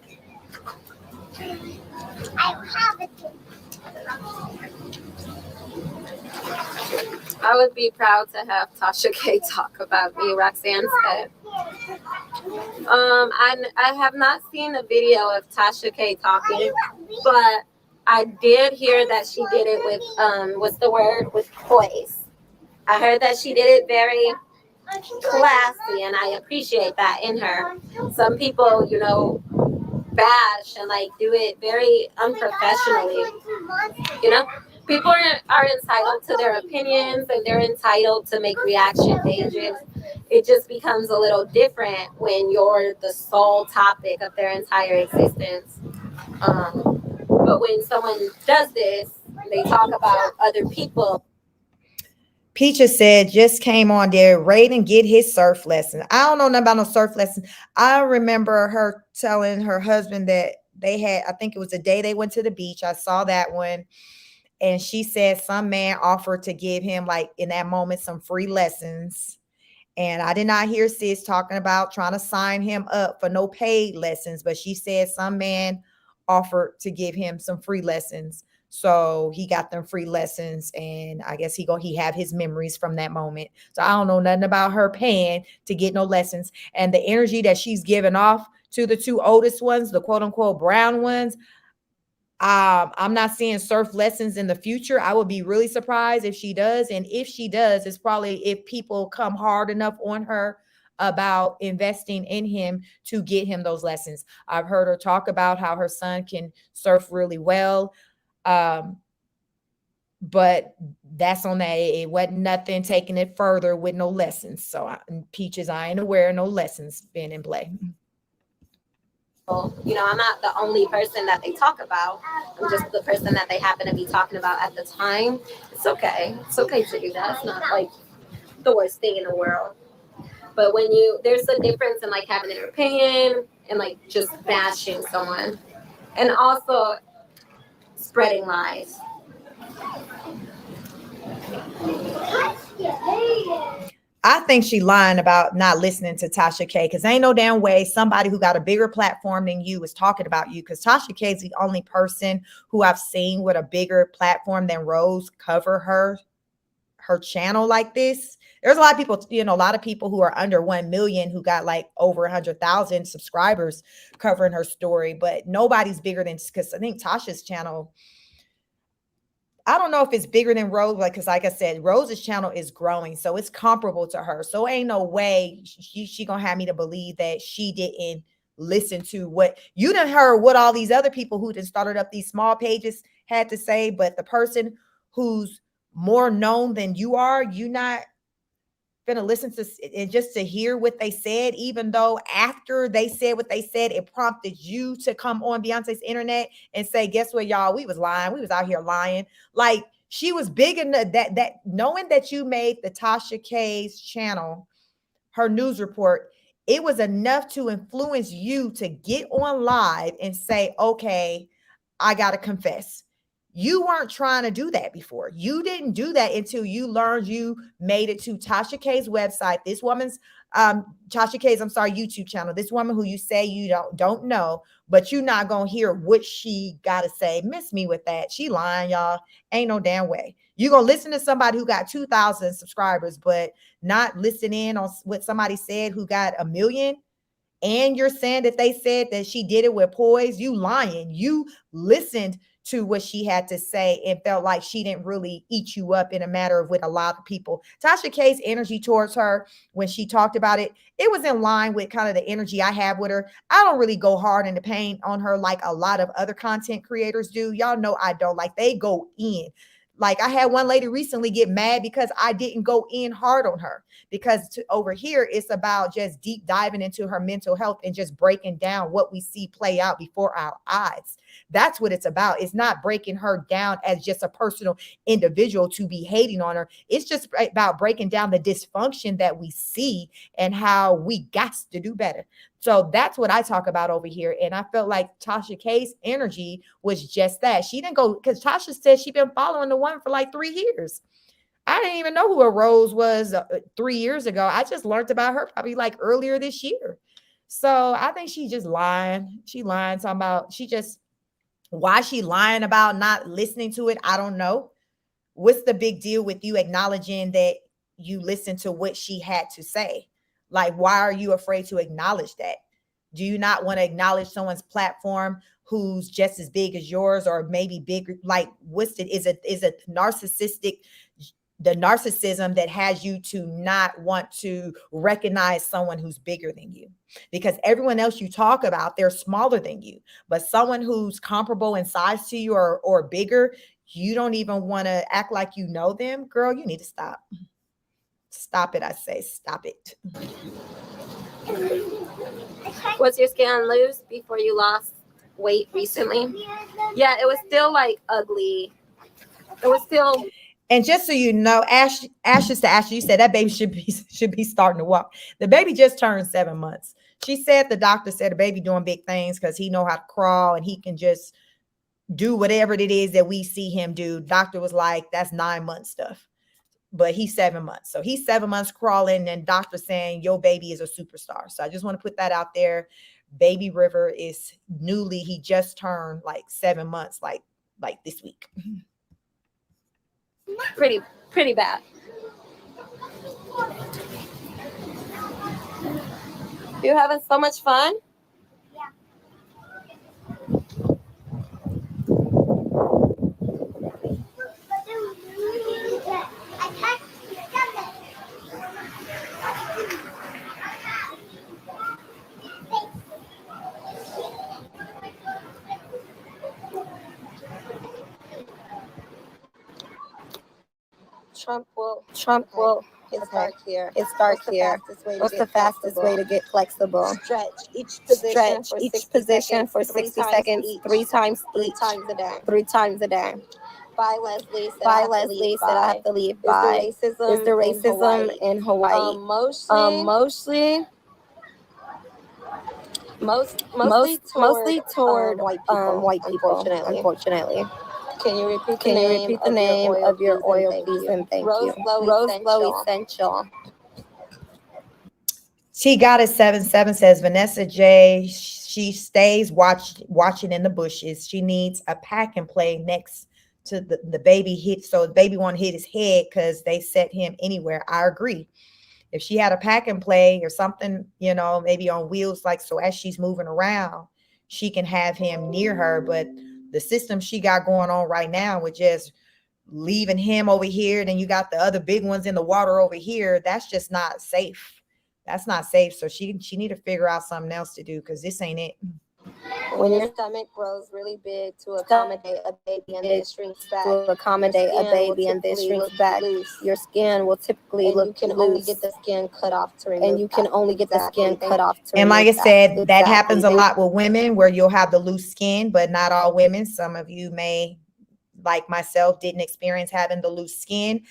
I would be proud to have Tasha K talk about me, Roxanne said. I have not seen a video of Tasha K talking, but I did hear that she did it with what's the word? With poise. I heard that she did it very classy, and I appreciate that in her. Some people, you know, bash and like do it very unprofessionally, you know. people are entitled to their opinions and they're entitled to make reaction pages. It just becomes a little different when you're the sole topic of their entire existence. But when someone does this, they talk about other people. Peaches said, just came on there, Raiden get his surf lesson. I don't know nothing about no surf lesson. I remember her telling her husband that they had, I think it was the day they went to the beach. I saw that one. And she said some man offered to give him, like in that moment, some free lessons. And I did not hear sis talking about trying to sign him up for no paid lessons, but she said some man offered to give him some free lessons. So he got them free lessons, and I guess he have his memories from that moment. So I don't know nothing about her paying to get no lessons. And the energy that she's giving off to the two oldest ones, the quote unquote brown ones, I'm not seeing surf lessons in the future. I would be really surprised if she does. And if she does, it's probably if people come hard enough on her about investing in him to get him those lessons. I've heard her talk about how her son can surf really well. But that's on that. It wasn't nothing taking it further with no lessons. So Peaches, I ain't aware of no lessons being in play. You know, I'm not the only person that they talk about. I'm just the person that they happen to be talking about at the time. It's okay. It's okay to do that. It's not like the worst thing in the world. But when there's a difference in like having an opinion and like just bashing someone, and also spreading lies. I think she lying about not listening to Tasha K, because ain't no damn way somebody who got a bigger platform than you is talking about you, because Tasha K is the only person who I've seen with a bigger platform than Rose cover her channel like this. There's a lot of people, you know, a lot of people who are under 1 million who got like over 100,000 subscribers covering her story, but nobody's bigger than, because I think Tasha's channel, I don't know if it's bigger than Rose, because like I said, Rose's channel is growing, so it's comparable to her. So ain't no way she gonna have me to believe that she didn't listen to what you done heard, what all these other people who just started up these small pages had to say. But the person who's more known than you are, you not gonna listen to and just to hear what they said, even though after they said what they said, it prompted you to come on Beyonce's internet and say, guess what, y'all, we was lying, we was out here lying. Like, she was big enough that knowing that you made the Tasha K's channel her news report, it was enough to influence you to get on live and say, okay, I gotta confess. You weren't trying to do that before. You didn't do that until you learned you made it to Tasha K's website. This woman's Tasha K's, YouTube channel. This woman who you say you don't know, but you're not gonna hear what she gotta say. Miss me with that. She lying, y'all. Ain't no damn way. You gonna listen to somebody who got 2,000 subscribers, but not listen in on what somebody said who got 1 million. And you're saying that they said that she did it with poise. You lying. You listened to what she had to say and felt like she didn't really eat you up in a matter of with a lot of people. Tasha K's energy towards her when she talked about it, it was in line with kind of the energy I have with her. I don't really go hard in the paint on her like a lot of other content creators do. Y'all know I don't. Like, they go in. Like, I had one lady recently get mad because I didn't go in hard on her, because over here, it's about just deep diving into her mental health and just breaking down what we see play out before our eyes. That's what it's about. It's not breaking her down as just a personal individual to be hating on her. It's just about breaking down the dysfunction that we see and how we got to do better. So that's what I talk about over here. And I felt like Tasha K's energy was just that. She didn't go, because Tasha said she'd been following the one for like 3 years. I didn't even know who a Rose was 3 years ago. I just learned about her probably like earlier this year. So I think she just lying. She lying, talking about, why she lying about not listening to it, I don't know. What's the big deal with you acknowledging that you listened to what she had to say? Like, why are you afraid to acknowledge that? Do you not want to acknowledge someone's platform who's just as big as yours, or maybe bigger? Like, is it narcissistic, the narcissism that has you to not want to recognize someone who's bigger than you? Because everyone else you talk about, they're smaller than you, but someone who's comparable in size to you or bigger, you don't even want to act like you know them, girl, you need to stop. Stop it. I say, stop it. Was your skin loose before you lost weight recently? Yeah, it was still like ugly. It was still. And just so you know, Ashes to Ashes, you said that baby should be starting to walk. The baby just turned 7 months. She said the doctor said the baby doing big things because he know how to crawl and he can just do whatever it is that we see him do. Doctor was like, that's 9 months stuff. But he's 7 months. So he's 7 months crawling, and doctor saying your baby is a superstar. So I just want to put that out there. Baby River is he just turned like 7 months, like this week. Pretty bad. You're having so much fun? Trump will. It's dark here. It's dark here. What's the fastest way to get flexible? Stretch each position for 60 seconds, 3 times a day. 3 times a day. By Leslie said I have to leave by. Is the racism in Hawaii? Mostly toward white people, unfortunately. Can you repeat the name of your oil, please, and thank you? Rose Glow Essential. She got it 77 says Vanessa J. She stays watching in the bushes. She needs a pack and play next to the baby hit. So the baby want to hit his head because they set him anywhere. I agree. If she had a pack and play or something, maybe on wheels, like so as she's moving around, she can have him near her. But the system she got going on right now with just leaving him over here, then you got the other big ones in the water over here. That's just not safe. That's not safe. So she need to figure out something else to do because this ain't it. When your stomach grows really big to accommodate a baby and then shrinks back, your skin will typically look. You can only get the skin cut off to remove. And like I said, that happens a lot with women where you'll have the loose skin, but not all women. Some of you may, like myself, didn't experience having the loose skin.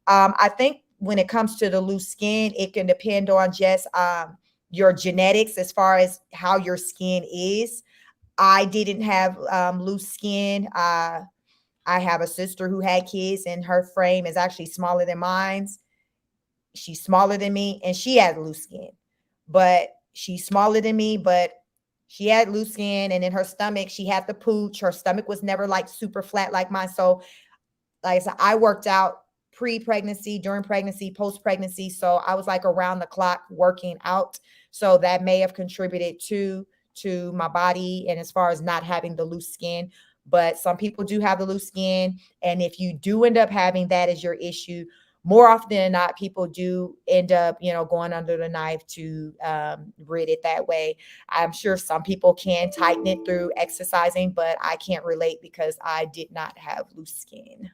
I think when it comes to the loose skin, it can depend on just your genetics as far as how your skin is. I didn't have loose skin. I have a sister who had kids and her frame is actually smaller than mine's. She's smaller than me and she had loose skin, but she's smaller than me, but she had loose skin. And in her stomach, she had the pooch. Her stomach was never like super flat like mine. So like I said, I worked out pre-pregnancy, during pregnancy, post-pregnancy. So I was like around the clock working out. So that may have contributed to my body and as far as not having the loose skin. But some people do have the loose skin. And if you do end up having that as your issue, more often than not, people do end up, going under the knife to rid it that way. I'm sure some people can tighten it through exercising, but I can't relate because I did not have loose skin.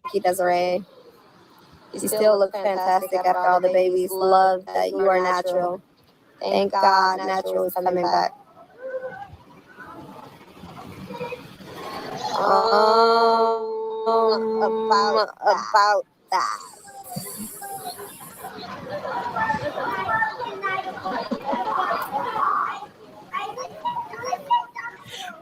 Thank you, Desiree. You still look fantastic after all the babies. Love that you are natural. Thank God natural is coming back. About that.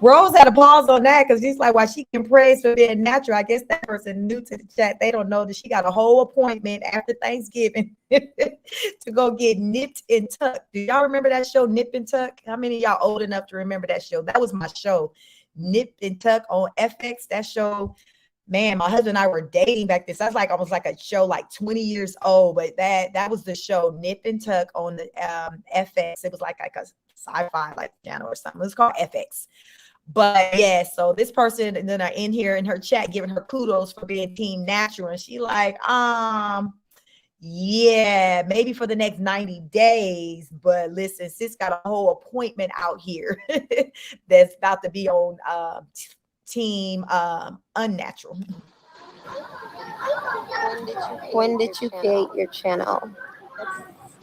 Rose had a pause on that because she's like, while she can praise for being natural, I guess that person new to the chat, they don't know that she got a whole appointment after Thanksgiving to go get nipped and tucked. Do y'all remember that show, Nip and Tuck? How many of y'all old enough to remember that show? That was my show, Nip and Tuck on FX. That show, man, my husband and I were dating back then. So that's like almost like a show like 20 years old, but that was the show, Nip and Tuck on the FX. It was like a sci-fi like channel or something. It was called FX. But yeah, so this person and then are in here in her chat giving her kudos for being team natural. And she like, yeah, maybe for the next 90 days. But listen, sis got a whole appointment out here that's about to be on team unnatural. When did you create your channel?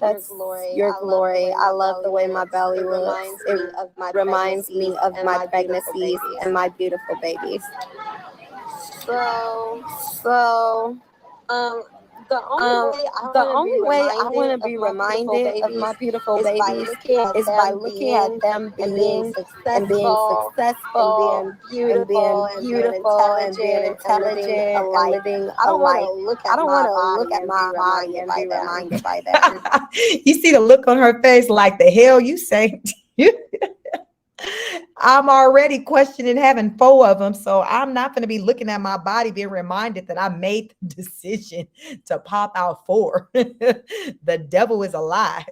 That's your glory. I love the way my belly looks. It reminds me of my pregnancies and my beautiful babies. So, the only way I want to be reminded of my beautiful babies is by looking at them being and being successful and being beautiful and being intelligent and living a life. I don't want to look at my body and be reminded by them. You see the look on her face, like the hell you say. I'm already questioning having 4 of them, so I'm not going to be looking at my body being reminded that I made the decision to pop out 4. The devil is a lie.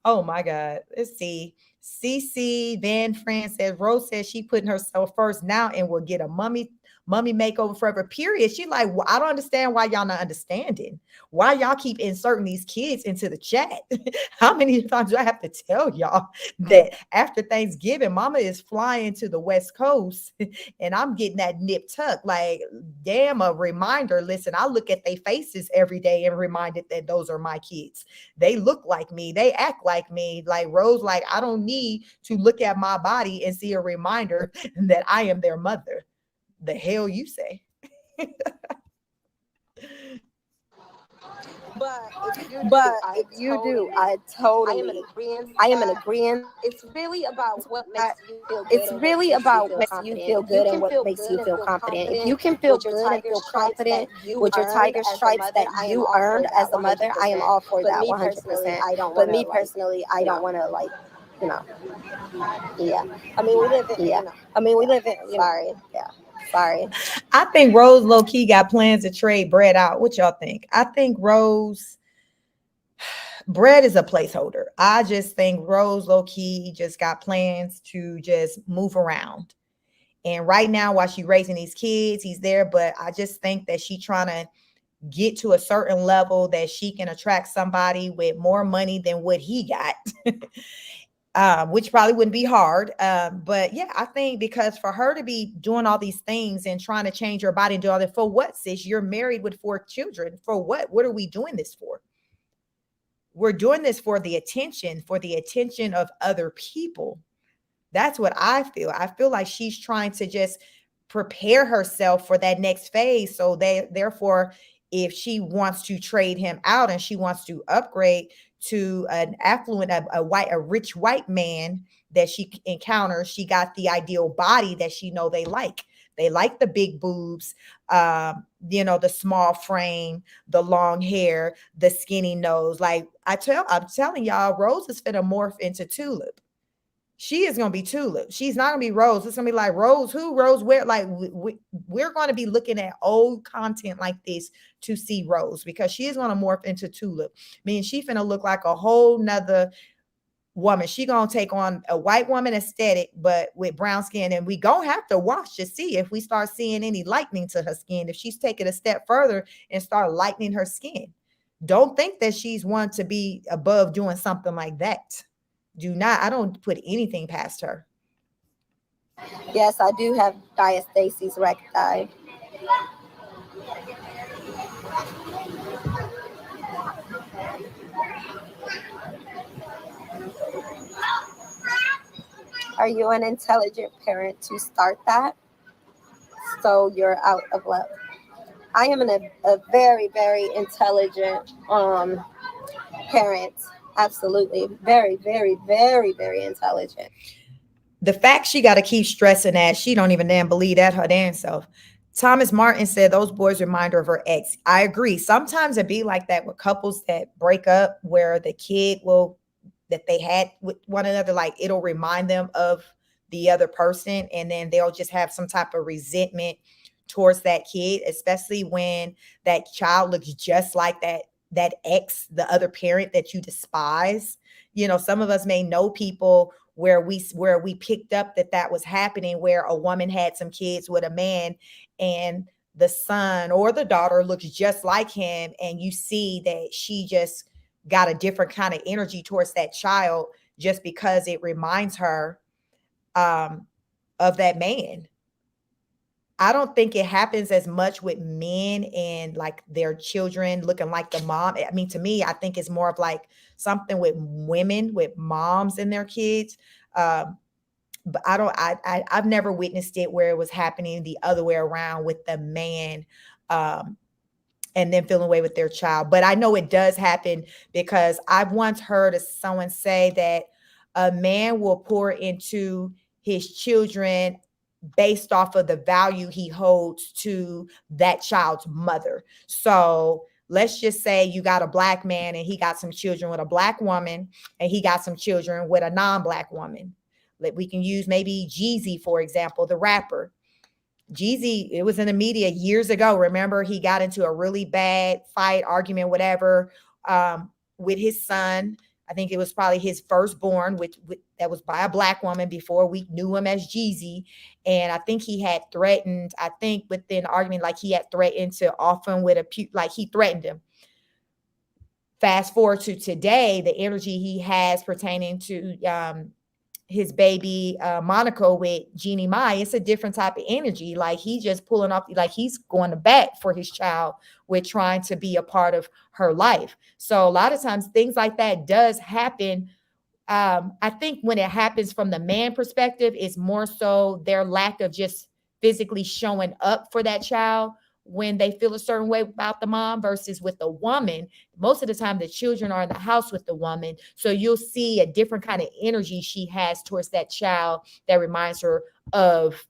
Oh my God. Let's see. CC Van Fran says Rose says she putting herself first now and will get a mummy makeover forever. Period. She like, well, I don't understand why y'all not understanding. Why y'all keep inserting these kids into the chat? How many times do I have to tell y'all that after Thanksgiving, mama is flying to the West Coast and I'm getting that nip tuck? Like, damn, a reminder. Listen, I look at their faces every day and reminded that those are my kids. They look like me. They act like me. Like Rose, like, I don't need to look at my body and see a reminder that I am their mother. The hell you say? But if you do, I am in agreement. It's really about what makes you feel good. It's really about what makes you feel good and what makes you feel confident. If you can feel good and feel confident with your tiger stripes that you earned as a mother, I am all for that 100%. But me personally, I don't want to, like, you know. Yeah. I mean, we live in. Yeah. I mean, we live in. Sorry. Yeah. Sorry. I think Rose low-key got plans to trade Bread out. What y'all think? I think Bread is a placeholder. I just think Rose low-key just got plans to just move around. And right now, while she's raising these kids, he's there. But I just think that she's trying to get to a certain level that she can attract somebody with more money than what he got. Which probably wouldn't be hard. But yeah, I think because for her to be doing all these things and trying to change her body and do all that, for what, sis? You're married with 4 children. For what? What are we doing this for? We're doing this for the attention of other people. That's what I feel. I feel like she's trying to just prepare herself for that next phase. So therefore, if she wants to trade him out and she wants to upgrade to an affluent, a rich white man that she encounters, she got the ideal body that she know they like. They like the big boobs, the small frame, the long hair, the skinny nose. Like I'm telling y'all, Rose is finna morph into Tulip. She is going to be Tulip. She's not going to be Rose. It's going to be like Rose, who, Rose, where? Like we're going to be looking at old content like this to see Rose, because she is going to morph into Tulip. I mean, she finna look like a whole nother woman. She going to take on a white woman aesthetic, but with brown skin. And we going to have to watch to see if we start seeing any lightening to her skin, if she's taking a step further and start lightening her skin. Don't think that she's one to be above doing something like that. I don't put anything past her. Yes, I do have diastasis recti. Are you an intelligent parent to start that? So you're out of love. I am a very, very intelligent parent. Absolutely. Very, very, very, very intelligent. The fact she got to keep stressing that, she don't even damn believe that her damn self. Thomas Martin said those boys remind her of her ex. I agree. Sometimes it be like that with couples that break up, where the kid that they had with one another, like it'll remind them of the other person, and then they'll just have some type of resentment towards that kid, especially when that child looks just like that ex, the other parent that you despise. Some of us may know people where we picked up that was happening, where a woman had some kids with a man and the son or the daughter looks just like him, and you see that she just got a different kind of energy towards that child just because it reminds her of that man. I don't think it happens as much with men and like their children looking like the mom. I mean, to me, I think it's more of like something with women, with moms and their kids. Um, but I don't, I've never witnessed it where it was happening the other way around with the man. Um, and then feeling away with their child. But I know it does happen because I've once heard someone say that a man will pour into his children based off of the value he holds to that child's mother. So let's just say you got a black man and he got some children with a black woman and he got some children with a non-black woman. Like we can use maybe Jeezy, for example, the rapper. Jeezy, it was in the media years ago. Remember, he got into a really bad fight, argument, whatever, with his son. I think it was probably his firstborn, which that was by a black woman before we knew him as Jeezy. And I think he had threatened, I think within the argument, like he had threatened to off him with like he threatened him. Fast forward to today, the energy he has pertaining to his baby Monaco with Jeannie Mai, it's a different type of energy. Like he just pulling off, like he's going to bat for his child with trying to be a part of her life. So a lot of times things like that does happen. I think when it happens from the man perspective, it's more so their lack of just physically showing up for that child when they feel a certain way about the mom versus with the woman. Most of the time, the children are in the house with the woman. So you'll see a different kind of energy she has towards that child that reminds her of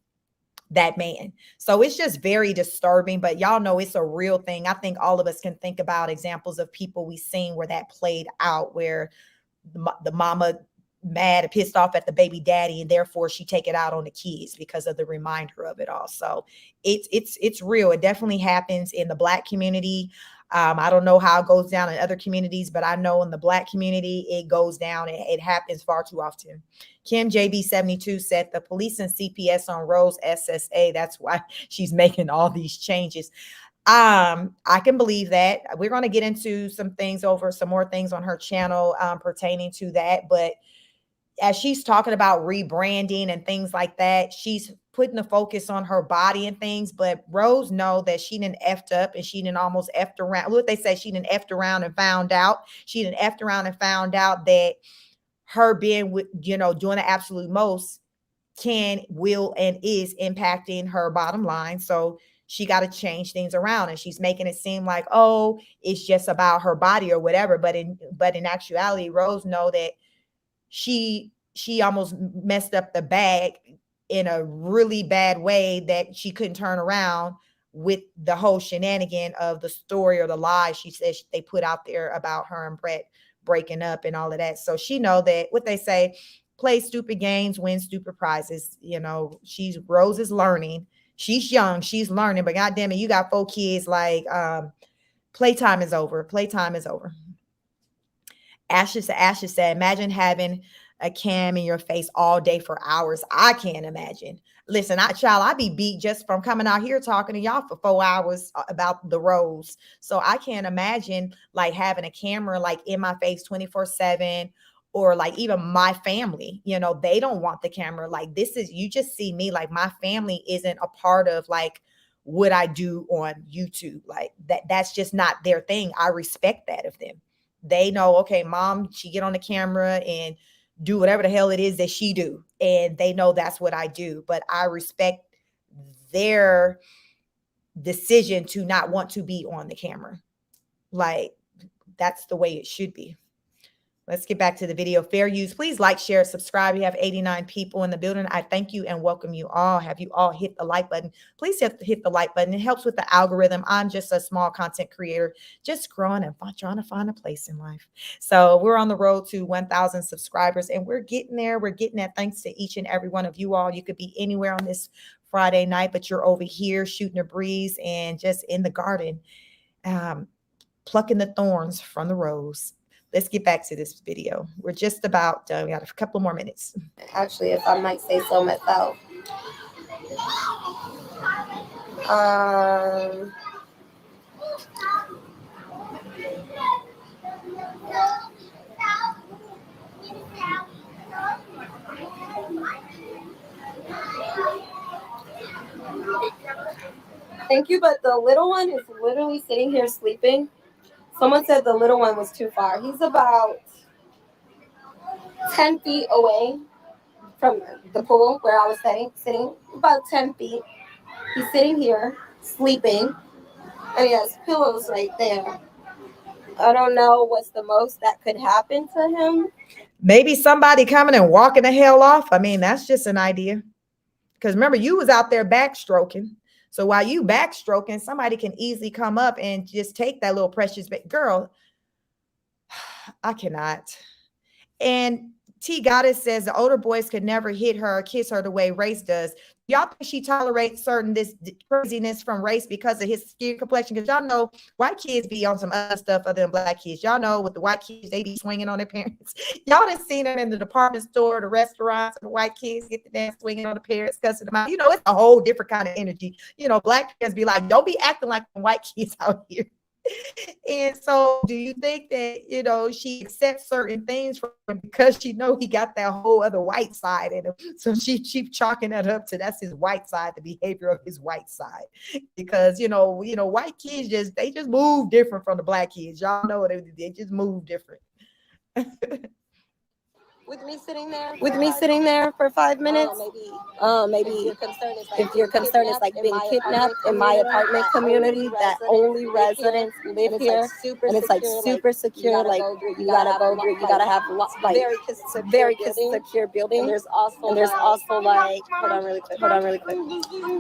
that man. So it's just very disturbing, but y'all know it's a real thing. I think all of us can think about examples of people we've seen where that played out, where the mama mad and pissed off at the baby daddy, and therefore she take it out on the kids because of the reminder of it all. So it's real. It definitely happens in the Black community. I don't know how it goes down in other communities, but I know in the Black community it goes down. It happens far too often. Kim JB72 said the police and CPS on Rose SSA. That's why she's making all these changes. I can believe that. We're going to get into some more things on her channel pertaining to that. But as she's talking about rebranding and things like that, she's putting the focus on her body and things. But Rose know that she didn't effed up and she didn't almost effed around. What they say, she didn't effed around and found out. She didn't effed around and found out that her being, doing the absolute most will, and is impacting her bottom line. So she got to change things around, and she's making it seem like, oh, it's just about her body or whatever. But in actuality, Rose know that she almost messed up the bag in a really bad way that she couldn't turn around with the whole shenanigan of the story or the lie she says they put out there about her and Brett breaking up and all of that. So she know that what they say, play stupid games, win stupid prizes. Rose is learning. She's young, she's learning, but goddamn it, you got 4 kids. Like, playtime is over. Playtime is over. Ashes said, imagine having a cam in your face all day for hours. I can't imagine. Listen, I be beat just from coming out here talking to y'all for 4 hours about the Rose. So I can't imagine like having a camera like in my face 24/7, or like even my family, they don't want the camera. Like you just see me, like my family isn't a part of like what I do on YouTube. Like that's just not their thing. I respect that of them. They know, okay, mom, she get on the camera and do whatever the hell it is that she do. And they know that's what I do. But I respect their decision to not want to be on the camera. Like, that's the way it should be. Let's get back to the video. Fair use. Please like, share, subscribe. We have 89 people in the building. I thank you and welcome you all. Have you all hit the like button? Please hit the like button. It helps with the algorithm. I'm just a small content creator, just growing and trying to find a place in life. So we're on the road to 1,000 subscribers, and we're getting there. We're getting there thanks to each and every one of you all. You could be anywhere on this Friday night, but you're over here shooting a breeze and just in the garden, plucking the thorns from the rose. Let's get back to this video. We're just about done. We got a couple more minutes. Actually, if I might say so myself. Thank you, but the little one is literally sitting here sleeping. Someone said the little one was too far. He's about 10 feet away from the pool where I was sitting about 10 feet. He's sitting here sleeping, and he has pillows right there. I don't know what's the most that could happen to him. Maybe somebody coming and walking the hell off. I mean, that's just an idea. Because remember, you was out there backstroking. So while you backstroking, somebody can easily come up and just take that little precious girl. I cannot. And T Goddess says the older boys could never hit her or kiss her the way Race does. Y'all think she tolerates certain this craziness from Race because of his skin complexion? Because y'all know white kids be on some other stuff other than black kids. Y'all know with the white kids, they be swinging on their parents. Y'all done seen them in the department store, the restaurants, and the white kids get the dance swinging on the parents, cussing them out. You know, it's a whole different kind of energy. You know, black kids be like, don't be acting like white kids out here. And so do you think that, you know, she accepts certain things from him because she know he got that whole other white side in him? So she chalking that up to that's his white side, the behavior of his white side. Because, you know, white kids they just move different from the black kids. Y'all know they just move different. With me sitting there for 5 minutes, maybe if your concern is like being kidnapped in my apartment community, that only residents live here, and it's like super secure, like you gotta have like very secure building. And there's also like hold on really quick,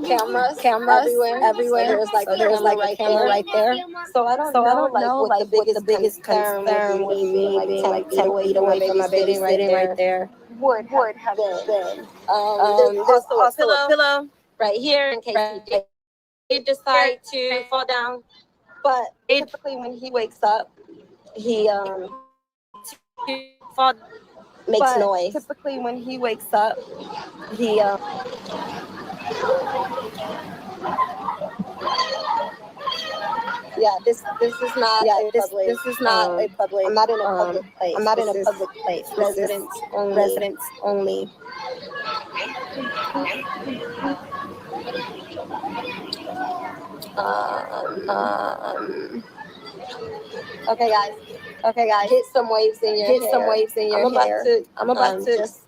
cameras everywhere. There's like a camera right there. So I don't know like what the biggest concern would be, like 10 feet away from my baby right there would have been. There's also a pillow right here in case he decide to fall down. But typically when he wakes up, he makes noise. Typically when he wakes up, he yeah, this is not a public. I'm not in a public place. Residents only. Okay, guys. Hit some waves in your hair. I'm about to just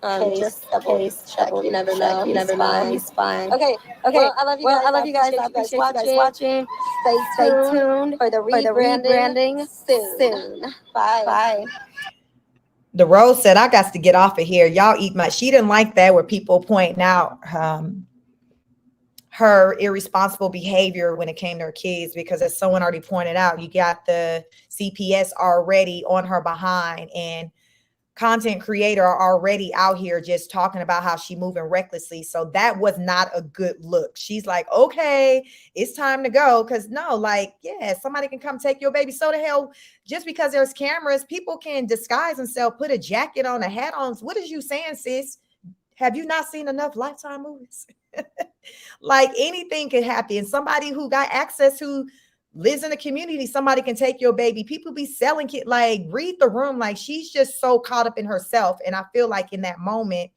check. You never know. He's fine. Okay. Well, I love you guys. I appreciate you guys watching. Stay tuned for the rebranding soon. Bye. The Rose said, I got to get off of here. Y'all eat my. She didn't like that where people pointing out her irresponsible behavior when it came to her kids, because as someone already pointed out, you got the CPS already on her behind, and content creator are already out here just talking about how she moving recklessly. So that was not a good look. She's like, okay, it's time to go. Cause no, like, yeah, somebody can come take your baby. So the hell, just because there's cameras, people can disguise themselves, put a jacket on, a hat on. What is you saying, sis? Have you not seen enough Lifetime movies? Like anything could happen. Somebody who got access, who lives in the community, somebody can take your baby. People be selling kids. Like, read the room. Like, she's just so caught up in herself. And I feel like in that moment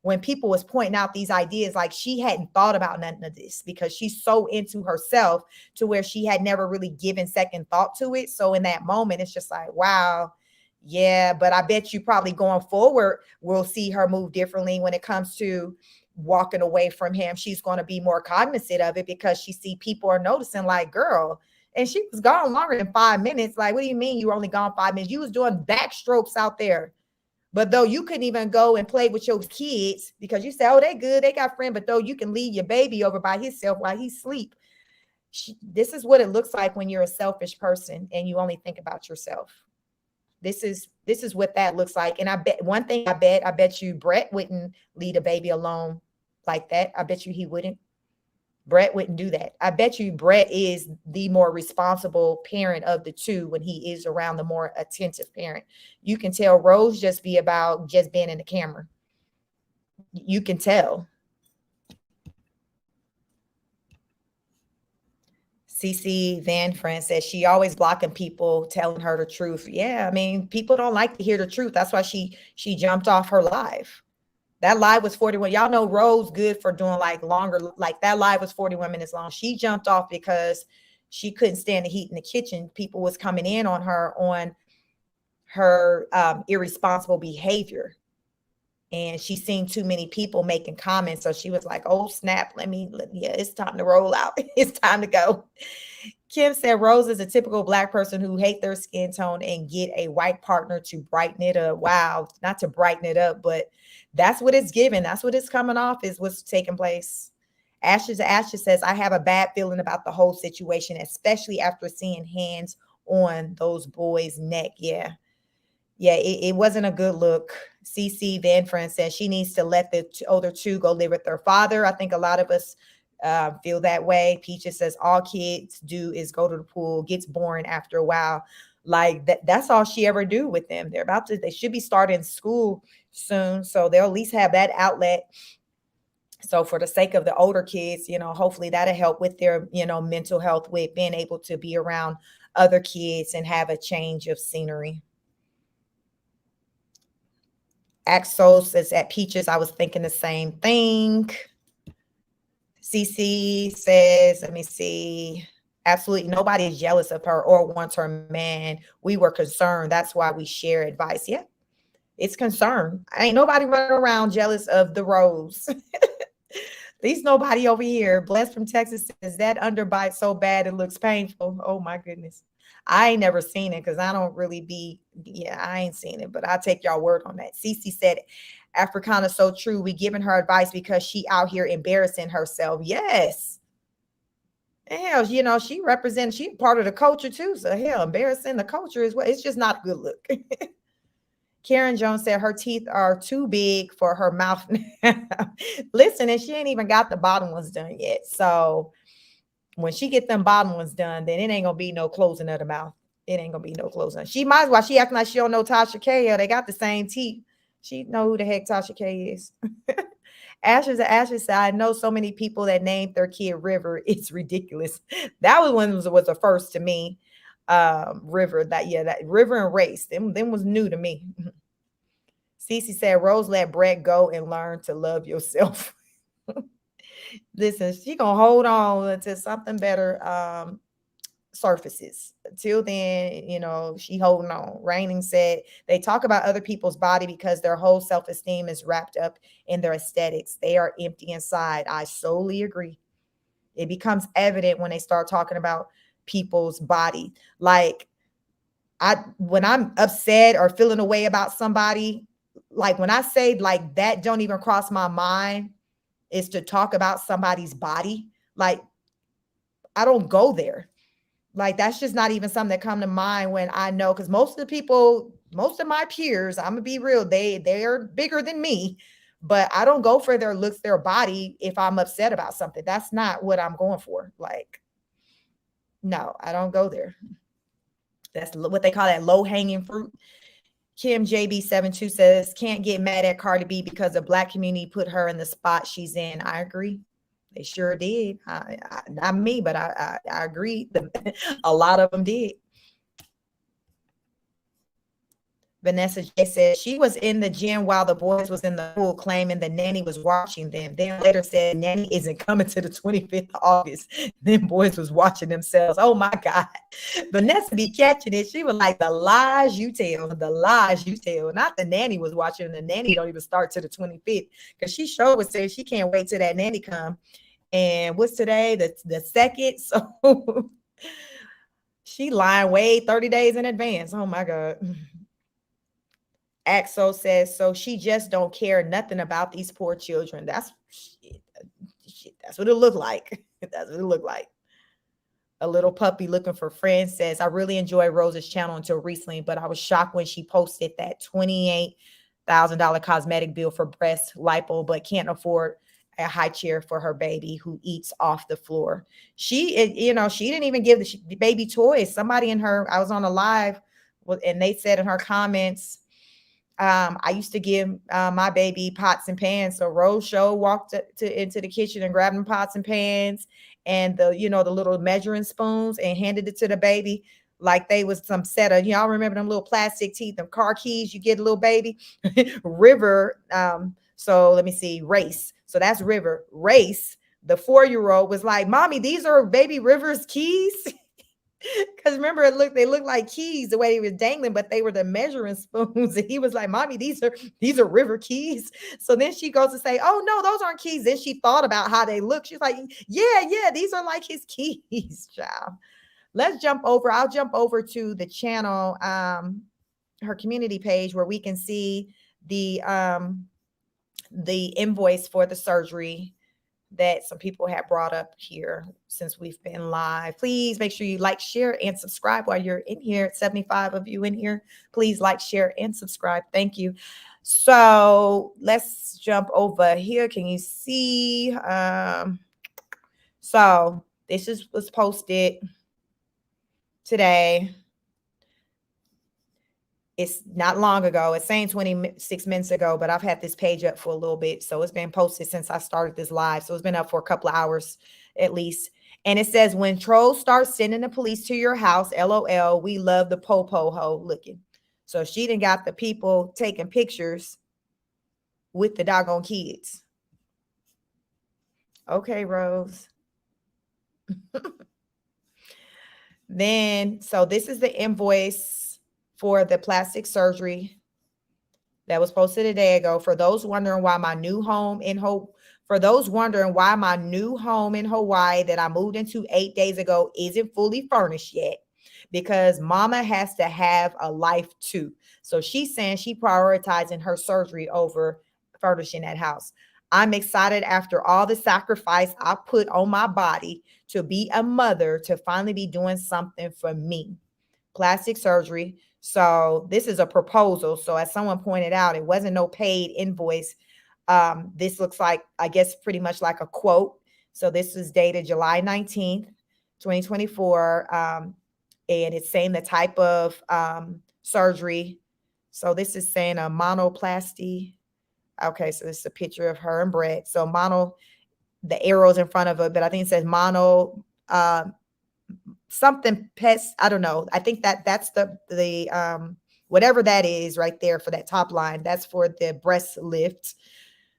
when people was pointing out these ideas, like she hadn't thought about none of this because she's so into herself to where she had never really given second thought to it. So in that moment, it's just like, wow. Yeah, but I bet you probably going forward, we'll see her move differently when it comes to walking away from him. She's going to be more cognizant of it because she see people are noticing, like, girl, and she was gone longer than 5 minutes. Like, what do you mean you were only gone 5 minutes? You was doing backstrokes out there. But though you couldn't even go and play with your kids because you said, oh, they good, they got friends, but though you can leave your baby over by himself while he sleep. This is what it looks like when you're a selfish person and you only think about yourself. This is what that looks like. And I bet you Brett wouldn't leave a baby alone like that. I bet you he wouldn't. Brett wouldn't do that. I bet you Brett is the more responsible parent of the two when he is around the more attentive parent. You can tell Rose just be about just being in the camera. You can tell. CC Van Friend says she always blocking people telling her the truth. Yeah, I mean, people don't like to hear the truth. That's why she jumped off her live. That live was 41. Y'all know Rose good for doing like longer, like that live was 41 minutes long. She jumped off because she couldn't stand the heat in the kitchen. People was coming in on her irresponsible behavior. And she seen too many people making comments. So she was like, oh, snap, yeah, it's time to roll out. It's time to go. Kim said, Rose is a typical Black person who hate their skin tone and get a white partner to brighten it up. Wow, not to brighten it up, but that's what it's given. That's what it's coming off is what's taking place. Ashes says, I have a bad feeling about the whole situation, especially after seeing hands on those boys' neck. Yeah, it wasn't a good look. CC Van Friend says she needs to let the older two go live with their father. I think a lot of us feel that way. Peaches says all kids do is go to the pool, gets boring after a while. Like that's all she ever do with them. They should be starting school soon, so they'll at least have that outlet. So for the sake of the older kids, hopefully that'll help with their, mental health, with being able to be around other kids and have a change of scenery. Axel says at Peaches, I was thinking the same thing. CC says, let me see. Absolutely nobody is jealous of her or wants her man. We were concerned. That's why we share advice. Yeah, it's concern. Ain't nobody running around jealous of the Rose. At least nobody over here. Blessed from Texas says that underbite so bad it looks painful. Oh my goodness. I ain't never seen it because I don't really I ain't seen it, but I'll take y'all word on that. Cece said, Africana so true. We giving her advice because she out here embarrassing herself. Yes. Hell, she part of the culture too. So hell, embarrassing the culture is it's just not a good look. Karen Jones said her teeth are too big for her mouth. Listen, and she ain't even got the bottom ones done yet. So when she get them bottom ones done, then it ain't gonna be no closing of the mouth. It ain't gonna be no closing. She might as well. She acting like she don't know Tasha K. They got the same teeth. She know who the heck Tasha K is. Ashes said, I know so many people that named their kid River. It's ridiculous. That was the first to me. River, that River and Race. Them was new to me. Cece said, Rose, let Brett go and learn to love yourself. Listen, she gonna hold on to something better surfaces. Till then, she holding on. Raining said they talk about other people's body because their whole self-esteem is wrapped up in their aesthetics. They are empty inside. I solely agree. It becomes evident when they start talking about people's body. Like when I'm upset or feeling a way about somebody, like when I say like that don't even cross my mind is to talk about somebody's body. Like I don't go there. Like that's just not even something that come to mind when I know, because most of my peers, I'm gonna be real, they're bigger than me, but I don't go for their looks, their body if I'm upset about something. That's not what I'm going for. Like, no, I don't go there. That's what they call that low-hanging fruit. Kim JB72 says, can't get mad at Cardi B because the Black community put her in the spot she's in. I agree. They sure did. Not me, but I agree. A lot of them did. Vanessa J said she was in the gym while the boys was in the pool, claiming the nanny was watching them. Then later said nanny isn't coming to the 25th of August. Then boys was watching themselves. Oh my God. Vanessa be catching it. She was like, the lies you tell, the lies you tell. Not the nanny was watching. The nanny don't even start to the 25th because she sure would say she can't wait till that nanny come. And what's today? The second. So she lying way 30 days in advance. Oh my God. Axel says, so she just don't care nothing about these poor children. That's shit. That's what it looked like. That's what it looked like. A little puppy looking for friends says, I really enjoy Rose's channel until recently, but I was shocked when she posted that $28,000 cosmetic bill for breast lipo, but can't afford a high chair for her baby who eats off the floor. She didn't even give the baby toys. Somebody I was on a live and they said in her comments, I used to give my baby pots and pans. So Rose Show walked into the kitchen and grabbed them pots and pans and the little measuring spoons and handed it to the baby like they was some set of, y'all remember them little plastic teeth, them car keys you get a little baby? River So let me see, Race. So that's River. Race, the 4-year-old, was like, Mommy, these are baby River's keys. Because remember, they looked like keys the way they were dangling, but they were the measuring spoons. And he was like, Mommy, these are River keys. So then she goes to say, oh no, those aren't keys. Then she thought about how they look. She's like, yeah, these are like his keys, child. Let's jump over. I'll jump over to the channel, her community page, where we can see the invoice for the surgery that some people have brought up here since we've been live. Please make sure you like, share, and subscribe while you're in here. 75 of you in here. Please like, share, and subscribe. Thank you. So let's jump over here. Can you see? So this was posted today. It's not long ago. It's saying 26 minutes ago, but I've had this page up for a little bit. So it's been posted since I started this live. So it's been up for a couple of hours at least. And it says, when trolls start sending the police to your house, LOL, we love the po-po ho looking. So she done got the people taking pictures with the doggone kids. Okay, Rose. Then, so this is the invoice for the plastic surgery that was posted a day ago. For those wondering why my new home in Hawaii that I moved into 8 days ago isn't fully furnished yet, because mama has to have a life too. So she's saying she prioritizing her surgery over furnishing that house. I'm excited after all the sacrifice I put on my body to be a mother to finally be doing something for me. Plastic surgery. So this is a proposal. So as someone pointed out, it wasn't no paid invoice. This looks like, I guess, pretty much like a quote. So this was dated July 19th, 2024. And it's saying the type of surgery. So this is saying a monoplasty. Okay, so this is a picture of her and Brett. So the arrows in front of it, but I think it says mono something pest. I don't know. I think that's the whatever that is right there for that top line. That's for the breast lift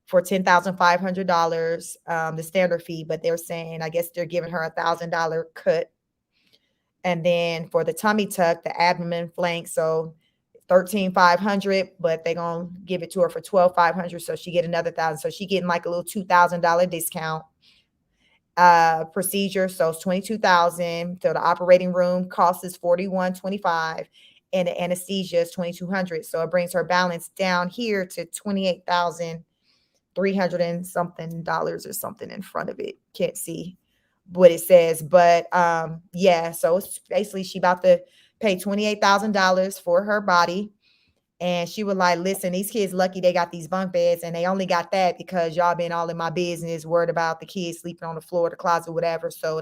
for $10,500, the standard fee. But they're saying, I guess they're giving her $1,000 cut. And then for the tummy tuck, the abdomen flank, so $13,500, but they're gonna give it to her for $12,500, so she get another $1,000. So she getting like a little $2,000 discount. Procedure, so it's $22,000. So the operating room cost is $41.25, and the anesthesia is $2,200. So it brings her balance down here to $28,300 and something dollars or something in front of it. Can't see what it says, but yeah. So it's basically she about to pay $28,000 for her body. And she was like, listen, these kids lucky they got these bunk beds, and they only got that because y'all been all in my business, worried about the kids sleeping on the floor, the closet, whatever. So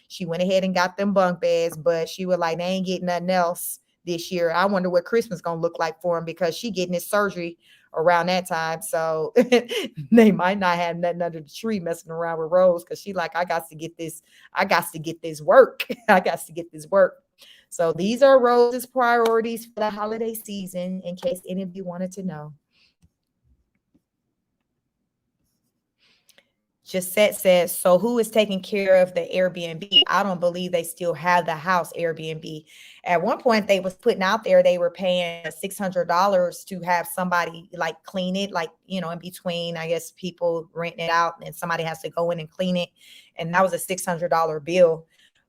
she went ahead and got them bunk beds, but she was like, they ain't getting nothing else this year. I wonder what Christmas gonna look like for them, because she getting this surgery around that time. So they might not have nothing under the tree messing around with Rose, because she like, I got to get this work. I got to get this work. So these are Rose's priorities for the holiday season, in case any of you wanted to know. Gisette says, so who is taking care of the Airbnb? I don't believe they still have the house Airbnb. At one point, they was putting out there, they were paying $600 to have somebody like clean it, like, you know, in between, I guess, people renting it out, and somebody has to go in and clean it. And that was a $600 bill.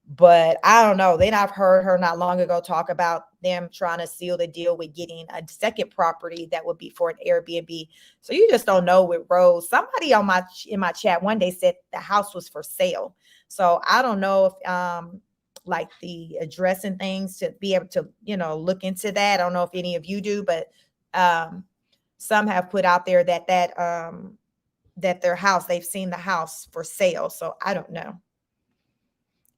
But I don't know. Then I've heard her not long ago talk about them trying to seal the deal with getting a second property that would be for an Airbnb. So you just don't know with Rose. Somebody in my chat one day said the house was for sale. So I don't know if like the address and things to be able to, you know, look into that. I don't know if any of you do, but some have put out there that their house, they've seen the house for sale. So I don't know.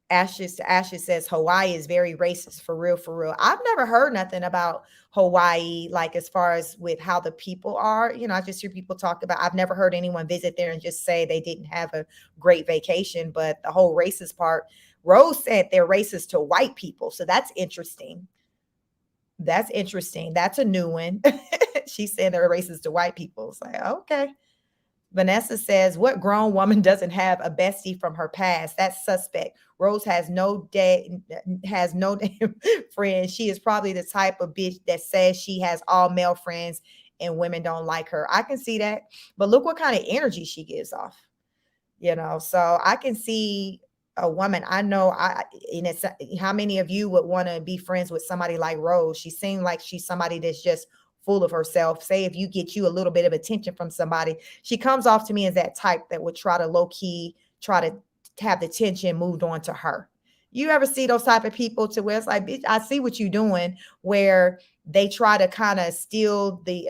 Ashes says Hawaii is very racist, for real, for real. I've never heard nothing about Hawaii, like as far as with how the people are. You know, I just hear people talk about, I've never heard anyone visit there and just say they didn't have a great vacation. But the whole racist part, Rose said they're racist to white people. So that's interesting. That's interesting. That's a new one. She said they're racist to white people. It's like, okay. Vanessa says, what grown woman doesn't have a bestie from her past? That's suspect. Rose has no damn friends. She is probably the type of bitch that says she has all male friends and women don't like her. I can see that. But look what kind of energy she gives off. So I can see a woman. I know and it's how many of you would want to be friends with somebody like Rose? She seemed like she's somebody that's just full of herself. Say if you get you a little bit of attention from somebody, she comes off to me as that type that would try to low key try to have the tension moved on to her. You ever see those type of people to where it's like, bitch, I see what you're doing, where they try to kind of steal the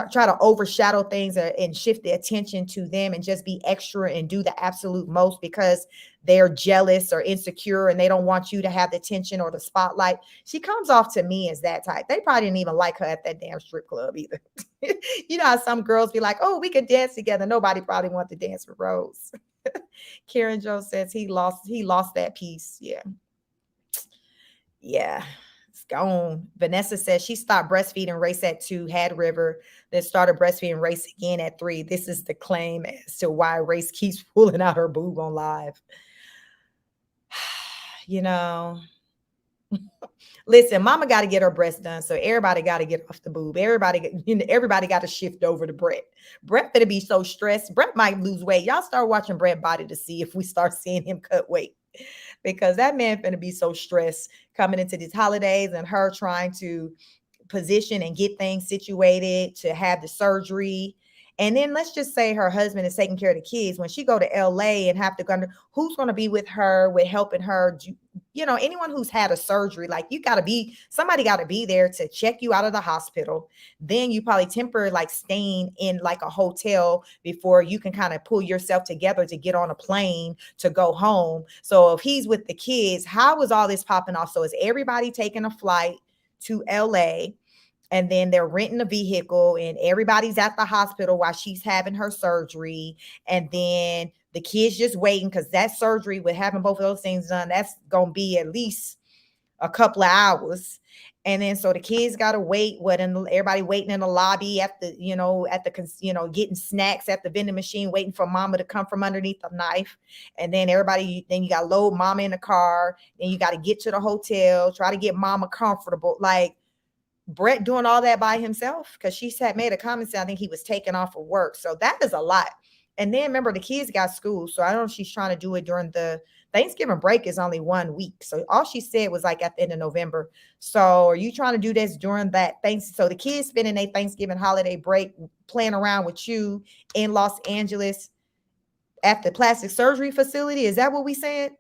try to overshadow things and shift the attention to them and just be extra and do the absolute most because they're jealous or insecure and they don't want you to have the attention or the spotlight. She comes off to me as that type. They probably didn't even like her at that damn strip club either. You know how some girls be like, oh, we could dance together. Nobody probably want to dance with Rose. Karen Joe says he lost that piece. Yeah. It's gone. Vanessa says she stopped breastfeeding race at 2, had River, then started breastfeeding race again at 3. This is the claim as to why Race keeps pulling out her boob on live. Listen, mama got to get her breast done. So everybody got to get off the boob. Everybody got to shift over to Brett. Brett better be so stressed. Brett might lose weight. Y'all start watching Brett body to see if we start seeing him cut weight, because that man finna be so stressed coming into these holidays and her trying to position and get things situated to have the surgery. And then let's just say her husband is taking care of the kids. When she go to LA and have to go, who's going to be with her, with helping her? Anyone who's had a surgery, like somebody got to be there to check you out of the hospital. Then you probably temporarily like staying in like a hotel before you can kind of pull yourself together to get on a plane to go home. So if he's with the kids, how is all this popping off? So is everybody taking a flight to LA? And then they're renting a vehicle and everybody's at the hospital while she's having her surgery. And then the kids just waiting, because that surgery with having both of those things done, that's going to be at least a couple of hours. And then so the kids got to wait. Everybody waiting in the lobby getting snacks at the vending machine, waiting for mama to come from underneath the knife. And then you got to load mama in the car. Then you got to get to the hotel, try to get mama comfortable. Like, Brett doing all that by himself, because she had made a comment saying I think he was taken off of work. So that is a lot. And then remember, the kids got school. So I don't know if she's trying to do it during the Thanksgiving break is only 1 week. So all she said was like at the end of November. So are you trying to do this during that so the kids spending their Thanksgiving holiday break playing around with you in Los Angeles at the plastic surgery facility? Is that what we said?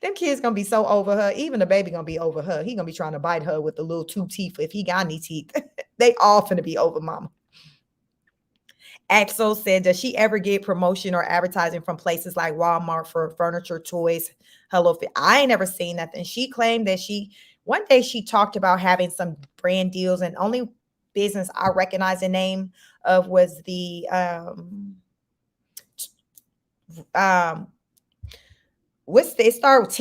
Them kids gonna be so over her. Even the baby gonna be over her. He gonna be trying to bite her with the little 2 teeth if he got any teeth. They all finna be over mama. Axel said, does she ever get promotion or advertising from places like Walmart for furniture, toys? Hello, I ain't never seen nothing. She claimed that one day she talked about having some brand deals, and only business I recognize the name of was the it started with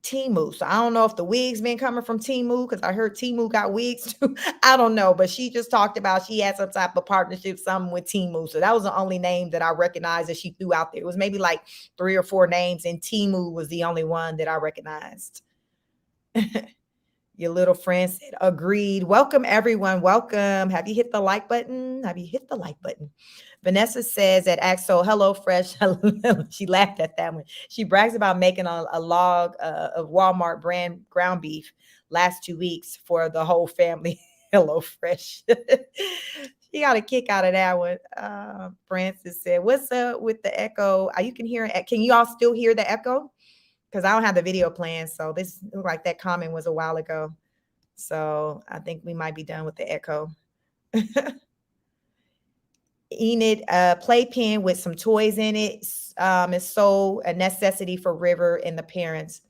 Temu. So I don't know if the wigs been coming from Temu, because I heard Temu got wigs too. I don't know, but she just talked about she had some type of partnership, something with Temu. So that was the only name that I recognized that she threw out there. It was maybe like 3 or 4 names, and Temu was the only one that I recognized. Your little friend said, agreed. Welcome, everyone. Welcome. Have you hit the like button? Vanessa says at Axel, hello, fresh. She laughed at that one. She brags about making a log of Walmart brand ground beef last 2 weeks for the whole family. Hello, fresh. She got a kick out of that one. Francis said, what's up with the echo? You can hear it. Can you all still hear the echo? Because I don't have the video playing. So this looked like that comment was a while ago. So I think we might be done with the echo. Enid, playpen with some toys in it is so a necessity for River and the parents.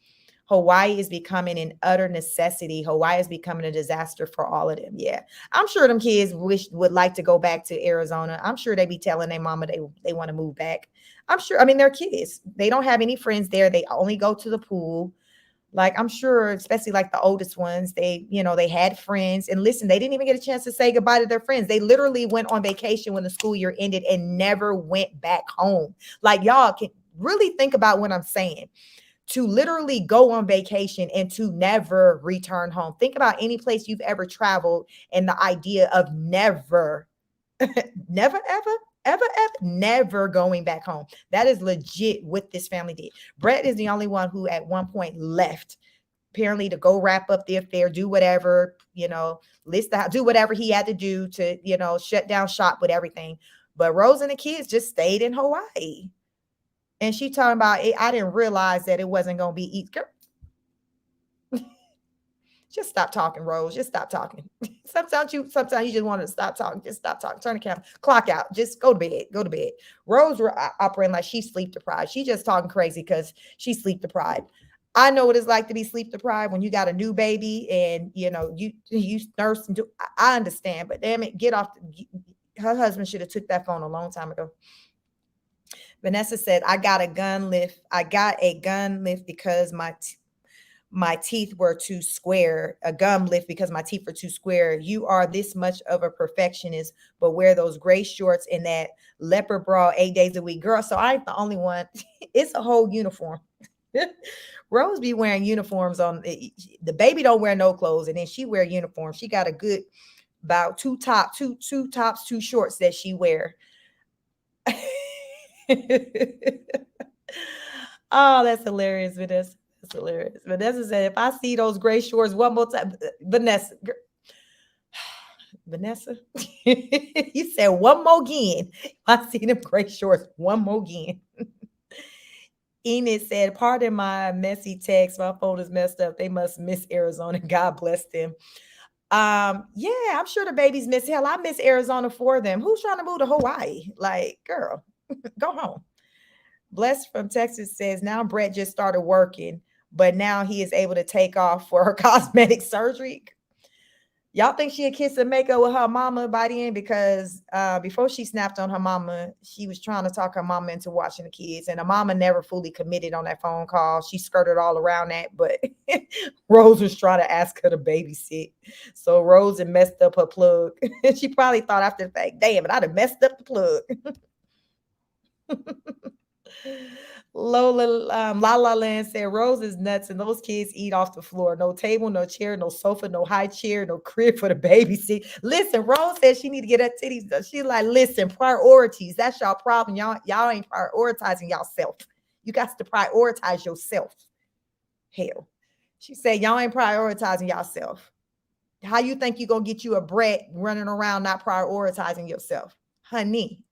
Hawaii is becoming an utter necessity. Hawaii is becoming a disaster for all of them. Yeah, I'm sure them kids would like to go back to Arizona. I'm sure they be telling their mama they want to move back. I'm sure. I mean, they're kids. They don't have any friends there. They only go to the pool. Like, I'm sure, especially like the oldest ones, they, they had friends. And listen, they didn't even get a chance to say goodbye to their friends. They literally went on vacation when the school year ended and never went back home. Like, y'all can really think about what I'm saying. To literally go on vacation and to never return home. Think about any place you've ever traveled and the idea of never, never, ever, never going back home. That is legit what this family did. Brett is the only one who at one point left, apparently to go wrap up the affair, do whatever, list the house, do whatever he had to do to, shut down shop with everything. But Rose and the kids just stayed in Hawaii. And she talking about it. I didn't realize that it wasn't going to be easy. Just stop talking, Rose. Just stop talking. Sometimes you just want to stop talking. Just stop talking. Turn the camera. Clock out. Just go to bed. Go to bed. Rose operating like she's sleep deprived. She just talking crazy because she's sleep deprived. I know what it's like to be sleep deprived when you got a new baby and you nurse and do. I understand, but damn it, get off. Her husband should have took that phone a long time ago. Vanessa said, I got a gun lift. I got a gun lift because my teeth were too square. A gum lift because my teeth were too square. You are this much of a perfectionist, but wear those gray shorts and that leopard bra 8 days a week. Girl, so I ain't the only one. It's a whole uniform. Rose be wearing uniforms on. The baby don't wear no clothes, and then she wear uniforms. She got a good about two tops, two shorts that she wear. Oh, that's hilarious, Vanessa. That's hilarious. Vanessa said, if I see those gray shorts one more time, Vanessa, you said one more again. I see them gray shorts one more again. Enid said, pardon my messy text. My phone is messed up. They must miss Arizona. God bless them. Yeah, I'm sure the babies miss. Hell, I miss Arizona for them. Who's trying to move to Hawaii? Like, girl, go home. Blessed from Texas says, now Brett just started working, but now he is able to take off for her cosmetic surgery. Y'all think she'll kiss and make up with her mama by the end? Because before she snapped on her mama, she was trying to talk her mama into watching the kids. And her mama never fully committed on that phone call. She skirted all around that. But Rose was trying to ask her to babysit. So Rose had messed up her plug. She probably thought after the fact, damn it, I'd have messed up the plug. Lola, La La Land said, Rose is nuts and those kids eat off the floor. No table, no chair, no sofa, no high chair, no crib for the baby seat. Listen, Rose said she need to get her titties done. She's like, listen, priorities. That's y'all problem. Y'all ain't prioritizing yourself. You got to prioritize yourself. Hell. She said, y'all ain't prioritizing yourself. How you think you're going to get you a Brett running around not prioritizing yourself? Honey.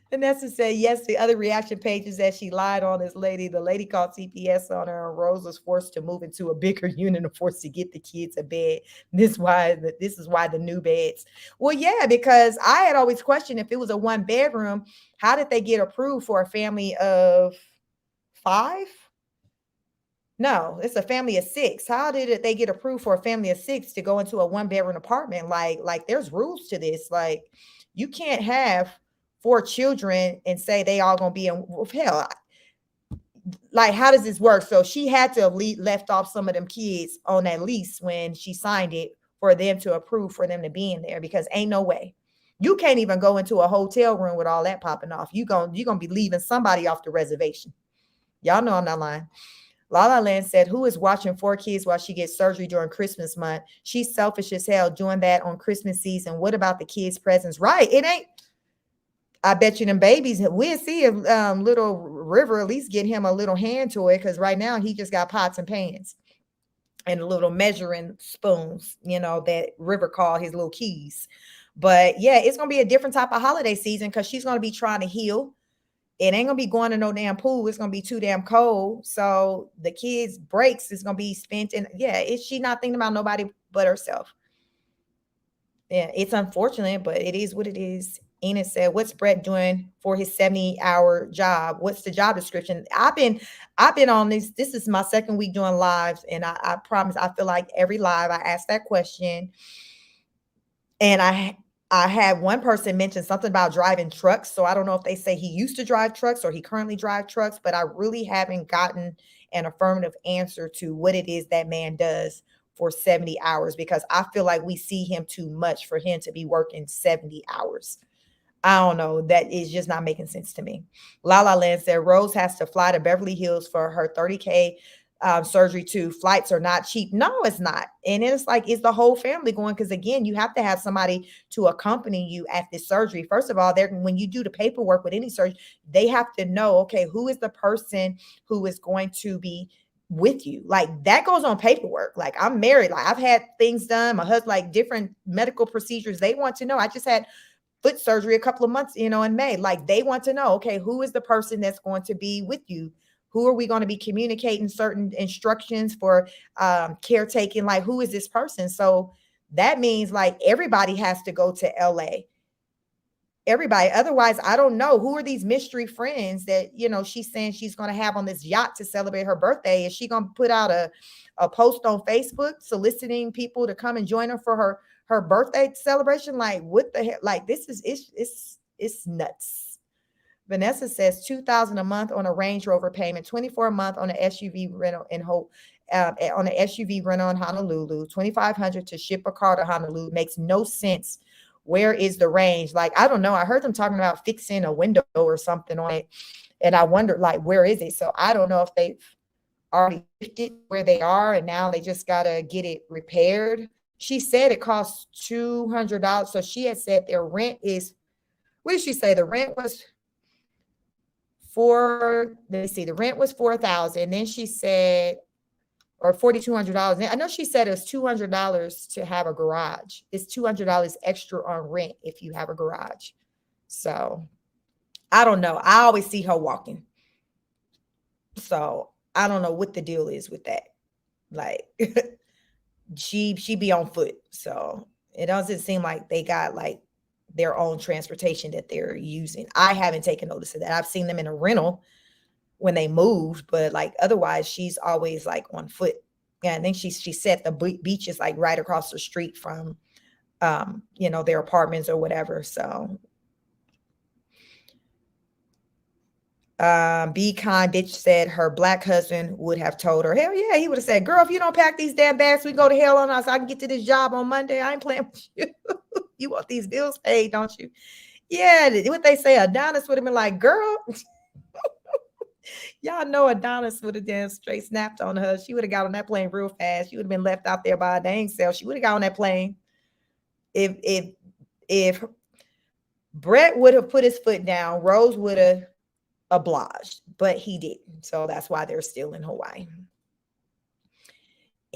Vanessa said, yes, the other reaction page is that she lied on this lady. The lady called CPS on her, and Rose was forced to move into a bigger unit and forced to get the kids a bed. This is why the new beds. Well, yeah, because I had always questioned if it was a 1-bedroom, how did they get approved for a family of 5? No, it's a family of 6. How did they get approved for a family of 6 to go into a 1-bedroom apartment? Like there's rules to this. Like, you can't have 4 children and say they all gonna be in hell. Like, how does this work? So she had to have left off some of them kids on that lease when she signed it for them to approve for them to be in there, because ain't no way. You can't even go into a hotel room with all that popping off. You're gonna be leaving somebody off the reservation. Y'all know I'm not lying. La La Land said, who is watching 4 kids while she gets surgery during Christmas month? She's selfish as hell doing that on Christmas season. What about the kids' presents? Right. It ain't. I bet you them babies, we'll see if little River at least get him a little hand toy, because right now he just got pots and pans and little measuring spoons, that River called his little keys. But yeah, it's going to be a different type of holiday season because she's going to be trying to heal. It ain't gonna be going to no damn pool. It's gonna be too damn cold. So the kids' breaks is gonna be spent in. Yeah, she's not thinking about nobody but herself. Yeah, it's unfortunate, but it is what it is. Enid said, "What's Brett doing for his 70-hour job? What's the job description?" I've been on this. This is my 2nd week doing lives, and I promise I feel like every live I ask that question, and I had one person mention something about driving trucks. So I don't know if they say he used to drive trucks or he currently drives trucks, but I really haven't gotten an affirmative answer to what it is that man does for 70 hours, because I feel like we see him too much for him to be working 70 hours. I don't know. That is just not making sense to me. La La Land said Rose has to fly to Beverly Hills for her 30K surgery too. Flights are not cheap. No, it's not. And it's like, is the whole family going? Because again, you have to have somebody to accompany you at this surgery. First of all, when you do the paperwork with any surgery, they have to know, okay, who is the person who is going to be with you. Like that goes on paperwork. Like I'm married. Like I've had things done. My husband, like different medical procedures. They want to know. I just had foot surgery a couple of months, in May. Like they want to know, okay, who is the person that's going to be with you? Who are we going to be communicating certain instructions for caretaking? Like, who is this person? So that means like everybody has to go to LA. Everybody. Otherwise, I don't know who are these mystery friends that, she's saying she's going to have on this yacht to celebrate her birthday. Is she going to put out a post on Facebook soliciting people to come and join her for her birthday celebration? Like, what the heck? Like, this is, it's nuts. Vanessa says $2,000 a month on a Range Rover payment, 24 a month on an SUV rental in on an SUV rental in Honolulu, $2,500 to ship a car to Honolulu. Makes no sense. Where is the range? Like, I don't know. I heard them talking about fixing a window or something on it, and I wondered, like, where is it? So I don't know if they've already shifted where they are, and now they just gotta get it repaired. She said it costs $200. So she had said their rent is, what did she say? The rent was the rent was $4,000. Then she said, or $4,200. I know she said it was $200 to have a garage. It's $200 extra on rent if you have a garage. So I don't know. I always see her walking. So I don't know what the deal is with that. Like she be on foot. So it doesn't seem like they got like their own transportation that they're using. I haven't taken notice of that. I've seen them in a rental when they moved, but like otherwise she's always like on foot. Yeah, I think she said the beach is like right across the street from their apartments or whatever. So Be Kind Bitch said her black husband would have told her, hell yeah, he would have said, girl, if you don't pack these damn bags, we go to hell on us. I can get to this job on Monday. I ain't playing with you. You want these bills paid, don't you? Yeah, what they say, Adonis would have been like, girl, y'all know Adonis would have damn straight snapped on her. She would have got on that plane real fast. She would have been left out there by a dang self. She would have got on that plane. If Brett would have put his foot down, Rose would have obliged, but he didn't. So that's why they're still in Hawaii.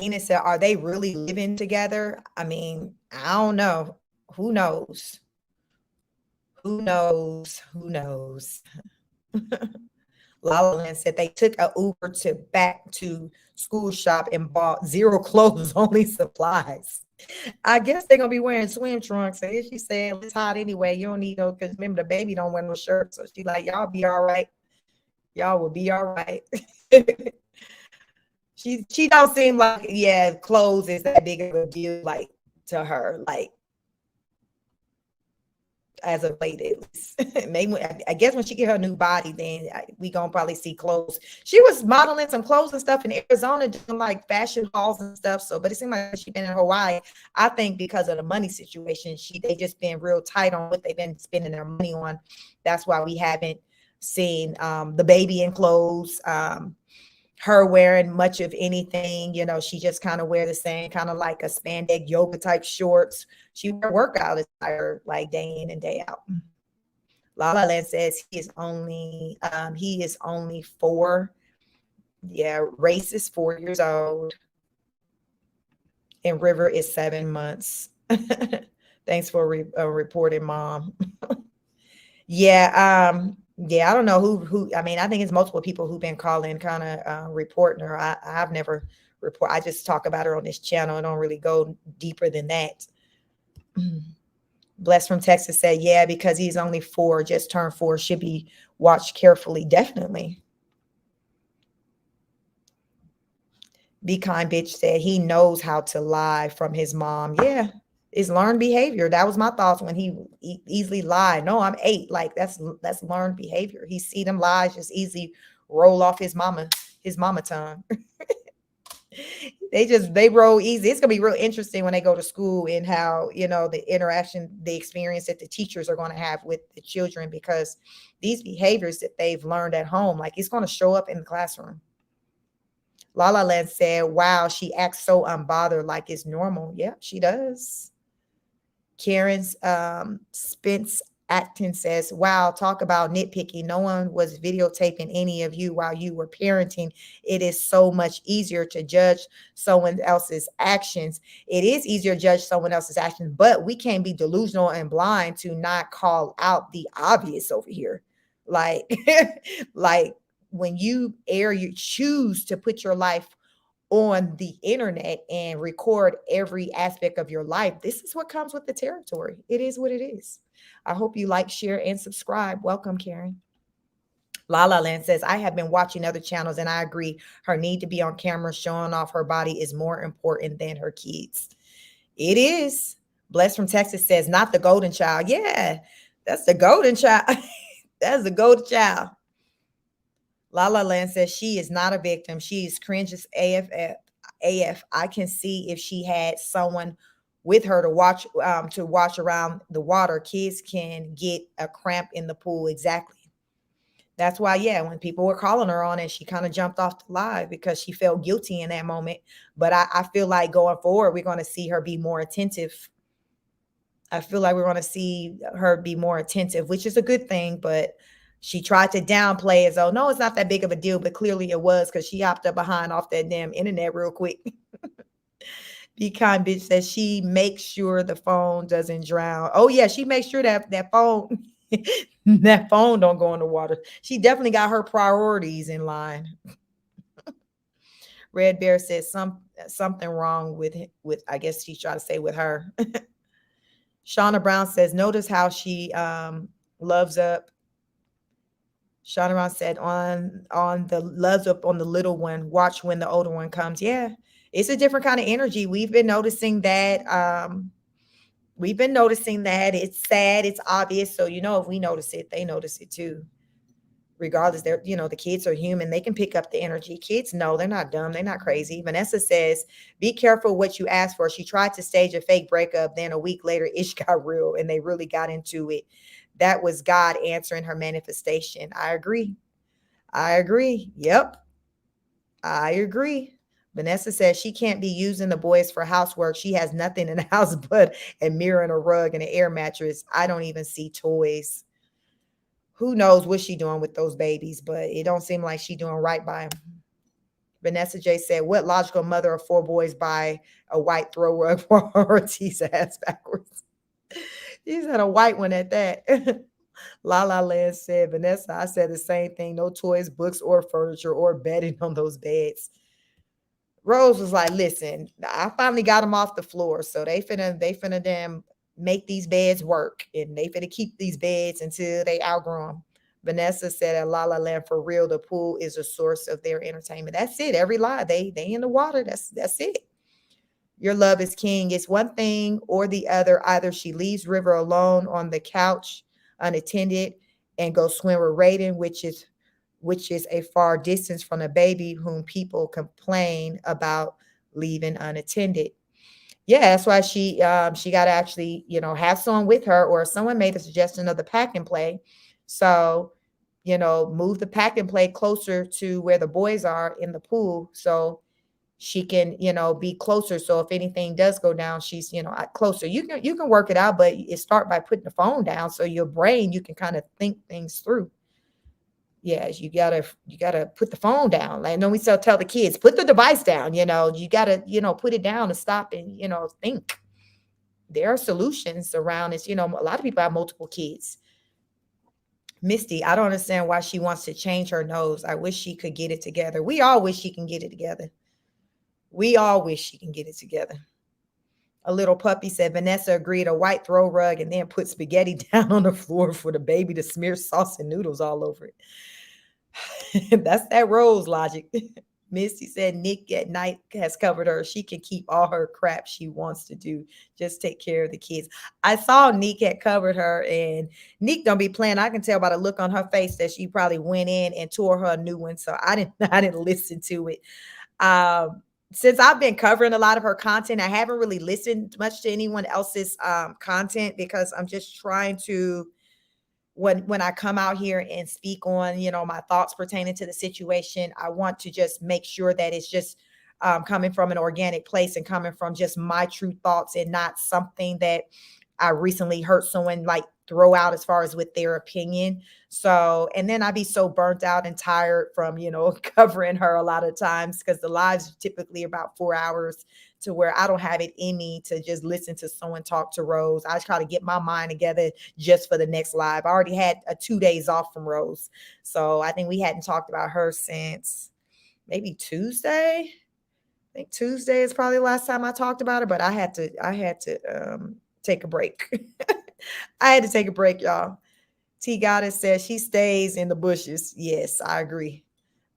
Ina said, are they really living together? I mean, I don't know. Who knows? Who knows? Who knows? Lala Land said they took an Uber back to school shop and bought zero clothes, only supplies. I guess they're gonna be wearing swim trunks. And she said it's hot anyway. You don't need no, because remember the baby don't wear no shirt. So she like, y'all be all right. Y'all will be all right. She don't seem like, yeah, clothes is that big of a deal, like to her, like as of late at least. Maybe I guess when she get her new body, then we gonna probably see clothes. She was modeling some clothes and stuff in Arizona, doing like fashion hauls and stuff. So, but it seemed like she been in Hawaii. I think because of the money situation, they just been real tight on what they've been spending their money on. That's why we haven't seen the baby in clothes. Her wearing much of anything, she just kind of wear the same kind of like a spandex yoga type shorts. She wear workout attire like day in and day out. Lala Land says he is only 4. Yeah, Race is 4 years old. And River is 7 months. Thanks for reporting, Mom. Yeah, I don't know who. I mean, I think it's multiple people who've been calling, kind of reporting her. I've never report. I just talk about her on this channel. I don't really go deeper than that. Bless from Texas said, yeah, because he's only 4, just turned 4, should be watched carefully. Definitely. Be Kind Bitch said he knows how to lie from his mom. Yeah, It's learned behavior. That was my thoughts when he easily lied. No, I'm 8. Like that's learned behavior. He see them lies just easily roll off his mama tongue. They roll easy. It's gonna be real interesting when they go to school and how, the interaction, the experience that the teachers are going to have with the children, because these behaviors that they've learned at home, like it's going to show up in the classroom. La La Land said, wow, she acts so unbothered, like it's normal. Yeah, she does. Karen's Spence Acton says, wow, talk about nitpicking. No one was videotaping any of you while you were parenting. It is so much easier to judge someone else's actions. It is easier to judge someone else's actions, but we can't be delusional and blind to not call out the obvious over here. Like, like when you choose to put your life on the internet and record every aspect of your life, this is what comes with the territory. It is what it is. I hope you like, share, and subscribe. Welcome, Karen. La La Land says, I have been watching other channels and I agree. Her need to be on camera showing off her body is more important than her kids. It is. Bless from Texas says, not the golden child. Yeah, that's the golden child. That's the golden child. La La Land says she is not a victim. She is cringe as AF. I can see if she had someone with her to watch around the water, kids can get a cramp in the pool. Exactly. That's why, yeah, when people were calling her on it, she kind of jumped off the live because she felt guilty in that moment. But I feel like going forward, we're going to see her be more attentive. I feel like we're going to see her be more attentive, which is a good thing. But she tried to downplay as though, no, it's not that big of a deal, but clearly it was because she hopped up behind off that damn internet real quick. Be kind bitch says she makes sure the phone doesn't drown. Oh yeah, she makes sure that phone that phone don't go in the water. She definitely got her priorities in line. Red Bear says something wrong with I guess she's trying to say with her. Shauna Brown says, notice how she loves up. Shauna Brown said on the loves up on the little one. Watch when the older one comes. Yeah, it's a different kind of energy. We've been noticing that. It's sad. It's obvious. So if we notice it, they notice it too. Regardless, the kids are human. They can pick up the energy. Kids know, they're not dumb. They're not crazy. Vanessa says, be careful what you ask for. She tried to stage a fake breakup. Then a week later, Ish got real and they really got into it. That was God answering her manifestation. I agree. Yep. I agree. Vanessa says she can't be using the boys for housework. She has nothing in the house but a mirror and a rug and an air mattress. I don't even see toys. Who knows what she's doing with those babies, but it don't seem like she's doing right by them. Vanessa J said, what logical mother of 4 boys buy a white throw rug for her teeth ass backwards? She's had a white one at that. La La Land said, Vanessa, I said the same thing. No toys, books, or furniture, or bedding on those beds. Rose was like, listen, I finally got them off the floor. So they finna damn make these beds work. And they finna keep these beds until they outgrow them. Vanessa said at La La Land, for real, the pool is a source of their entertainment. That's it. Every lie. They in the water. That's it. Your love is king. It's one thing or the other. Either she leaves River alone on the couch unattended and goes swim with Raiden, which is a far distance from the baby whom people complain about leaving unattended. Yeah, that's why she got to actually, have someone with her, or someone made the suggestion of the pack and play. So, move the pack and play closer to where the boys are in the pool. So she can, be closer. So if anything does go down, she's, closer. You can work it out, but it start by putting the phone down. So your brain, you can kind of think things through. Yes, you gotta put the phone down. Like, we still tell the kids, put the device down. You gotta, put it down and stop and, think. There are solutions around this. A lot of people have multiple kids. Misty, I don't understand why she wants to change her nose. I wish she could get it together. We all wish she can get it together. A little puppy said, Vanessa agreed, a white throw rug, and then put spaghetti down on the floor for the baby to smear sauce and noodles all over it. That's that Rose logic. Misty said Nick at night has covered her. She can keep all her crap she wants to do. Just take care of the kids. I saw Nick had covered her, and Nick don't be playing. I can tell by the look on her face that she probably went in and tore her a new one. So I didn't listen to it. Since I've been covering a lot of her content, I haven't really listened much to anyone else's content because I'm just trying to, when I come out here and speak on, my thoughts pertaining to the situation, I want to just make sure that it's just coming from an organic place and coming from just my true thoughts and not something that I recently heard someone like throw out as far as with their opinion. So, and then I'd be so burnt out and tired from, covering her a lot of times because the lives typically about 4 hours, to where I don't have it in me to just listen to someone talk to Rose. I try to get my mind together just for the next live. I already had 2 days off from Rose. So I think we hadn't talked about her since maybe Tuesday. I think Tuesday is probably the last time I talked about her, but I had to take a break. I had to take a break, y'all. T Goddess says she stays in the bushes. Yes, I agree.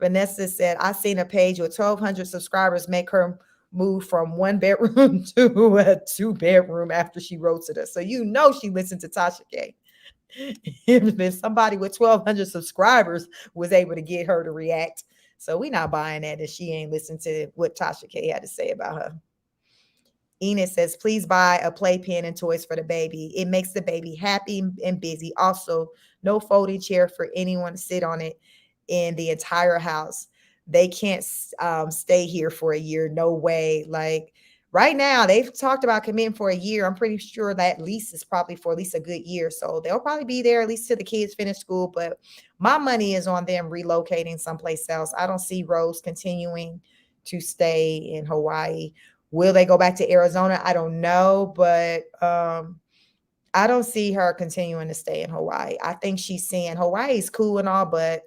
Vanessa said, I seen a page with 1,200 subscribers make her move from 1 bedroom to a 2-bedroom after she roasted us. So she listened to Tasha K. If somebody with 1,200 subscribers was able to get her to react. So we're not buying that if she ain't listened to what Tasha K had to say about her. Enid says, please buy a playpen and toys for the baby. It makes the baby happy and busy. Also, no folding chair for anyone to sit on it in the entire house. They can't stay here for a year. No way. Like right now, they've talked about committing for a year. I'm pretty sure that lease is probably for at least a good year. So they'll probably be there at least till the kids finish school. But my money is on them relocating someplace else. I don't see Rose continuing to stay in Hawaii. Will they go back to Arizona? I don't know, but I don't see her continuing to stay in Hawaii. I think she's saying Hawaii's cool and all, but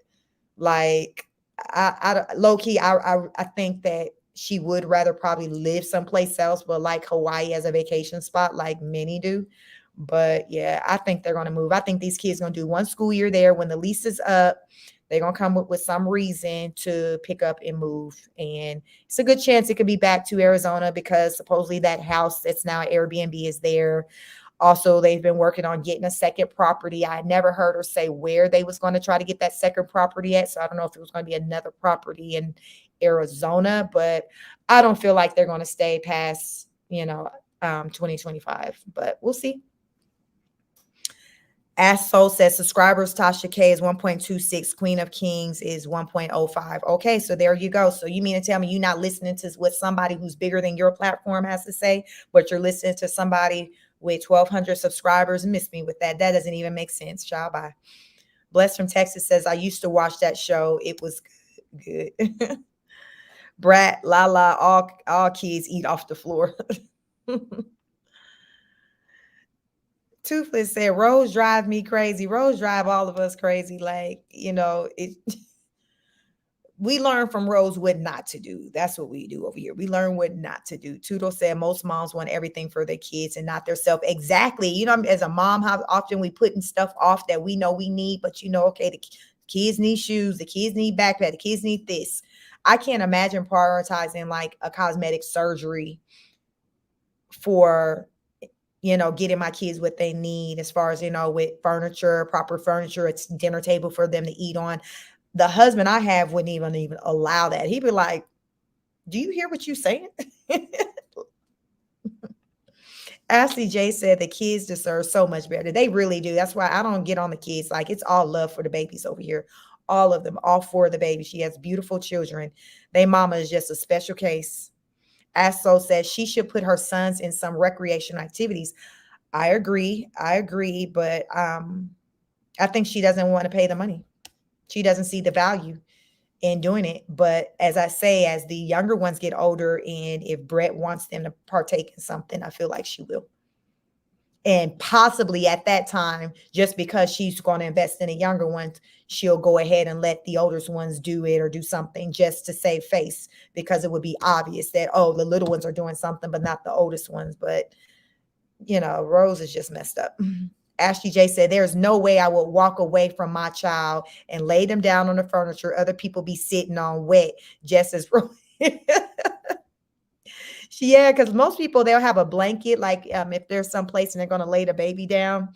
like I low key, I think that she would rather probably live someplace else, but like Hawaii as a vacation spot, like many do. But yeah, I think they're going to move. I think these kids are going to do 1 school year there. When the lease is up, they're going to come up with some reason to pick up and move. And it's a good chance it could be back to Arizona because supposedly that house that's now Airbnb is there. Also, they've been working on getting a second property. I never heard her say where they was going to try to get that second property at. So I don't know if it was going to be another property in Arizona, but I don't feel like they're going to stay past, 2025, but we'll see. Ask Soul says subscribers, Tasha K is 1.26, Queen of Kings is 1.05. Okay, so there you go. So you mean to tell me you're not listening to what somebody who's bigger than your platform has to say, but you're listening to somebody with 1,200 subscribers? Miss me with that. That doesn't even make sense. Child, bye. Bless from Texas says, I used to watch that show. It was good. Brat, Lala, all kids eat off the floor. Toothless said, Rose drive me crazy. Rose drive all of us crazy. Like, we learn from Rose what not to do. That's what we do over here. We learn what not to do. Toodle said most moms want everything for their kids and not their self. Exactly. As a mom, how often we putting stuff off that we know we need, but okay, the kids need shoes, the kids need backpack, the kids need this. I can't imagine prioritizing like a cosmetic surgery for getting my kids what they need as far as, with furniture, proper furniture, it's dinner table for them to eat on. The husband I have wouldn't even allow that. He'd be like, do you hear what you're saying? Ashley J said the kids deserve so much better. They really do. That's why I don't get on the kids. Like, it's all love for the babies over here. All of them, all 4 of the babies. She has beautiful children. Their mama is just a special case. Asso says she should put her sons in some recreational activities. I agree, but I think she doesn't want to pay the money. She doesn't see the value in doing it. But as I say, as the younger ones get older, and if Brett wants them to partake in something, I feel like she will. And possibly at that time, just because she's going to invest in the younger ones, she'll go ahead and let the older ones do it or do something just to save face, because it would be obvious that, oh, the little ones are doing something, but not the oldest ones. But, Rose is just messed up. Ashley J said, there's no way I would walk away from my child and lay them down on the furniture. Other people be sitting on wet just as yeah, because most people, they'll have a blanket, like if there's some place and they're going to lay the baby down,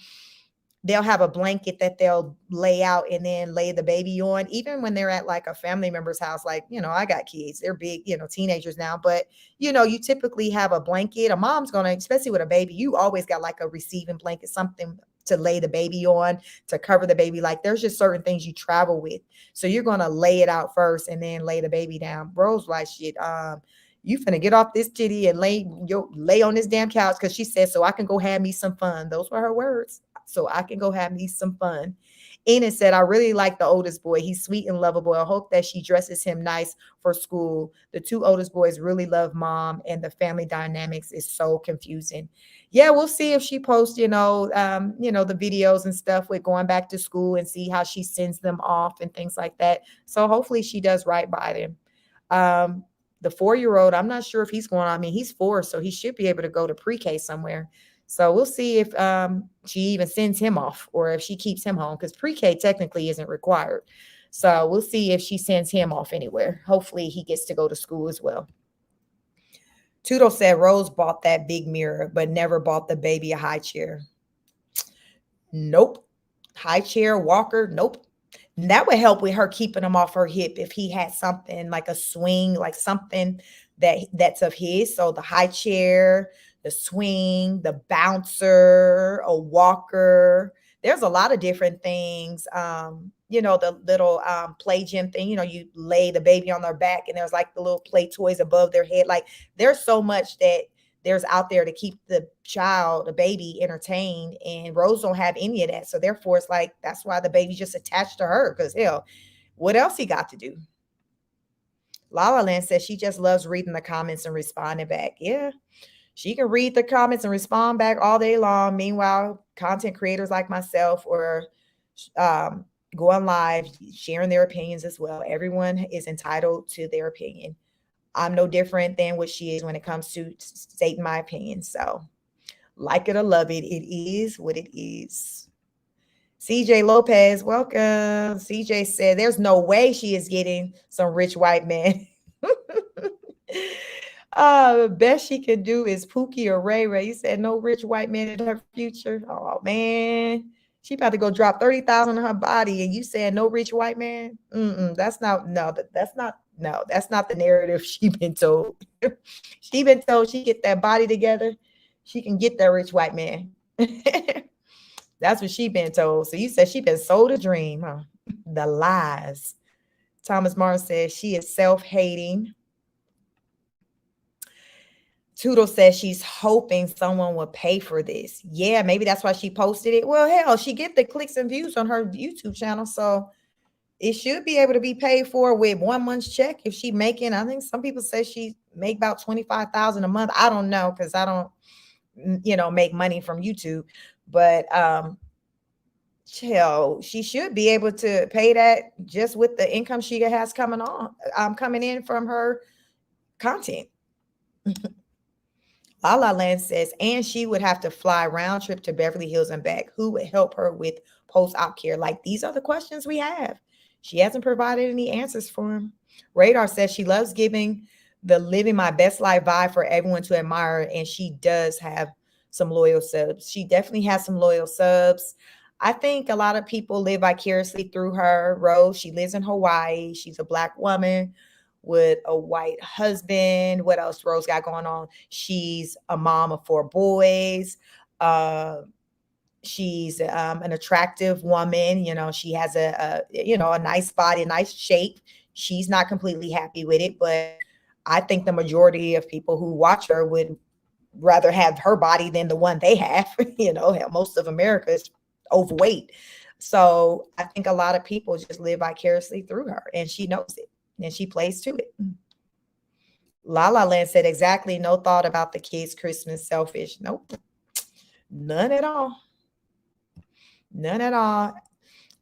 they'll have a blanket that they'll lay out and then lay the baby on. Even when they're at like a family member's house, like, I got kids, they're big, teenagers now, but you typically have a blanket. A mom's going to, especially with a baby, you always got like a receiving blanket, something to lay the baby on, to cover the baby. Like there's just certain things you travel with. So you're going to lay it out first and then lay the baby down. Bro's like, shit, you finna get off this titty and lay on this damn couch, because she said, so I can go have me some fun. Those were her words. So I can go have me some fun. Enid said, I really like the oldest boy. He's sweet and lovable. I hope that she dresses him nice for school. The two oldest boys really love mom, and the family dynamics is so confusing. Yeah, we'll see if she posts, the videos and stuff with going back to school, and see how she sends them off and things like that. So hopefully she does right by them. The 4-year-old, I'm not sure if he's going on. I mean, he's 4, so he should be able to go to pre-K somewhere. So we'll see if she even sends him off, or if she keeps him home, because pre-K technically isn't required. So we'll see if she sends him off anywhere. Hopefully he gets to go to school as well. Toodle said Rose bought that big mirror, but never bought the baby a high chair. Nope. High chair, walker, nope. That would help with her keeping him off her hip if he had something like a swing, like something that's of his. So the high chair, the swing, the bouncer, a walker. There's a lot of different things. The little play gym thing, you lay the baby on their back and there's like the little play toys above their head. Like there's so much that there's out there to keep the baby entertained, and Rose don't have any of that. So therefore it's like, that's why the baby's just attached to her, because hell, what else he got to do? La La Land says she just loves reading the comments and responding back. Yeah, she can read the comments and respond back all day long. Meanwhile, content creators like myself, or going live, sharing their opinions as well. Everyone is entitled to their opinion. I'm no different than what she is when it comes to stating my opinion. So like it or love it, it is what it is. CJ Lopez, welcome. CJ said, there's no way she is getting some rich white man. Best she can do is Pookie or Ray Ray. You said no rich white man in her future. Oh, man. She about to go drop 30,000 on her body, and you saying no rich white man? That's not the narrative she been told. She been told she get that body together, she can get that rich white man. That's what she been told. So you said she been sold a dream, huh? The lies. Thomas Martin says she is self-hating. Toodle says she's hoping someone will pay for this. Yeah, maybe that's why she posted it. Well, hell, she get the clicks and views on her YouTube channel, so it should be able to be paid for with 1 month's check. If she making, I think some people say she make about 25,000 a month. I don't know, because I don't, make money from YouTube. But hell, she should be able to pay that just with the income she has coming in from her content. La La Land says, and she would have to fly round trip to Beverly Hills and back. Who would help her with post-op care? Like, these are the questions we have. She hasn't provided any answers for him. Radar says she loves giving the living my best life vibe for everyone to admire, and she does have some loyal subs. She definitely has some loyal subs. I think a lot of people live vicariously through her. Rose, she lives in Hawaii. She's a Black woman with a white husband. What else Rose got going on? She's a mom of 4 boys. She's an attractive woman. She has a nice body, a nice shape. She's not completely happy with it, but I think the majority of people who watch her would rather have her body than the one they have. Most of America is overweight. So I think a lot of people just live vicariously through her, and she knows it. And she plays to it. La La Land said, exactly, no thought about the kids' Christmas, selfish. Nope. None at all. None at all.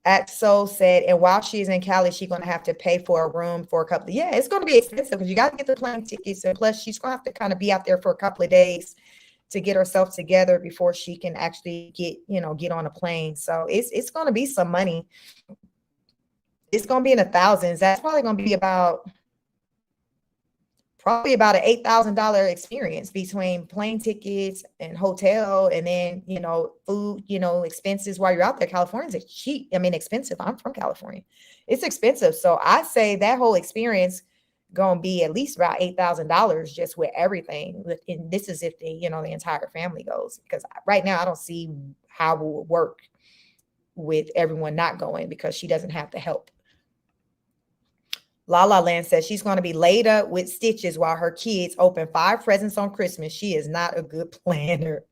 Axo said, and while she's in Cali, she's going to have to pay for a room for a couple of, it's going to be expensive because you got to get the plane tickets. And plus, she's going to have to kind of be out there for a couple of days to get herself together before she can actually get on a plane. So it's going to be some money. It's going to be in the thousands. That's probably going to be probably about an $8,000 experience between plane tickets and hotel, and then, food, expenses while you're out there. California's expensive. I'm from California. It's expensive. So I say that whole experience gonna be at least about $8,000 just with everything. And this is if the entire family goes, because right now I don't see how it will work with everyone not going, because she doesn't have the help. La La Land says she's going to be laid up with stitches while her kids open 5 presents on Christmas. She is not a good planner.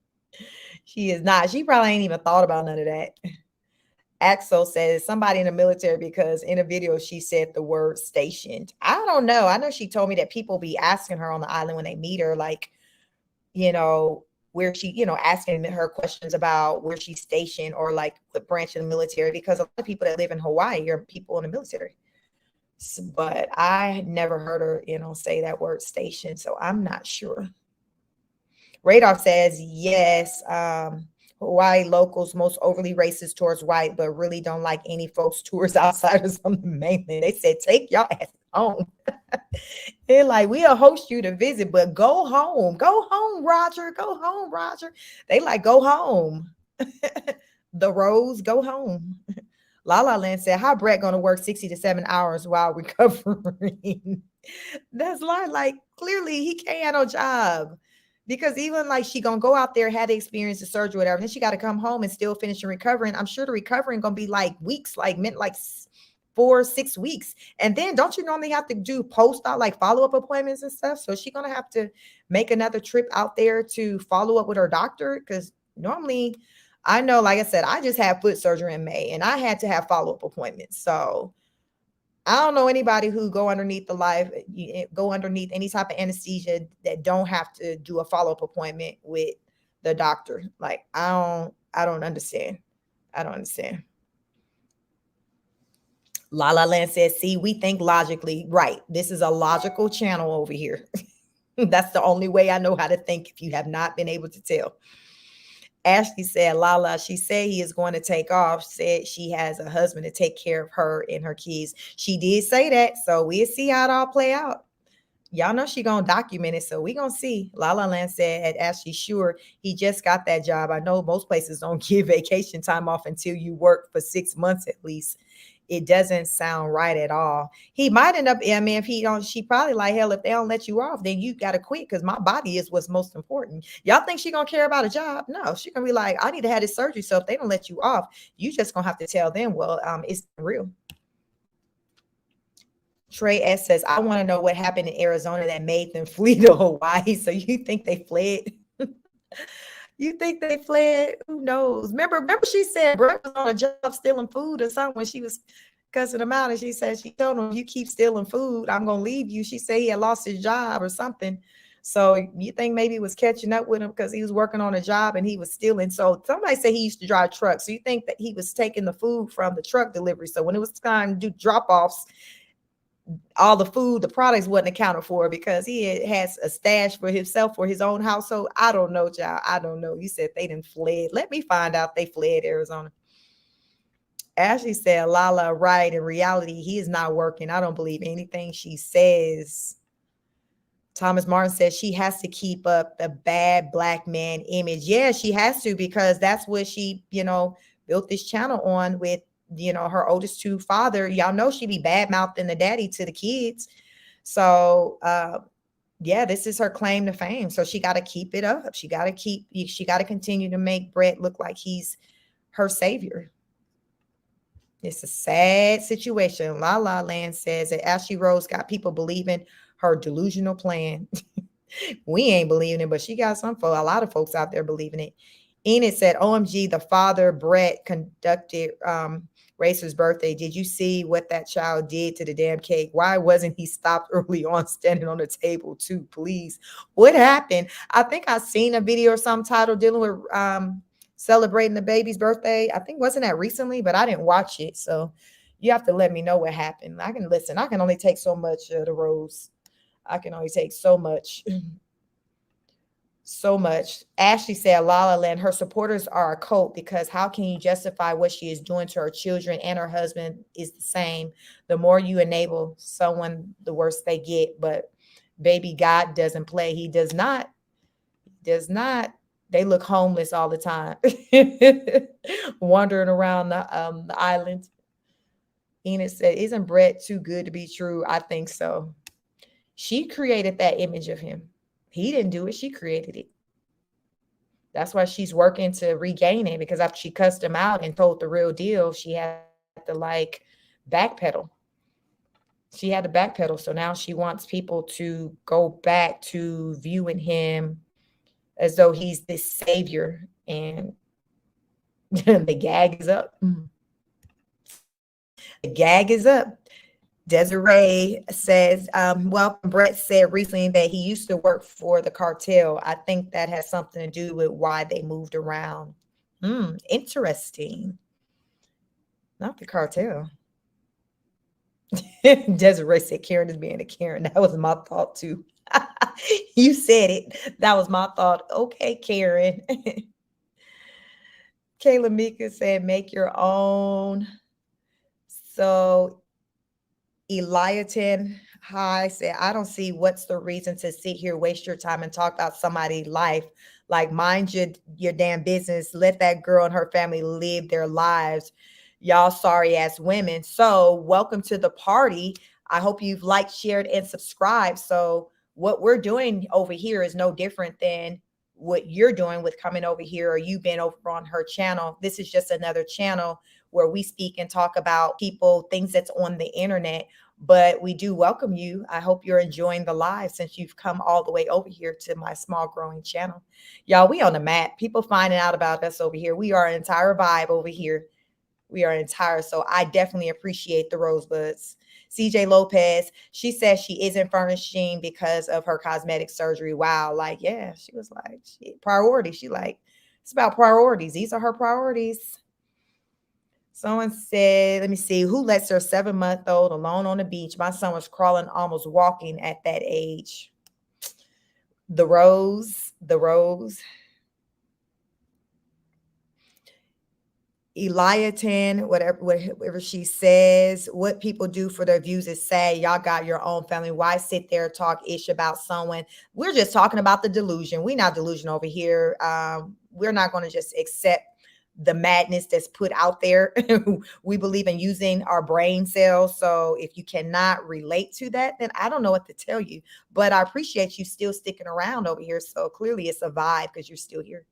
She is not. She probably ain't even thought about none of that. Axel says somebody in the military, because in a video she said the word stationed. I don't know. I know she told me that people be asking her on the island when they meet her, like, where she, asking her questions about where she's stationed or like what branch of the military, because a lot of people that live in Hawaii are people in the military. But I never heard her, say that word station. So I'm not sure. Radar says, yes, Hawaii locals most overly racist towards white, but really don't like any folks, tourists, outsiders on the mainland. They said, take y'all ass home. They're like, we'll host you to visit, but go home. Go home, Roger. Go home, Roger. They like, go home. The Rose, go home. La La Land said, how Brett going to work 60 to 7 hours while recovering? That's like clearly he can't have no job, because even like she going to go out there, had the experience of surgery, whatever. Then she got to come home and still finish recovering. I'm sure the recovering going to be like weeks, like 4 or 6 weeks. And then don't you normally have to do post-op, like follow-up appointments and stuff? So she's going to have to make another trip out there to follow up with her doctor, because normally, I know, like I said, I just had foot surgery in May and I had to have follow-up appointments. So I don't know anybody who go underneath any type of anesthesia that don't have to do a follow-up appointment with the doctor. Like, I don't understand. I don't understand. La La Land says, see, we think logically. Right. This is a logical channel over here. That's the only way I know how to think, if you have not been able to tell. Ashley said, Lala, she said he is going to take off. Said she has a husband to take care of her and her kids. She did say that. So we'll see how it all play out. Y'all know she going to document it. So we going to see. Lala Land said, Ashley, sure, he just got that job. I know most places don't give vacation time off until you work for 6 months at least. It doesn't sound right at all. He might end up, if he don't, she probably like, hell, if they don't let you off, then you got to quit, because my body is what's most important. Y'all think she going to care about a job? No, she going to be like, I need to have this surgery. So if they don't let you off, you just going to have to tell them, well, it's real. Trey S says, I want to know what happened in Arizona that made them flee to Hawaii. So you think they fled? You think they fled? Who knows? Remember she said Brett was on a job stealing food or something when she was cussing him out. And she said, she told him, if you keep stealing food, I'm going to leave you. She said he had lost his job or something. So you think maybe it was catching up with him because he was working on a job and he was stealing. So somebody said he used to drive trucks. So you think that he was taking the food from the truck delivery. So when it was time to do drop-offs, all the food, the products wasn't accounted for because he has a stash for himself, for his own household. I don't know, child. I don't know. You said they didn't fled. Let me find out they fled Arizona. Ashley said, Lala, right. In reality, he is not working. I don't believe anything she says. Thomas Martin says she has to keep up the bad black man image. Yeah, she has to, because that's what she, built this channel on with, her oldest two father. Y'all know she be bad mouthing the daddy to the kids. So yeah, this is her claim to fame. So she got to keep it up. She got to continue to make Brett look like he's her savior. It's a sad situation. La La Land says that Ashley Rose got people believing her delusional plan. We ain't believing it, but she got a lot of folks out there believing it. Enid said, OMG, the father Brett conducted Racer's birthday. Did you see what that child did to the damn cake? Why wasn't he stopped early on, standing on the table too? Please. What happened? I think I seen a video or some title dealing with celebrating the baby's birthday. I think wasn't that recently, but I didn't watch it. So you have to let me know what happened. I can listen. I can only take so much of the Rose. I can only take so much. so much. Ashley said, La La Land, her supporters are a cult because how can you justify what she is doing to her children and her husband is the same. The more you enable someone, the worse they get. But baby, God doesn't play. He does not. Does not. They look homeless all the time, wandering around the island. Enid said, isn't Brett too good to be true? I think so. She created that image of him. He didn't do it. She created it. That's why she's working to regain it, because after she cussed him out and told the real deal, she had to like backpedal. She had to backpedal. So now she wants people to go back to viewing him as though he's this savior, and the gag is up. The gag is up. Desiree says, well, Brett said recently that he used to work for the cartel. I think that has something to do with why they moved around. Interesting. Not the cartel. Desiree said Karen is being a Karen. That was my thought too. You said it. That was my thought. Okay, Karen. Kayla Mika said, make your own. So Eliatin High said, I don't see what's the reason to sit here, waste your time and talk about somebody's life. Like, mind your damn business. Let that girl and her family live their lives. Y'all sorry ass women. So welcome to the party. I hope you've liked, shared, and subscribed. So what we're doing over here is no different than what you're doing with coming over here, or you've been over on her channel. This is just another channel where we speak and talk about people, things that's on the internet. But we do welcome you. I hope you're enjoying the live since you've come all the way over here to my small growing channel. Y'all, we on the map. People finding out about us over here. We are an entire vibe over here. We are entire. So I definitely appreciate the rosebuds. CJ Lopez, she says she isn't furnishing because of her cosmetic surgery. Wow. Like, yeah, she was like, priority. She like, it's about priorities. These are her priorities. Someone said, let me see, who lets their 7-month-old alone on the beach? My son was crawling, almost walking at that age. The Rose. Eliatin, whatever she says, what people do for their views is sad. Y'all got your own family. Why sit there, talk ish about someone? We're just talking about the delusion. We're not delusion over here. We're not going to just accept the madness that's put out there. We believe in using our brain cells. So if you cannot relate to that, then I don't know what to tell you. But I appreciate you still sticking around over here. So clearly it's a vibe because you're still here.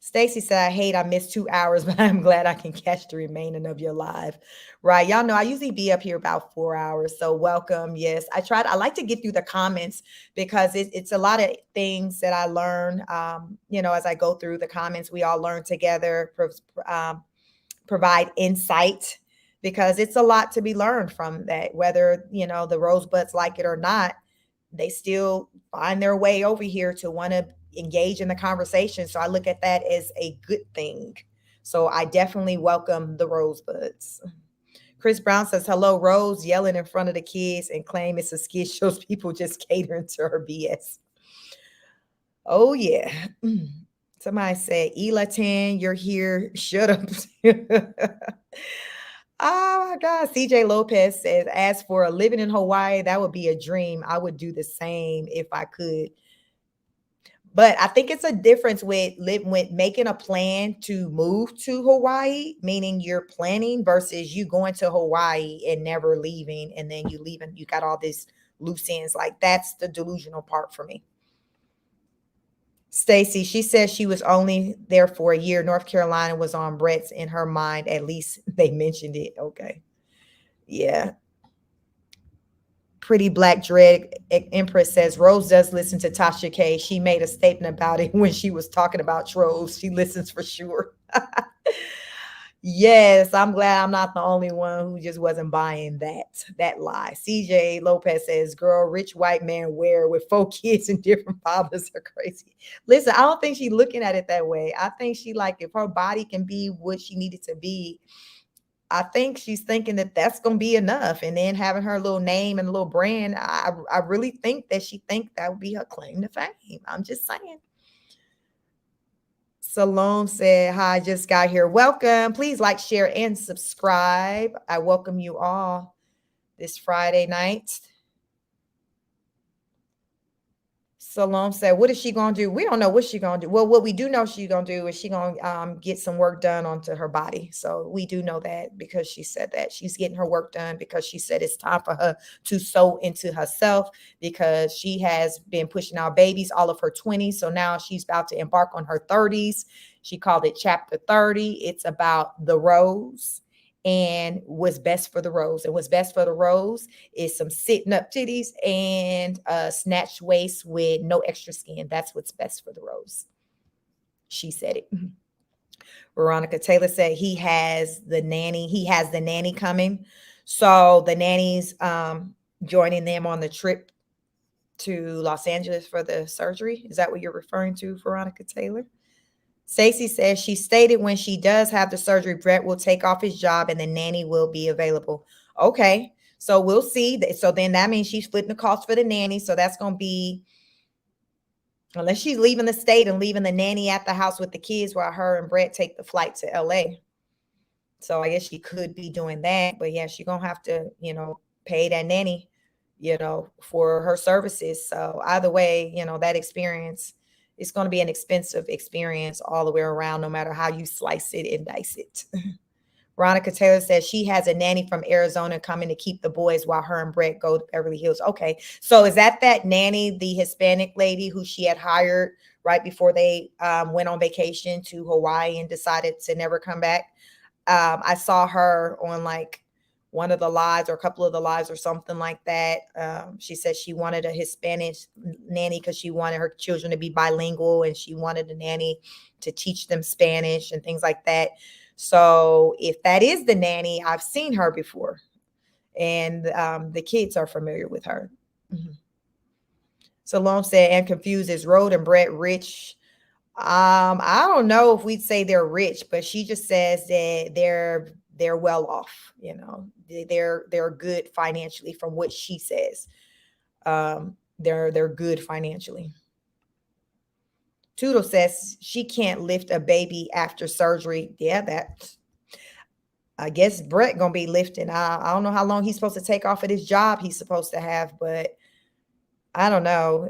Stacy said, I missed 2 hours, but I'm glad I can catch the remaining of your live. Right. Y'all know I usually be up here about 4 hours. So welcome. Yes. I like to get through the comments because it's a lot of things that I learn, as I go through the comments. We all learn together, provide insight, because it's a lot to be learned from that, whether, the rosebuds like it or not, they still find their way over here to want to engage in the conversation. So I look at that as a good thing. So I definitely welcome the rosebuds. Chris Brown says, hello, Rose, yelling in front of the kids and claim it's a skit shows people just catering to her BS. Oh, yeah. Somebody said, Elatan, you're here. Shut up. Oh, my God. CJ Lopez says, as for living in Hawaii, that would be a dream. I would do the same if I could. But I think it's a difference with making a plan to move to Hawaii, meaning you're planning, versus you going to Hawaii and never leaving. And then you leave and you got all this loose ends. Like, that's the delusional part for me. Stacy, she says she was only there for a year. North Carolina was on Brett's in her mind. At least they mentioned it. Okay. Yeah. Pretty Black Dread Empress says, Rose does listen to Tasha K. She made a statement about it when she was talking about trolls. She listens for sure. Yes, I'm glad I'm not the only one who just wasn't buying that lie. CJ Lopez says, girl, rich white man wear with 4 kids and different fathers are crazy. Listen, I don't think she's looking at it that way. I think she, like, if her body can be what she needed to be, I think she's thinking that that's going to be enough. And then having her little name and a little brand, I really think that she thinks that would be her claim to fame. I'm just saying. Salome said, hi, just got here. Welcome. Please like, share, and subscribe. I welcome you all this Friday night. Salome said, what is she going to do? We don't know what she's going to do. Well, what we do know she's going to do is she's going to get some work done onto her body. So we do know that because she said that. She's getting her work done because she said it's time for her to sow into herself because she has been pushing out babies all of her 20s. So now she's about to embark on her 30s. She called it Chapter 30. It's about the rose and what's best for the rose. And what's best for the rose is some sitting up titties and a snatched waist with no extra skin. That's what's best for the rose. She said it. Veronica Taylor said he has the nanny coming. So the nanny's joining them on the trip to Los Angeles for the surgery. Is that what you're referring to, Veronica Taylor? Stacey says she stated when she does have the surgery, Brett will take off his job and the nanny will be available. Okay, so we'll see. So then that means she's splitting the cost for the nanny. So that's going to be, unless she's leaving the state and leaving the nanny at the house with the kids while her and Brett take the flight to LA. So I guess she could be doing that. But yeah, she's going to have to, pay that nanny, for her services. So either way, that experience, it's going to be an expensive experience all the way around, no matter how you slice it and dice it. Veronica Taylor says she has a nanny from Arizona coming to keep the boys while her and Brett go to Beverly Hills. Okay, so is that nanny, the Hispanic lady who she had hired right before they went on vacation to Hawaii and decided to never come back? I saw her on like one of the lives or a couple of the lives or something like that. She said she wanted a Hispanic nanny because she wanted her children to be bilingual and she wanted a nanny to teach them Spanish and things like that. So if that is the nanny, I've seen her before and the kids are familiar with her. Mm-hmm. Salome said, and confused, is Rhoda and Brett rich? I don't know if we'd say they're rich, but she just says that they're well off, they're good financially from what she says. They're good financially. Toodle says she can't lift a baby after surgery. Yeah, I guess Brett gonna be lifting. I don't know how long he's supposed to take off of this job he's supposed to have, but I don't know.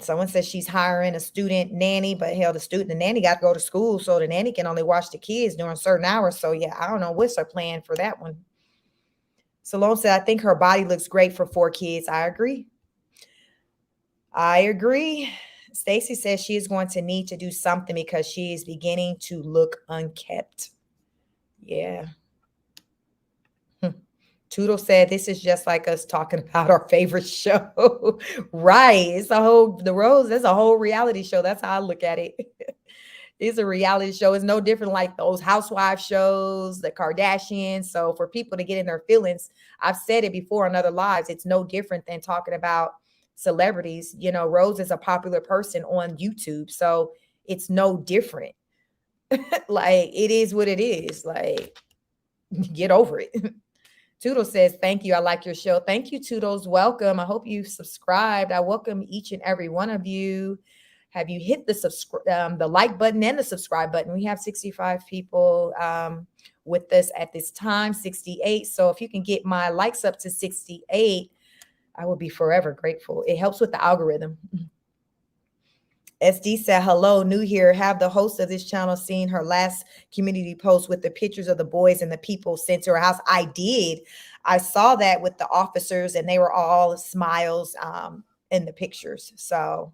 Someone says she's hiring a student nanny, but hell, the nanny got to go to school, so the nanny can only watch the kids during certain hours. So yeah, I don't know what's her plan for that one. Salome said, I think her body looks great for 4 kids. I agree. Stacey says she is going to need to do something because she is beginning to look unkept. Yeah. Toodle said, this is just like us talking about our favorite show. Right. It's The Rose, that's a whole reality show. That's how I look at it. It's a reality show. It's no different like those housewife shows, the Kardashians. So for people to get in their feelings, I've said it before on other lives, it's no different than talking about celebrities. Rose is a popular person on YouTube. So it's no different. Like, it is what it is. Like, get over it. Toodles says, thank you. I like your show. Thank you, Toodles. Welcome. I hope you subscribed. I welcome each and every one of you. Have you hit the like button and the subscribe button? We have 65 people with us at this time, 68. So if you can get my likes up to 68, I will be forever grateful. It helps with the algorithm. SD said, hello, new here. Have the host of this channel seen her last community post with the pictures of the boys and the people sent to her house? I did. I saw that with the officers and they were all smiles in the pictures. So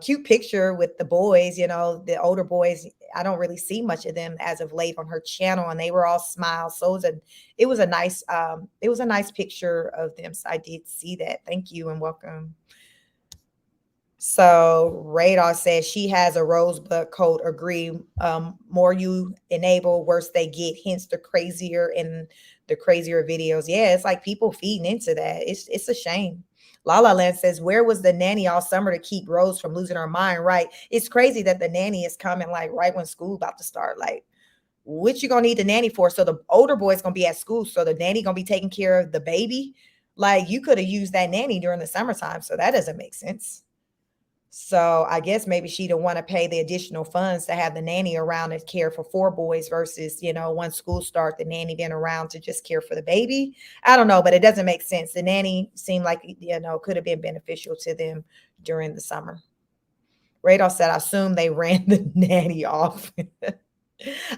cute picture with the boys, the older boys. I don't really see much of them as of late on her channel, and they were all smiles. So it was a nice picture of them. So I did see that. Thank you and welcome. So Radar says she has a rosebud coat. Agree. More you enable, worse they get. Hence the crazier videos. Yeah, it's like people feeding into that. It's a shame. La La Land says, where was the nanny all summer to keep Rose from losing her mind? Right. It's crazy that the nanny is coming like right when school about to start. Like, what you gonna need the nanny for? So the older boy's gonna be at school, so the nanny gonna be taking care of the baby. Like, you could have used that nanny during the summertime, so that doesn't make sense. So I guess maybe she don't want to pay the additional funds to have the nanny around to care for 4 boys versus, once school start, the nanny being around to just care for the baby. I don't know, but it doesn't make sense. The nanny seemed like, could have been beneficial to them during the summer. Radar said, I assume they ran the nanny off.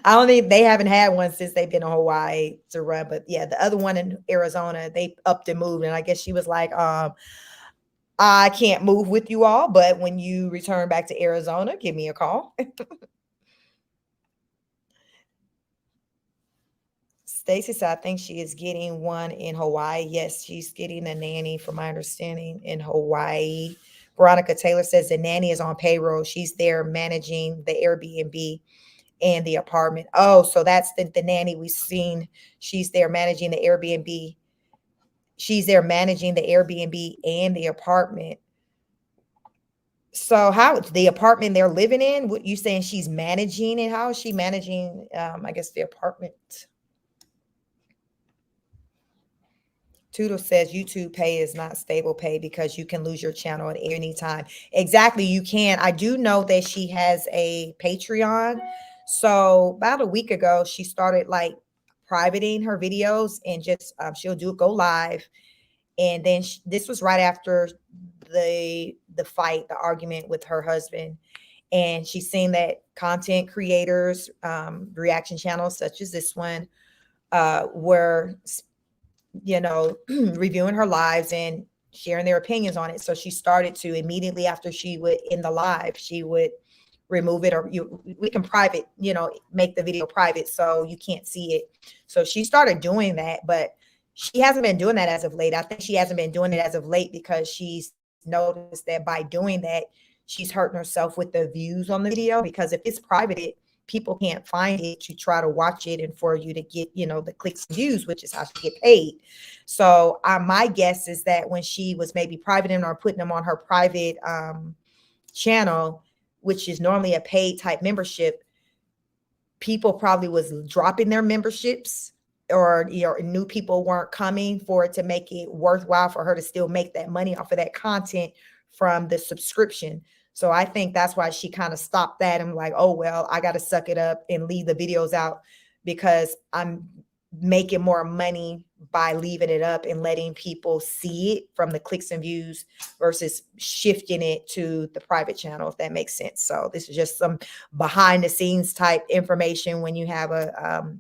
I don't think they haven't had one since they've been in Hawaii to run. But yeah, the other one in Arizona, they upped and moved. And I guess she was like, I can't move with you all, but when you return back to Arizona, give me a call. Stacy said, I think she is getting one in Hawaii. Yes, she's getting a nanny, from my understanding, in Hawaii. Veronica Taylor says the nanny is on payroll. She's there managing the Airbnb and the apartment. Oh, so that's the nanny we've seen. She's there managing the Airbnb. She's there managing the Airbnb and the apartment. So how the apartment they're living in, what you saying she's managing it? How is she managing, I guess, the apartment? Toodle says YouTube pay is not stable pay because you can lose your channel at any time. Exactly, you can. I do know that she has a Patreon. So about a week ago, she started like privating her videos and just she'll go live. And then this was right after the fight, the argument with her husband. And she's seen that content creators, reaction channels such as this one, were reviewing her lives and sharing their opinions on it. So she started to, immediately after she would in the live, she would remove it, or we can private, make the video private so you can't see it. So she started doing that, but she hasn't been doing that as of late. I think she hasn't been doing it as of late because she's noticed that by doing that, she's hurting herself with the views on the video, because if it's privated, people can't find it to try to watch it and for you to get, the clicks and views, which is how she get paid. So my guess is that when she was maybe privating or putting them on her private channel, which is normally a paid type membership, people probably was dropping their memberships, or new people weren't coming for it to make it worthwhile for her to still make that money off of that content from the subscription. So I think that's why she kind of stopped that and like, oh, well, I got to suck it up and leave the videos out because I'm making more money by leaving it up and letting people see it from the clicks and views versus shifting it to the private channel, if that makes sense. So this is just some behind the scenes type information when you have a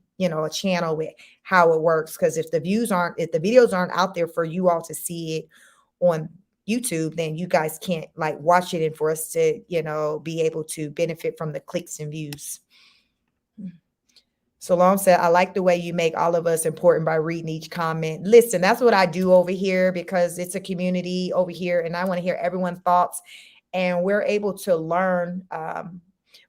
channel with how it works. Because if the videos aren't out there for you all to see it on YouTube, then you guys can't like watch it, and for us to, be able to benefit from the clicks and views. Salome said, I like the way you make all of us important by reading each comment. Listen, that's what I do over here because it's a community over here and I want to hear everyone's thoughts, and we're able to learn.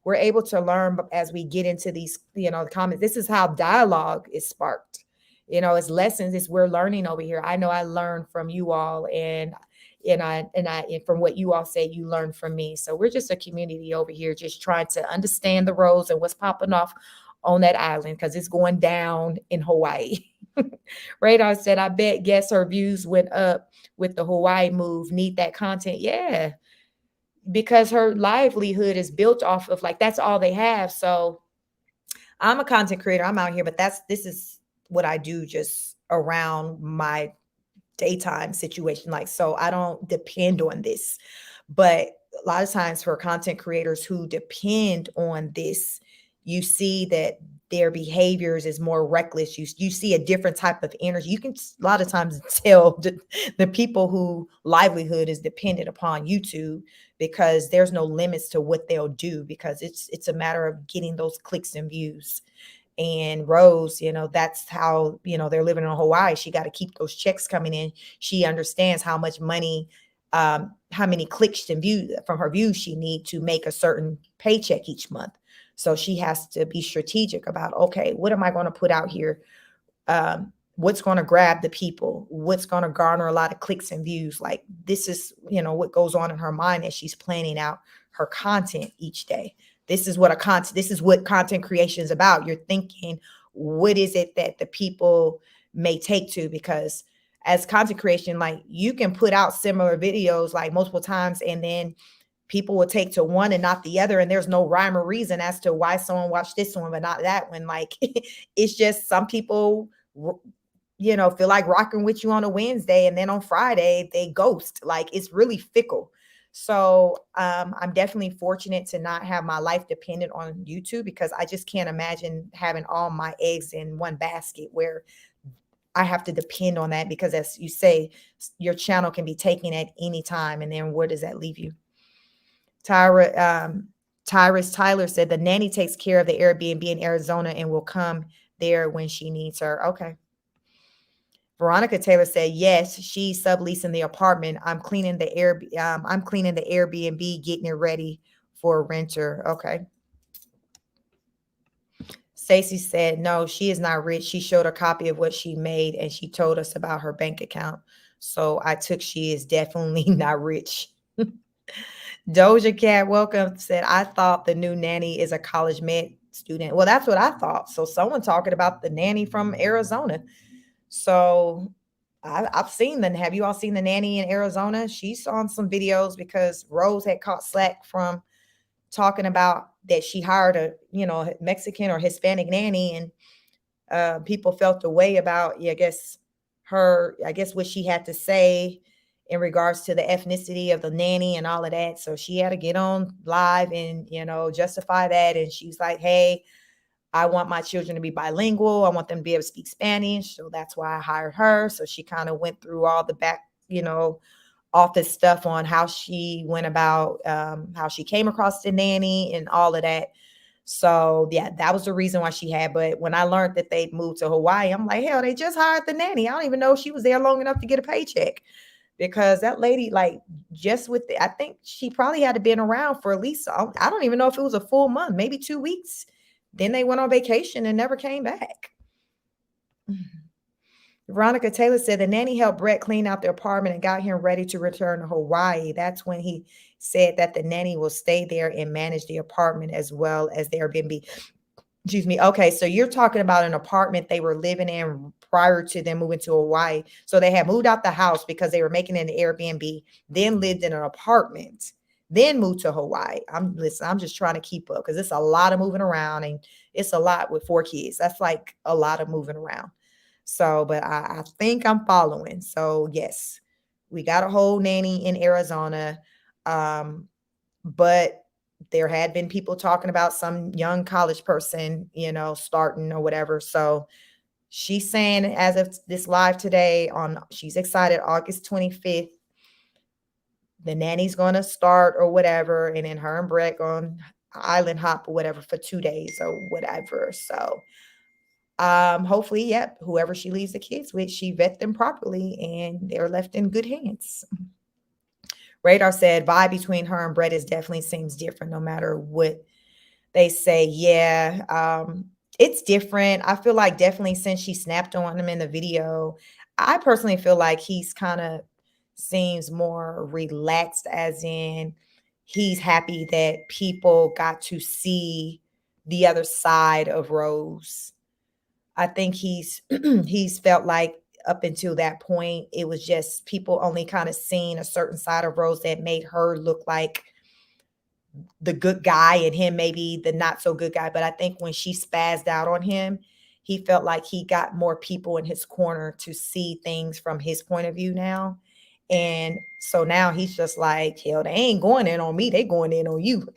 We're able to learn as we get into these, the comments. This is how dialogue is sparked. It's lessons. It's we're learning over here. I know I learned from you all, and from what you all say, you learn from me. So we're just a community over here, just trying to understand the roles and what's popping off on that island, because it's going down in Hawaii. Radar said, I guess her views went up with the Hawaii move. Need that content. Yeah, because her livelihood is built off of that's all they have. So I'm a content creator. I'm out here, but this is what I do just around my daytime situation. So I don't depend on this, but a lot of times for content creators who depend on this, you see that their behaviors is more reckless. You see a different type of energy. You can a lot of times tell the people who livelihood is dependent upon YouTube, because there's no limits to what they'll do, because it's a matter of getting those clicks and views. And Rose, that's how, they're living in Hawaii. She got to keep those checks coming in. She understands how much money, how many clicks and views from her views she needs to make a certain paycheck each month. So she has to be strategic about, okay, what am I going to put out here? What's going to grab the people? What's going to garner a lot of clicks and views? This is, what goes on in her mind as she's planning out her content each day. this is what content creation is about. You're thinking, what is it that the people may take to? Because as content creation, like you can put out similar videos like multiple times, and then people will take to one and not the other. And there's no rhyme or reason as to why someone watched this one, but not that one. Like it's just some people, feel like rocking with you on a Wednesday, and then on Friday they ghost. Like it's really fickle. So I'm definitely fortunate to not have my life dependent on YouTube, because I just can't imagine having all my eggs in one basket where I have to depend on that, because as you say, your channel can be taken at any time. And then where does that leave you? Tyrus Tyler said the nanny takes care of the Airbnb in Arizona and will come there when she needs her. Okay. Veronica Taylor said, yes, she's subleasing the apartment. I'm cleaning the Airbnb, getting it ready for a renter. Okay. Stacy said, no, she is not rich. She showed a copy of what she made and she told us about her bank account. So I took she is definitely not rich. Doja Cat, welcome, said, I thought the new nanny is a college med student. Well, that's what I thought. So someone talking about the nanny from Arizona. So I've seen them. Have you all seen the nanny in Arizona? She's on some videos because Rose had caught slack from talking about that she hired a, Mexican or Hispanic nanny, and people felt the way about, I guess what she had to say in regards to the ethnicity of the nanny and all of that. So she had to get on live and, justify that. And she's like, hey, I want my children to be bilingual. I want them to be able to speak Spanish. So that's why I hired her. So she kind of went through all the back, office stuff on how she went about, how she came across the nanny and all of that. So yeah, that was the reason why she had. But when I learned that they'd moved to Hawaii, I'm like, hell, they just hired the nanny. I don't even know if she was there long enough to get a paycheck, because that lady, like, just with I think she probably had to been around for at least, I don't even know if it was a full month, maybe 2 weeks. Then they went on vacation and never came back. Veronica Taylor said the nanny helped Brett clean out the apartment and got him ready to return to Hawaii. That's when he said that the nanny will stay there and manage the apartment as well as the Airbnb. Excuse me. Okay, so you're talking about an apartment they were living in prior to them moving to Hawaii. So they had moved out the house because they were making it an Airbnb, then lived in an apartment, then moved to Hawaii. I'm just trying to keep up because it's a lot of moving around, and it's a lot with 4 kids. That's like a lot of moving around. So, but I think I'm following. So yes, we got a whole nanny in Arizona. But there had been people talking about some young college person, starting or whatever. So she's saying, as of this live today, she's excited, August 25th, the nanny's going to start or whatever. And then her and Brett on island hop or whatever for 2 days or whatever. So hopefully, yep, whoever she leaves the kids with, she vet them properly and they're left in good hands. Radar said vibe between her and Brett definitely seems different no matter what they say. Yeah, it's different. I feel like definitely since she snapped on him in the video, I personally feel like he's kind of seems more relaxed, as in he's happy that people got to see the other side of Rose. I think he's felt like up until that point, it was just people only kind of seeing a certain side of Rose that made her look like the good guy and him maybe the not so good guy. But I think when she spazzed out on him, he felt like he got more people in his corner to see things from his point of view now. And so now he's just like, hell, they ain't going in on me. They going in on you.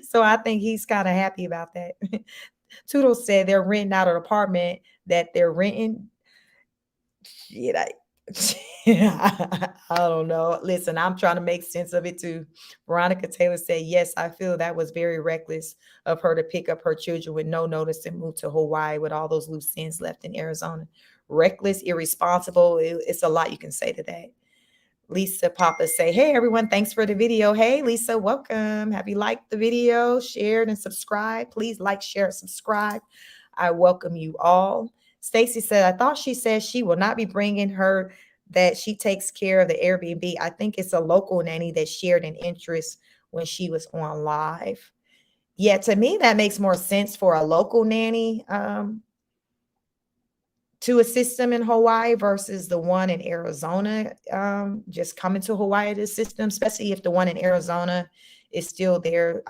So I think he's kind of happy about that. Toodles said they're renting out an apartment that they're renting. Shit, I don't know. Listen, I'm trying to make sense of it too. Veronica Taylor said, yes, I feel that was very reckless of her to pick up her children with no notice and move to Hawaii with all those loose ends left in Arizona. Reckless, irresponsible. It's a lot you can say to that. Lisa Papa say, hey, everyone, thanks for the video. Hey, Lisa, welcome. Have you liked the video, shared, and subscribed? Please like, share, and subscribe. I welcome you all. Stacy said, I thought she said she will not be bringing her, that she takes care of the Airbnb. I think it's a local nanny that shared an interest when she was on live. Yeah, to me, that makes more sense for a local nanny to assist them in Hawaii versus the one in Arizona just coming to Hawaii to assist them, especially if the one in Arizona is still there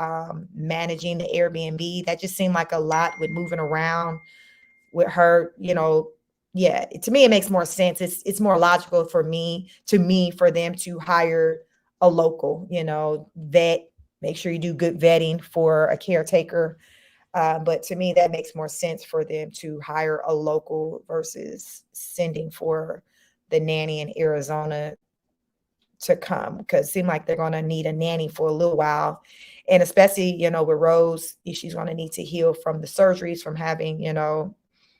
managing the Airbnb. That just seemed like a lot with moving around with her, yeah, to me it makes more sense. It's more logical for for them to hire a local, vet, make sure you do good vetting for a caretaker. But to me, that makes more sense for them to hire a local versus sending for the nanny in Arizona to come, because it seems like they're going to need a nanny for a little while. And especially, with Rose, she's going to need to heal from the surgeries, from having,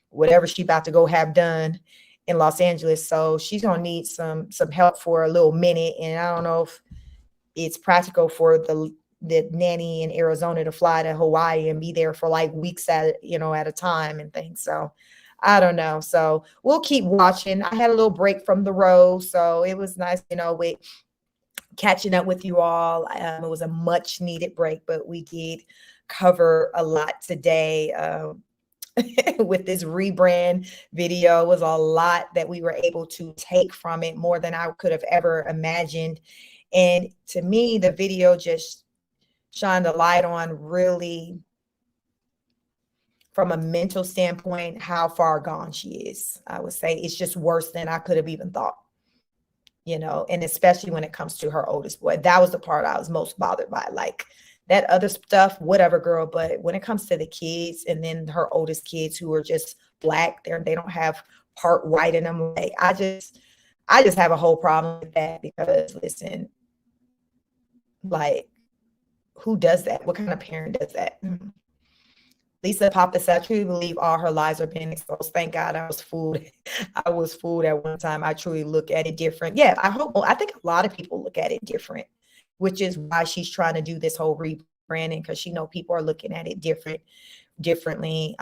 whatever she's about to go have done in Los Angeles. So she's going to need some help for a little minute. And I don't know if it's practical for the nanny in Arizona to fly to Hawaii and be there for like weeks at a time and things. So I don't know. So we'll keep watching. I had a little break from the road, so it was nice, with catching up with you all. It was a much needed break, but we did cover a lot today. With this rebrand video, it was a lot that we were able to take from it, more than I could have ever imagined. And to me, the video just shined a light on, really, from a mental standpoint, how far gone she is. I would say it's just worse than I could have even thought, and especially when it comes to her oldest boy. That was the part I was most bothered by. Like, that other stuff, whatever, girl. But when it comes to the kids, and then her oldest kids who are just Black, they don't have part white in them. Like, I just have a whole problem with that, because listen, like, who does that? What kind of parent does that? Lisa Papa said, I truly believe all her lies are being exposed. Thank God I was fooled. I was fooled at one time. I truly look at it different. Yeah, I think a lot of people look at it different, which is why she's trying to do this whole rebranding, because she know people are looking at it differently.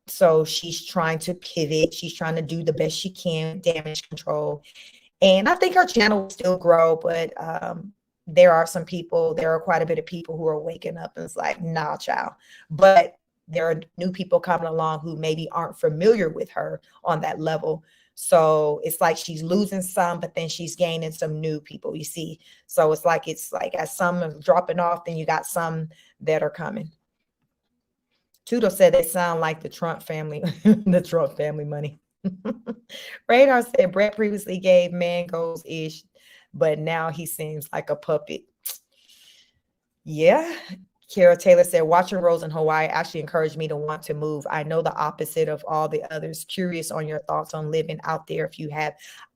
So she's trying to pivot. She's trying to do the best she can, damage control. And I think her channel will still grow, but there are quite a bit of people who are waking up and it's like, nah, child. But there are new people coming along who maybe aren't familiar with her on that level. So it's like she's losing some, but then she's gaining some new people, you see. So it's like as some are dropping off, then you got some that are coming. Tudo said they sound like the Trump family, the Trump family money. Radar said Brett previously gave mangoes-ish, but now he seems like a puppet. Yeah. Kara Taylor said, watching Rose in Hawaii actually encouraged me to want to move. I know the opposite of all the others. Curious on your thoughts on living out there, if you have.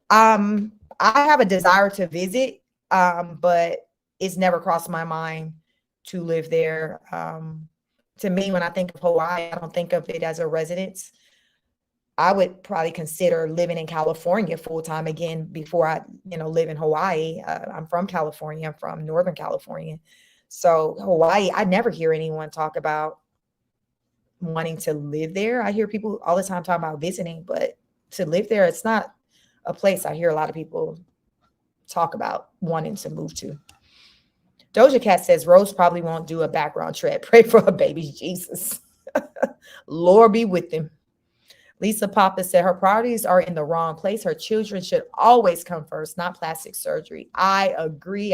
I have a desire to visit, but it's never crossed my mind to live there. To me, when I think of Hawaii, I don't think of it as a residence. I would probably consider living in California full time again before I, live in Hawaii. I'm from California. I'm from Northern California. So Hawaii, I never hear anyone talk about wanting to live there. I hear people all the time talking about visiting, but to live there, it's not a place I hear a lot of people talk about wanting to move to. Doja Cat says Rose probably won't do a background check. Pray for her baby Jesus. Lord be with him. Lisa Papa said her priorities are in the wrong place. Her children should always come first, not plastic surgery. I agree.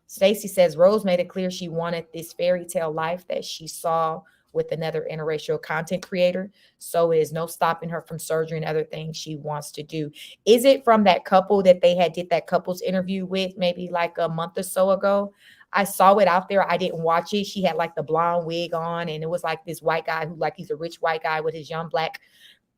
Stacy says Rose made it clear she wanted this fairy tale life that she saw with another interracial content creator. So it is no stopping her from surgery and other things she wants to do. Is it from that couple that they did that couple's interview with maybe like a month or so ago? I saw it out there. I didn't watch it. She had like the blonde wig on, and it was like this white guy who, like, he's a rich white guy with his young Black.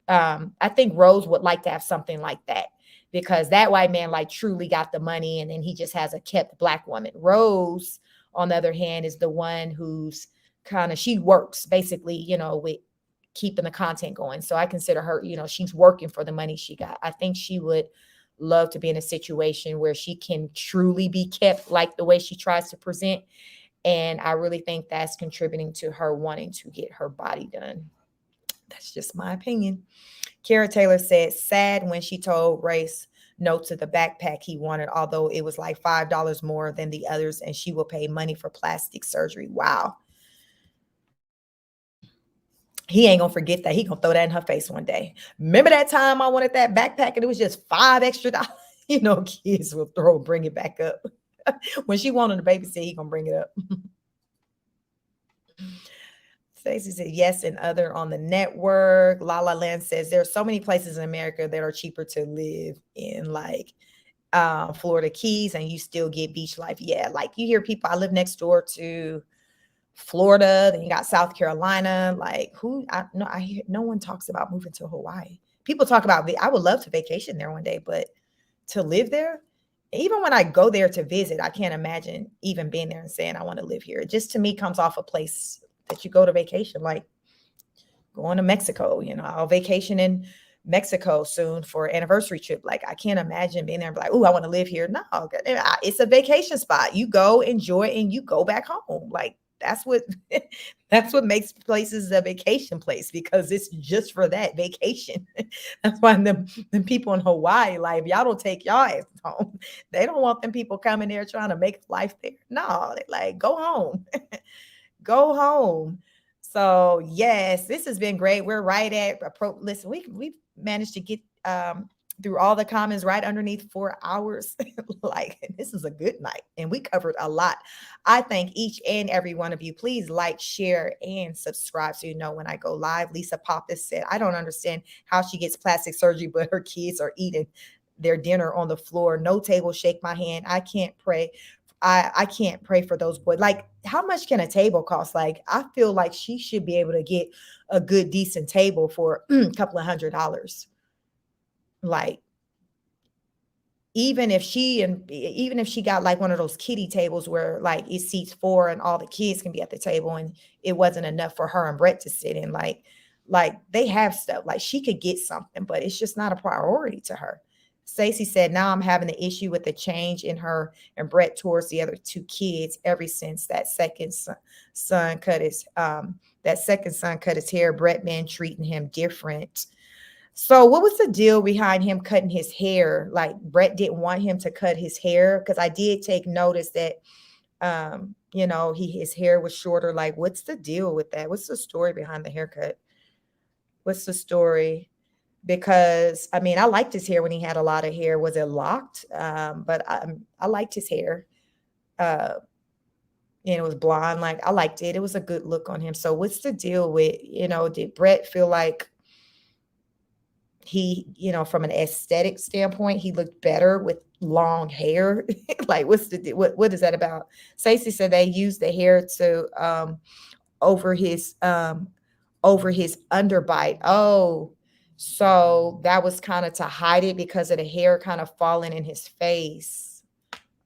I think Rose would like to have something like that, because that white man like truly got the money, and then he just has a kept Black woman. Rose, on the other hand, is the one who's she works basically, with keeping the content going. So I consider her, she's working for the money she got. I think she would love to be in a situation where she can truly be kept like the way she tries to present. And I really think that's contributing to her wanting to get her body done. That's just my opinion. Kara Taylor said, sad when she told Race note to the backpack he wanted, although it was like $5 more than the others, and she will pay money for plastic surgery. Wow. He ain't gonna forget that. He gonna throw that in her face one day. Remember that time I wanted that backpack and it was just $5 extra? You know, kids will bring it back up. When she wanted to babysit, he gonna bring it up. Stacey said yes, and other on the network. La La Land says there are so many places in America that are cheaper to live in, like Florida Keys, and you still get beach life. Yeah, like you hear people. I live next door to Florida, then you got South Carolina. Like I hear no one talks about moving to Hawaii. People talk about I would love to vacation there one day, but to live there, even when I go there to visit, I can't imagine even being there and saying I want to live here. It just to me comes off a place that you go to vacation, like going to Mexico. You know, I'll vacation in Mexico soon for an anniversary trip. Like I can't imagine being there and be like, oh, I want to live here. No, it's a vacation spot. You go enjoy and you go back home. Like that's what makes places a vacation place, because it's just for that vacation. That's why them people in Hawaii, like, if y'all don't take y'all ass home, they don't want them people coming there trying to make life there. No, they like, go home. Go home. So yes, this has been great. We're right at listen, we've managed to get through all the comments right underneath 4 hours. Like, this is a good night, and we covered a lot. I thank each and every one of you. Please like, share, and subscribe so you know when I go live. Lisa Pappas said, I don't understand how she gets plastic surgery, but her kids are eating their dinner on the floor. No table, shake my hand. I can't pray. I can't pray for those boys. Like, how much can a table cost? Like, I feel like she should be able to get a good, decent table for a couple of $100. Like, even if she got like one of those kiddie tables where like it seats 4 and all the kids can be at the table, and it wasn't enough for her and Brett to sit in, like they have stuff, like she could get something, but it's just not a priority to her. Stacey said, now I'm having an issue with the change in her and Brett towards the other 2 kids ever since that second son cut his hair. Brett been treating him different. So what was the deal behind him cutting his hair? Like, Brett didn't want him to cut his hair? Because I did take notice that, you know, his hair was shorter. Like, what's the deal with that? What's the story behind the haircut? What's the story? Because, I mean, I liked his hair when he had a lot of hair. Was it locked? But I liked his hair. And it was blonde. Like, I liked it. It was a good look on him. So what's the deal with, you know, did Brett feel like he, you know, from an aesthetic standpoint, he looked better with long hair? Like, what is that about? Stacey said they used the hair to over his underbite. Oh, so that was kind of to hide it because of the hair kind of falling in his face.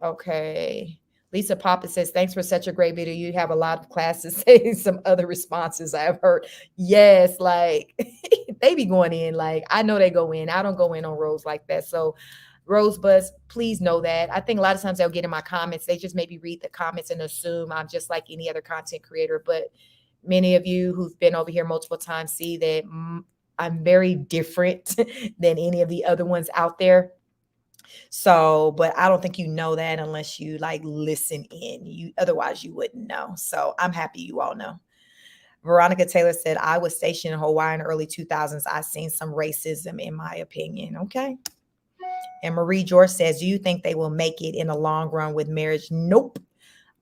Okay. Lisa Papa says, thanks for such a great video. You have a lot of classes. Saying some other responses I have heard. Yes, like they be going in. Like, I know they go in. I don't go in on Rose like that. So Rosebuds, please know that. I think a lot of times they'll get in my comments. They just maybe read the comments and assume I'm just like any other content creator. But many of you who've been over here multiple times see that I'm very different than any of the other ones out there. So, but I don't think you know that unless you like listen in. Otherwise you wouldn't know. So I'm happy you all know. Veronica Taylor said, I was stationed in Hawaii in the early 2000s. I've seen some racism, in my opinion. Okay. And Marie George says, do you think they will make it in the long run with marriage? Nope.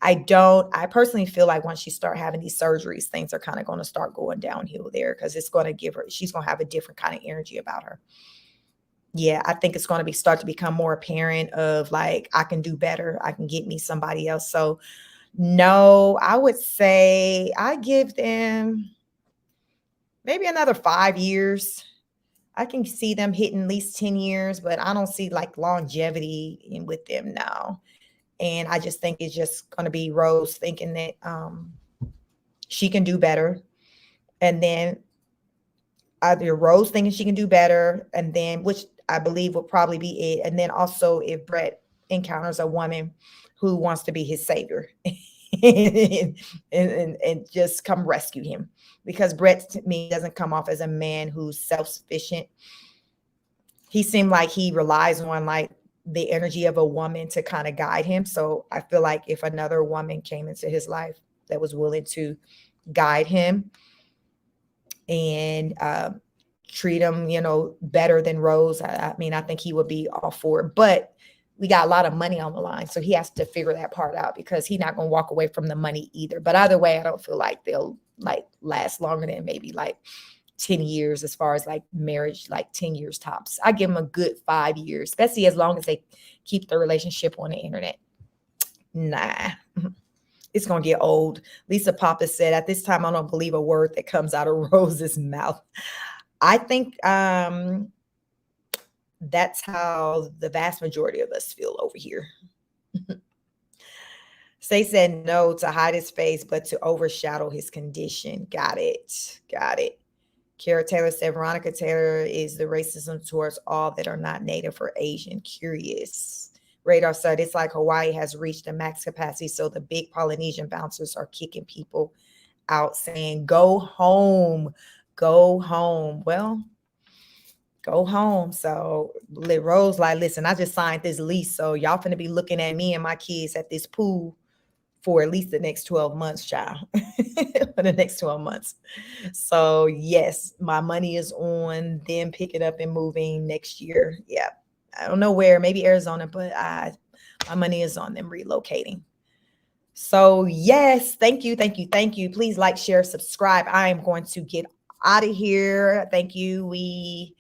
I don't. I personally feel like once you start having these surgeries, things are kind of going to start going downhill there, because it's going to give her, she's going to have a different kind of energy about her. Yeah, I think it's going to start to become more apparent of like, I can do better. I can get me somebody else. So no, I would say I give them maybe another 5 years. I can see them hitting at least 10 years, but I don't see like longevity with them now. And I just think it's just going to be Rose thinking that she can do better. And then either Rose thinking she can do better, and then, which I believe will probably be it. And then also if Brett encounters a woman who wants to be his savior and just come rescue him. Because Brett, to me, doesn't come off as a man who's self-sufficient. he seemed like he relies on like the energy of a woman to kind of guide him. So I feel like if another woman came into his life that was willing to guide him and treat him, better than Rose, I mean, I think he would be all for it. But we got a lot of money on the line, so he has to figure that part out because he's not going to walk away from the money either. But either way, I don't feel like they'll like last longer than maybe like 10 years as far as like marriage, like 10 years tops. I give them a good 5 years, especially as long as they keep the relationship on the internet. Nah, it's going to get old. Lisa Papa said, at this time, I don't believe a word that comes out of Rose's mouth. I think that's how the vast majority of us feel over here. Say said no to hide his face, but to overshadow his condition. Got it. Kara Taylor said, Veronica Taylor is the racism towards all that are not Native or Asian. Curious. Radar said, it's like Hawaii has reached a max capacity, so the big Polynesian bouncers are kicking people out saying, go home. Well, go home. So Rose like, listen, I just signed this lease, so y'all finna be looking at me and my kids at this pool for at least the next 12 months, child. For the next 12 months. So yes, my money is on them picking up and moving next year. Yeah. I don't know where, maybe Arizona, but my money is on them relocating. So yes, thank you. Please like, share, subscribe. I am going to get out of here. Thank you. We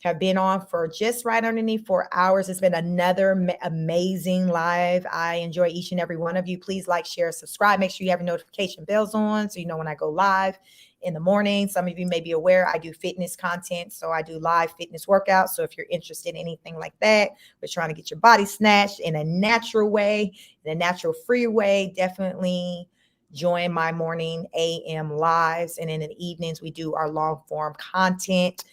have been on for just right underneath 4 hours. It's been another amazing live. I enjoy each and every one of you. Please like, share, subscribe. Make sure you have your notification bells on so you know when I go live in the morning. Some of you may be aware I do fitness content, so I do live fitness workouts. So if you're interested in anything like that, we're trying to get your body snatched in a natural way, in a natural free way, definitely join my morning AM lives. And in the evenings, we do our long form content.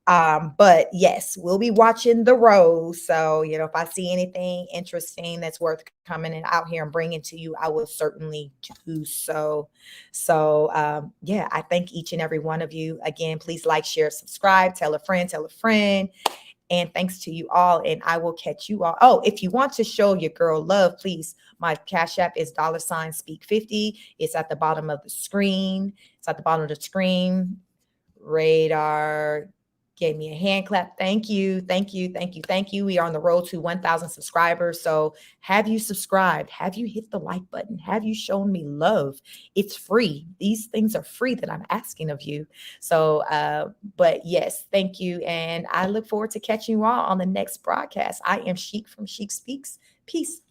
But yes, we'll be watching the Rose. So, if I see anything interesting that's worth coming and out here and bringing to you, I will certainly do so. So, yeah, I thank each and every one of you. Again, please like, share, subscribe, tell a friend. And thanks to you all. And I will catch you all. Oh, if you want to show your girl love, please, my Cash App is $speak50. It's at the bottom of the screen. Radar gave me a hand clap. Thank you. We are on the road to 1,000 subscribers. So have you subscribed? Have you hit the like button? Have you shown me love? It's free. These things are free that I'm asking of you. So, but yes, thank you. And I look forward to catching you all on the next broadcast. I am Chic from Chic Speaks. Peace.